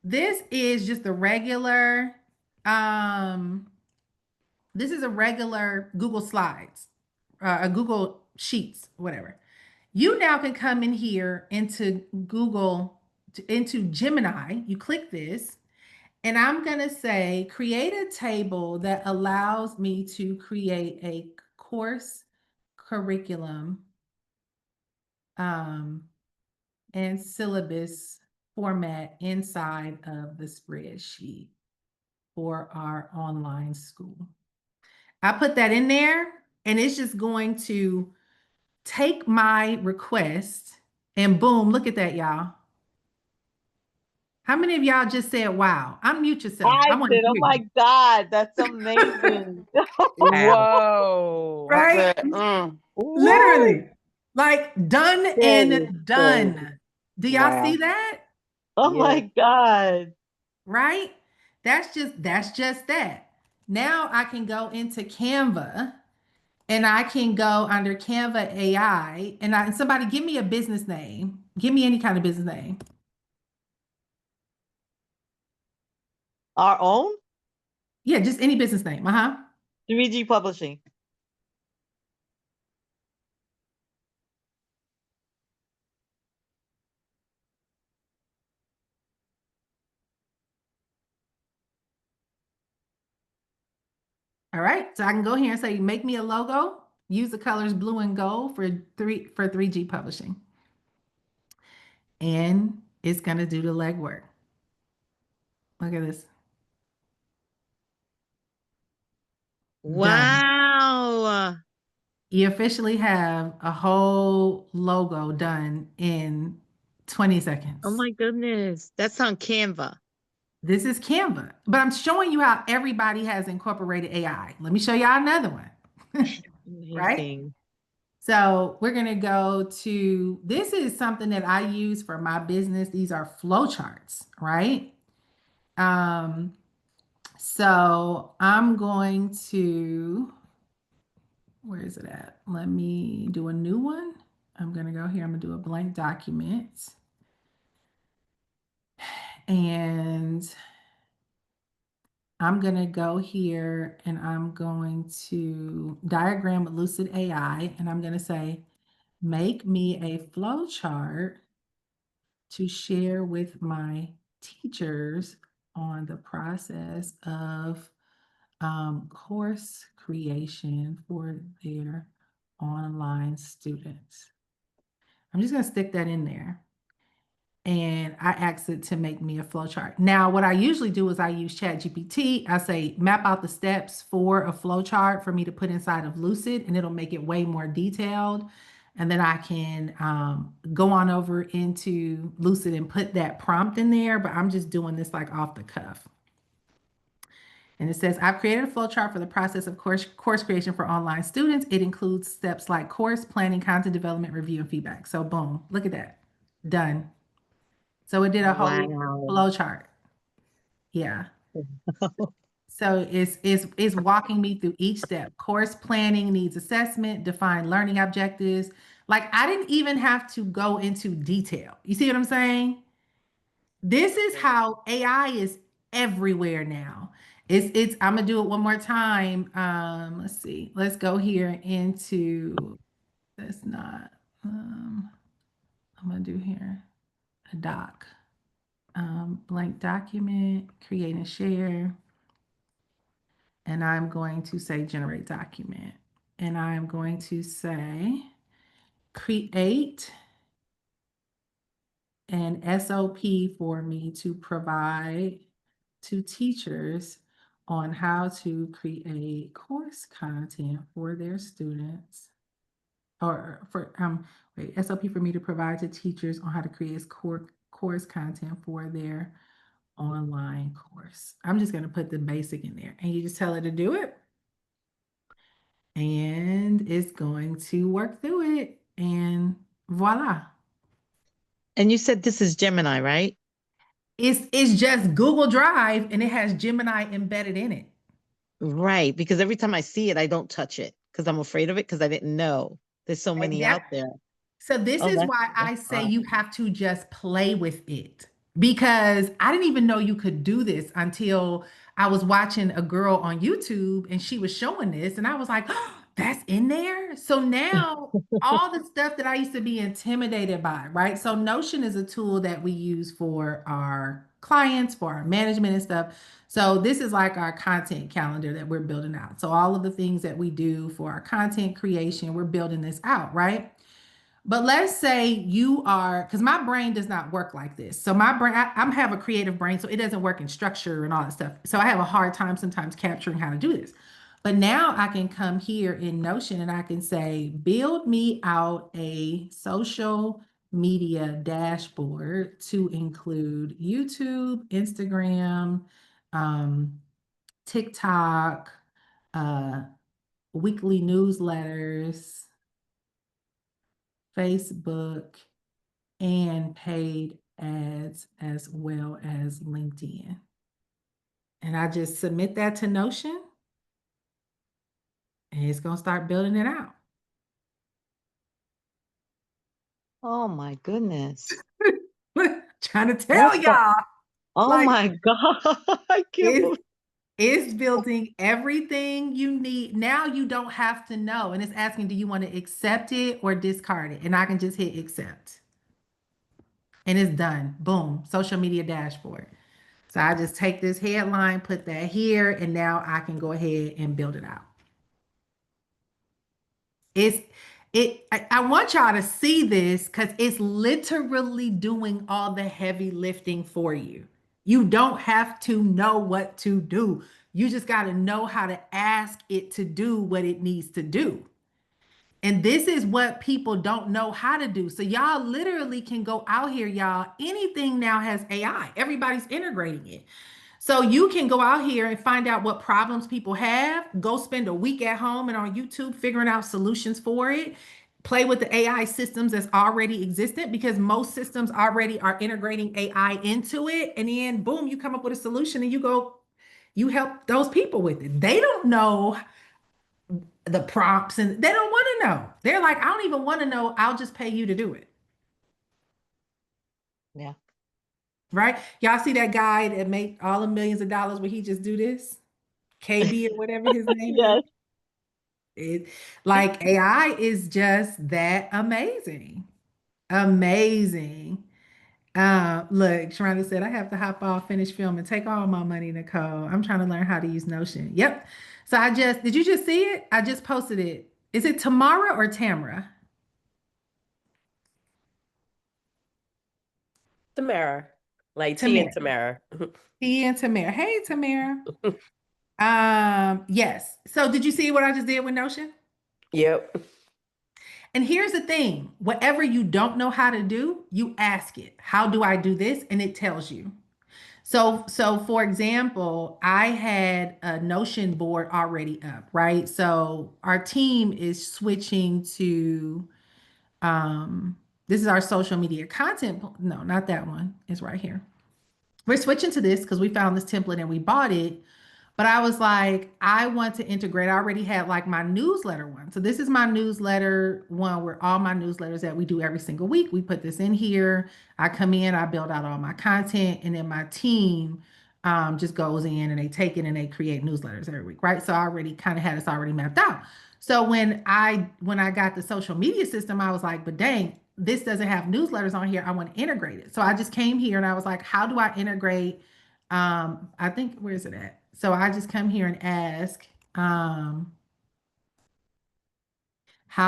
This is just a regular, um, this is a regular Google Slides, a Google Sheets, whatever. You now can come in here into Google, into Gemini. You click this, and I'm going to say, create a table that allows me to create a course curriculum um, and syllabus format inside of the spreadsheet for our online school. I put that in there, and it's just going to take my request and boom, look at that, y'all. How many of y'all just said, wow? Unmute yourself. I I want to said, oh hear my God, that's you. amazing. Whoa. I Right? said, mm, What? Literally. Like done and Seriously. done. Do y'all wow. see that? Oh Yeah. my God. Right? That's just that. Now I can go into Canva and I can go under Canva AI and somebody give me a business name. Give me any kind of business name. Our own Yeah, just any business name. Uh-huh. 3G Publishing. All right. So I can go here and say, make me a logo. Use the colors blue and gold for 3G publishing. And it's gonna do the legwork. Look at this. Done. Wow. You officially have a whole logo done in 20 Oh seconds. my goodness. That's on Canva. This is Canva, but I'm showing you how everybody has incorporated AI. Let me show y'all another one, right? Amazing. So we're gonna go to, this is something that I use for my business. These are flowcharts, right? Um, so I'm going to, where is it at? Let me do a new one. I'm gonna go here, I'm gonna do a blank document. And I'm going to go here and I'm going to diagram with Lucid AI, and I'm going to say, make me a flow chart to share with my teachers on the process of course creation for their online students. I'm just going to stick that in there. And I asked it to make me a flow chart. Now, what I usually do is I use ChatGPT. I say, map out the steps for a flow chart for me to put inside of Lucid, and it'll make it way more detailed. And then I can go on over into Lucid and put that prompt in there, but I'm just doing this like off the cuff. And it says, I've created a flow chart for the process of course creation for online students. It includes steps like course planning, content development, review, and feedback. So boom, look at that. Done. So it did a whole Wow. flow chart. Yeah. So it's walking me through each step. Course planning, needs assessment, define learning objectives. Like I didn't even have to go into detail. You see what I'm saying? This is how AI is everywhere now. It's I'm gonna do it one more time. Let's see. Let's go here into that's not I'm gonna do here a doc. Blank document, create and share. And I'm going to say generate document. And I'm going to say create an SOP for me to provide to teachers on how to create course content for their students or for wait, SOP for me to provide to teachers on how to create course content for their online course. I'm just going to put the basic in there and you just tell it to do it. And it's going to work through it. And voila. And you said this is Gemini, right? It's just Google Drive and it has Gemini embedded in it. Right. Because every time I see it, I don't touch it because I'm afraid of it because I didn't know. There's so many out there. So this Oh, is that's why I say awesome. you have to just play with it because I didn't even know you could do this until I was watching a girl on YouTube and she was showing this and I was like, oh, that's in there. So now all the stuff that I used to be intimidated by, right? So Notion is a tool that we use for our clients, for our management and stuff. So this is like our content calendar that we're building out. So all of the things that we do for our content creation, we're building this out, right? But let's say you are, because my brain does not work like this. So my brain, I have a creative brain, so it doesn't work in structure and all that stuff. So I have a hard time sometimes capturing how to do this. But now I can come here in Notion and I can say, build me out a social media dashboard to include YouTube, Instagram, um, TikTok, uh, weekly newsletters, Facebook, and paid ads as well as LinkedIn. And I just submit that to Notion and it's going to start building it out. Oh my goodness. Trying to tell That's the, y'all, oh like my God. I can't believe. it's building everything you need. Now you don't have to know. And it's asking, do you want to accept it or discard it? And I can just hit accept. And it's done. Boom. Social media dashboard. So I just take this headline, put that here, and now I can go ahead and build it out. I want y'all to see this because it's literally doing all the heavy lifting for you. You don't have to know what to do. You just got to know how to ask it to do what it needs to do. And this is what people don't know how to do. So y'all literally can go out here, y'all. Anything now has AI. Everybody's integrating it. So you can go out here and find out what problems people have, go spend a week at home and on YouTube figuring out solutions for it. Play with the AI systems that's already existent because most systems already are integrating AI into it. And then boom, you come up with a solution and you help those people with it. They don't know the prompts and they don't want to know. They're like, I don't even want to know. I'll just pay you to do it. Yeah. right? Y'all see that guy that make all the millions of dollars where he just do this? KB or whatever his name is. Yes. It like AI is just that amazing. Amazing. Look, Sharonda said, I have to hop off, finish filming, take all my money, Nicole. I'm trying to learn how to use Notion. Yep. So did you just see it? I just posted it. Is it Tamara or Tamara? Tamara. Like T and Tamara. Tamara. He and Tamara. Hey, Tamara. Yes. So did you see what I just did with Notion? Yep. And here's the thing, whatever you don't know how to do, you ask it. How do I do this? And it tells you. So for example, I had a Notion board already up, right? So our team is switching to this is our social media content. No, not that one. It's right here. We're switching to this because we found this template and we bought it. But I was like, I want to integrate. I already had like my newsletter one. So this is my newsletter one where all my newsletters that we do every single week, we put this in here. I come in, I build out all my content, and then my team just goes in and they take it and they create newsletters every week, right? So I already kind of had this already mapped out. So when I got the social media system, I was like, but dang, this doesn't have newsletters on here. I want to integrate it. So I just came here and I was like, how do I integrate I think, where is it at? So I just come here and ask, how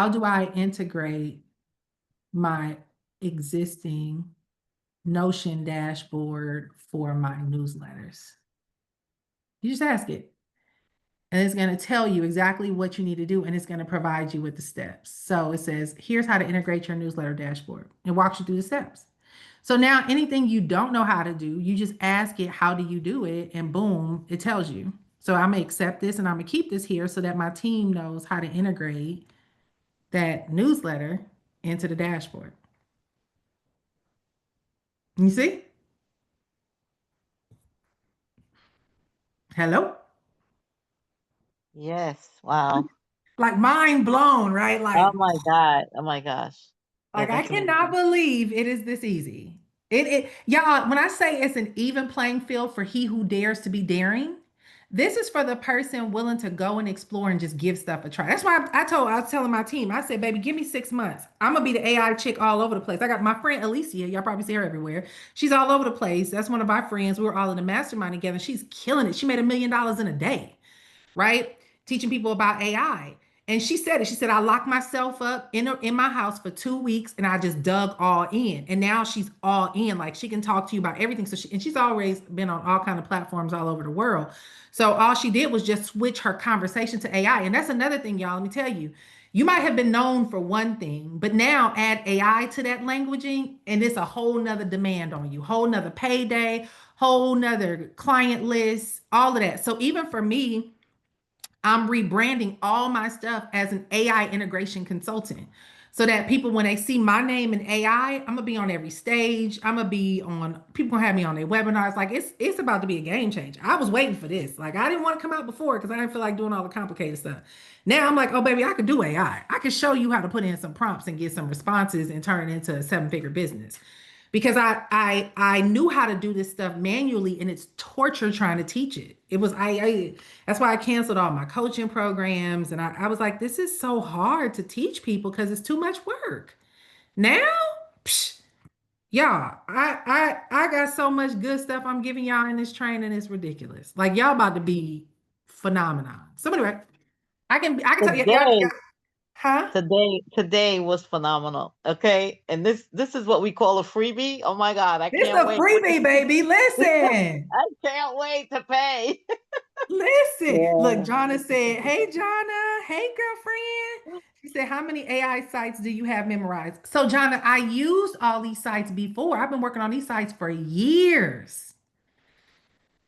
do I integrate my existing Notion dashboard for my newsletters? You just ask it. And it's going to tell you exactly what you need to do, and it's going to provide you with the steps. So it says, here's how to integrate your newsletter dashboard. It walks you through the steps. So now anything you don't know how to do, you just ask it, how do you do it? And boom, it tells you. So I'm gonna accept this and I'm gonna keep this here so that my team knows how to integrate that newsletter into the dashboard. You see? Hello? Yes. Wow. Like mind blown, right? Oh my God. Oh my gosh. Yeah, Like I that's cannot amazing. believe it is this easy. It y'all, when I say it's an even playing field for he who dares to be daring, this is for the person willing to go and explore and just give stuff a try. That's why I was telling my team, I said, baby, give me 6 months. I'm gonna be the AI chick all over the place. I got my friend Alicia, y'all probably see her everywhere. She's all over the place. That's one of my friends. We were all in the mastermind together. She's killing it. She made $1 million in a day, right? Teaching people about AI. And she said it. She said, I locked myself up in my house for 2 weeks and I just dug all in. And now she's all in. Like she can talk to you about everything. And she's always been on all kind of platforms all over the world. So all she did was just switch her conversation to AI. And that's another thing, y'all. Let me tell you. You might have been known for one thing, but now add AI to that languaging, and it's a whole nother demand on you, whole nother payday, whole nother client list, all of that. So even for me, I'm rebranding all my stuff as an AI integration consultant so that people, when they see my name in AI, I'm gonna be on every stage. I'm gonna be on, people gonna have me on their webinars. Like it's about to be a game changer. I was waiting for this. Like I didn't want to come out before because I didn't feel like doing all the complicated stuff. Now I'm like, oh baby, I could do AI. I could show you how to put in some prompts and get some responses and turn it into a 7-figure business because I knew how to do this stuff manually and it's torture trying to teach it. It was I that's why I canceled all my coaching programs and I was like, this is so hard to teach people because it's too much work. Now, psh, y'all, I got so much good stuff I'm giving y'all in this training. It's ridiculous. Like y'all about to be phenomenon. So anyway, I can tell you, Today, huh? today was phenomenal. Okay. And this is what we call a freebie. Oh my God. I It's can't a wait. freebie, baby. Listen. I can't wait to pay. Listen, look, Yeah. Jonna said, hey, Jonna, hey, girlfriend. She said, how many AI sites do you have memorized? So, Jonna, I used all these sites before. I've been working on these sites for years.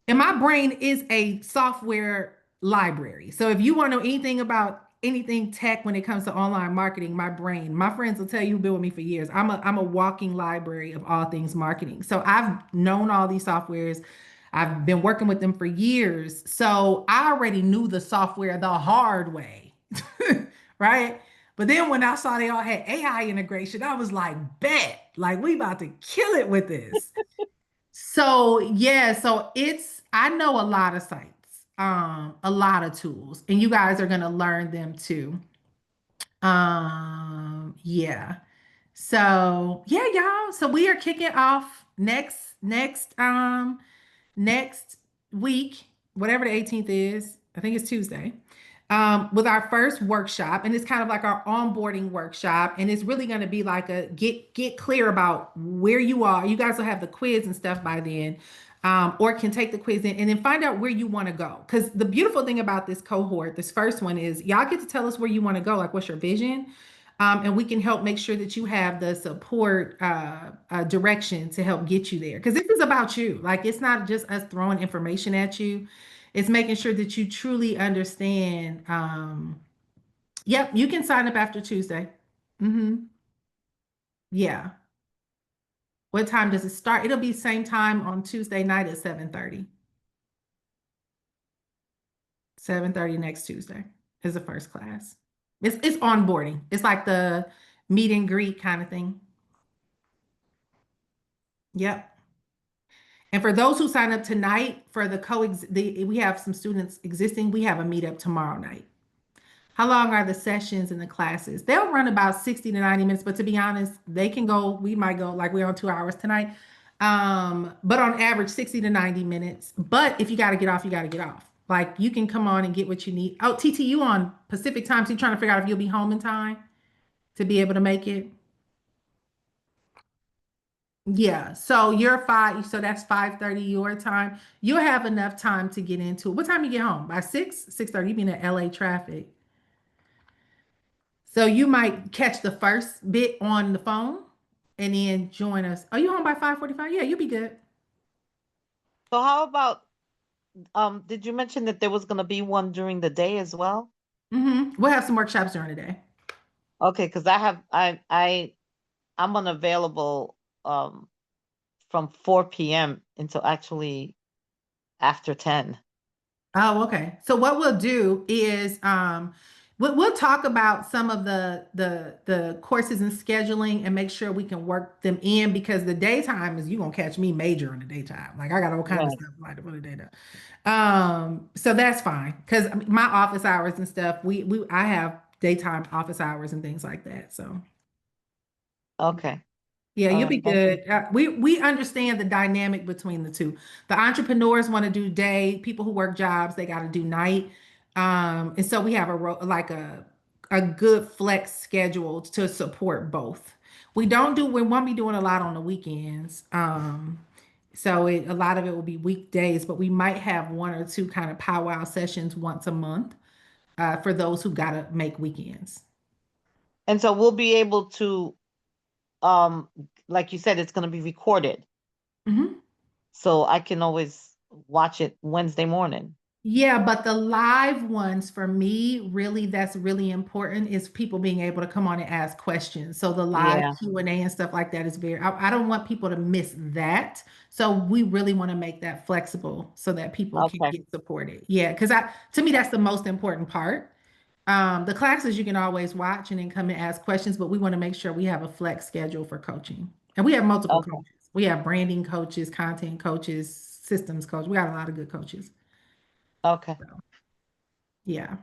And my brain is a software library. So if you want to know anything about anything tech when it comes to online marketing, my friends will tell you who've been with me for years. I'm a walking library of all things marketing. So I've known all these softwares. I've been working with them for years. So I already knew the software the hard way. Right? But then when I saw they all had AI integration, I was like, bet, like we about to kill it with this. So yeah, so I know a lot of sites, a lot of tools, and you guys are gonna learn them too. Yeah. So yeah, y'all. So we are kicking off next week, whatever the 18th is. I think it's Tuesday. With our first workshop, and it's kind of like our onboarding workshop, and it's really going to be like a get clear about where you are. You guys will have the quiz and stuff by then, or can take the quiz in and then find out where you want to go. Because the beautiful thing about this cohort, this first one, is y'all get to tell us where you want to go, like what's your vision, and we can help make sure that you have the support direction to help get you there. Because this is about you. Like it's not just us throwing information at you. It's making sure that you truly understand. Yep, you can sign up after Tuesday. Yeah. What time does it start? It'll be same time on Tuesday night at 7:30. 7:30 next Tuesday is the first class. It's onboarding. It's like the meet and greet kind of thing. Yep. And for those who sign up tonight for we have some students existing. We have a meetup tomorrow night. How long are the sessions and the classes? They'll run about 60 to 90 minutes, but to be honest, they can go, we might go like we're on 2 hours tonight. But on average, 60 to 90 minutes. But if you got to get off, you got to get off. Like you can come on and get what you need. Oh, TT, you on Pacific time, so you're trying to figure out if you'll be home in time to be able to make it. Yeah, so you're five, so that's 5:30 your time. You'll have enough time to get into it. What time you get home? By 6:30, you be in the LA traffic. So you might catch the first bit on the phone and then join us. Are you home by 5:45? Yeah, you'll be good. So how about did you mention that there was going to be one during the day as well? We'll have some workshops during the day. Okay, because I'm unavailable from 4 p.m. until actually after 10. Oh, okay. So what we'll do is we'll talk about some of the courses and scheduling and make sure we can work them in because the daytime is you gonna catch me major in the daytime. Like I got all kind of Right. stuff like for the daytime. So that's fine because my office hours and stuff, I have daytime office hours and things like that. So Okay. yeah, All you'll right. be good. We understand the dynamic between the two. The entrepreneurs want to do day. People who work jobs, they got to do night. And so we have a good flex schedule to support both. We won't be doing a lot on the weekends. So a lot of it will be weekdays, but we might have one or two kind of powwow sessions once a month for those who got to make weekends. And so we'll be able to um like you said, it's going to be recorded. Mhm. So I can always watch it Wednesday morning. Yeah, but the live ones for me, really, that's really important is people being able to come on and ask questions. So the live Yeah. Q&A and stuff like that is I don't want people to miss that. So we really want to make that flexible so that people can Okay. get supported. Yeah, because to me, that's the most important part. The classes you can always watch and then come and ask questions, but we want to make sure we have a flex schedule for coaching. And we have multiple Okay. coaches. We have branding coaches, content coaches, systems coaches. We got a lot of good coaches. Okay. Yeah.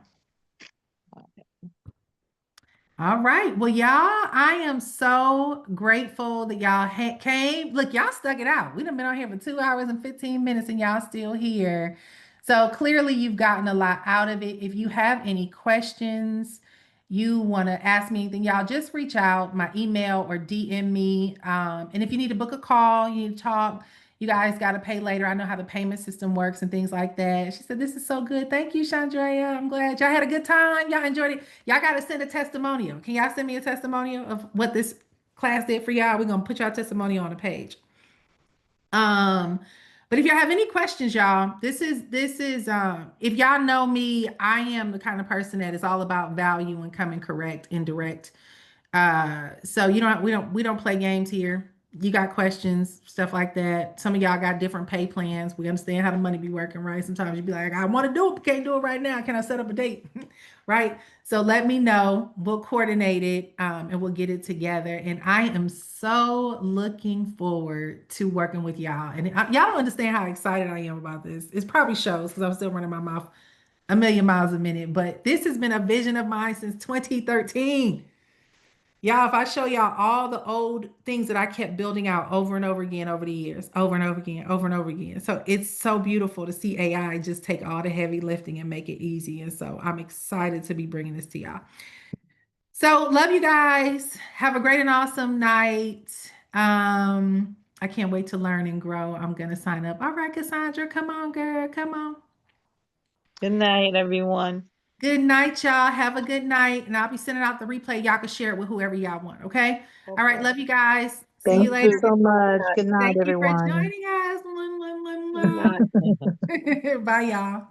All right. Well, y'all, I am so grateful that y'all came. Look, y'all stuck it out. We done been on here for 2 hours and 15 minutes and y'all still here. So clearly you've gotten a lot out of it. If you have any questions, you want to ask me anything, y'all just reach out, my email or DM me. And if you need to book a call, you need to talk, you guys got to pay later. I know how the payment system works and things like that. She said, this is so good. Thank you, Chandrea. I'm glad y'all had a good time. Y'all enjoyed it. Y'all got to send a testimonial. Can y'all send me a testimonial of what this class did for y'all? We're going to put y'all testimonial on the page. Um, but if y'all have any questions, y'all, this is if y'all know me, I am the kind of person that is all about value and coming correct and direct. So you don't we don't play games here. you got questions, stuff like that. Some of y'all got different pay plans. We understand how the money be working, right? Sometimes you be like, I want to do it, but can't do it right now. Can I set up a date? Right? So let me know. We'll coordinate it and we'll get it together. And I am so looking forward to working with y'all. And y'all don't understand how excited I am about this. It probably shows because I'm still running my mouth a million miles a minute. But this has been a vision of mine since 2013. Y'all, if I show y'all all the old things that I kept building out over and over again over the years, over and over again, over and over again. So it's so beautiful to see AI just take all the heavy lifting and make it easy. And so I'm excited to be bringing this to y'all. So love you guys. Have a great and awesome night. I can't wait to learn and grow. I'm gonna sign up. All right, Cassandra, come on, girl. Come on. Good night, everyone. Good night, y'all. Have a good night. And I'll be sending out the replay. Y'all can share it with whoever y'all want. Okay. All right. Love you guys. See you Thank you later. so much. Good night, Thank you for everyone. joining us. Good night. Bye, y'all.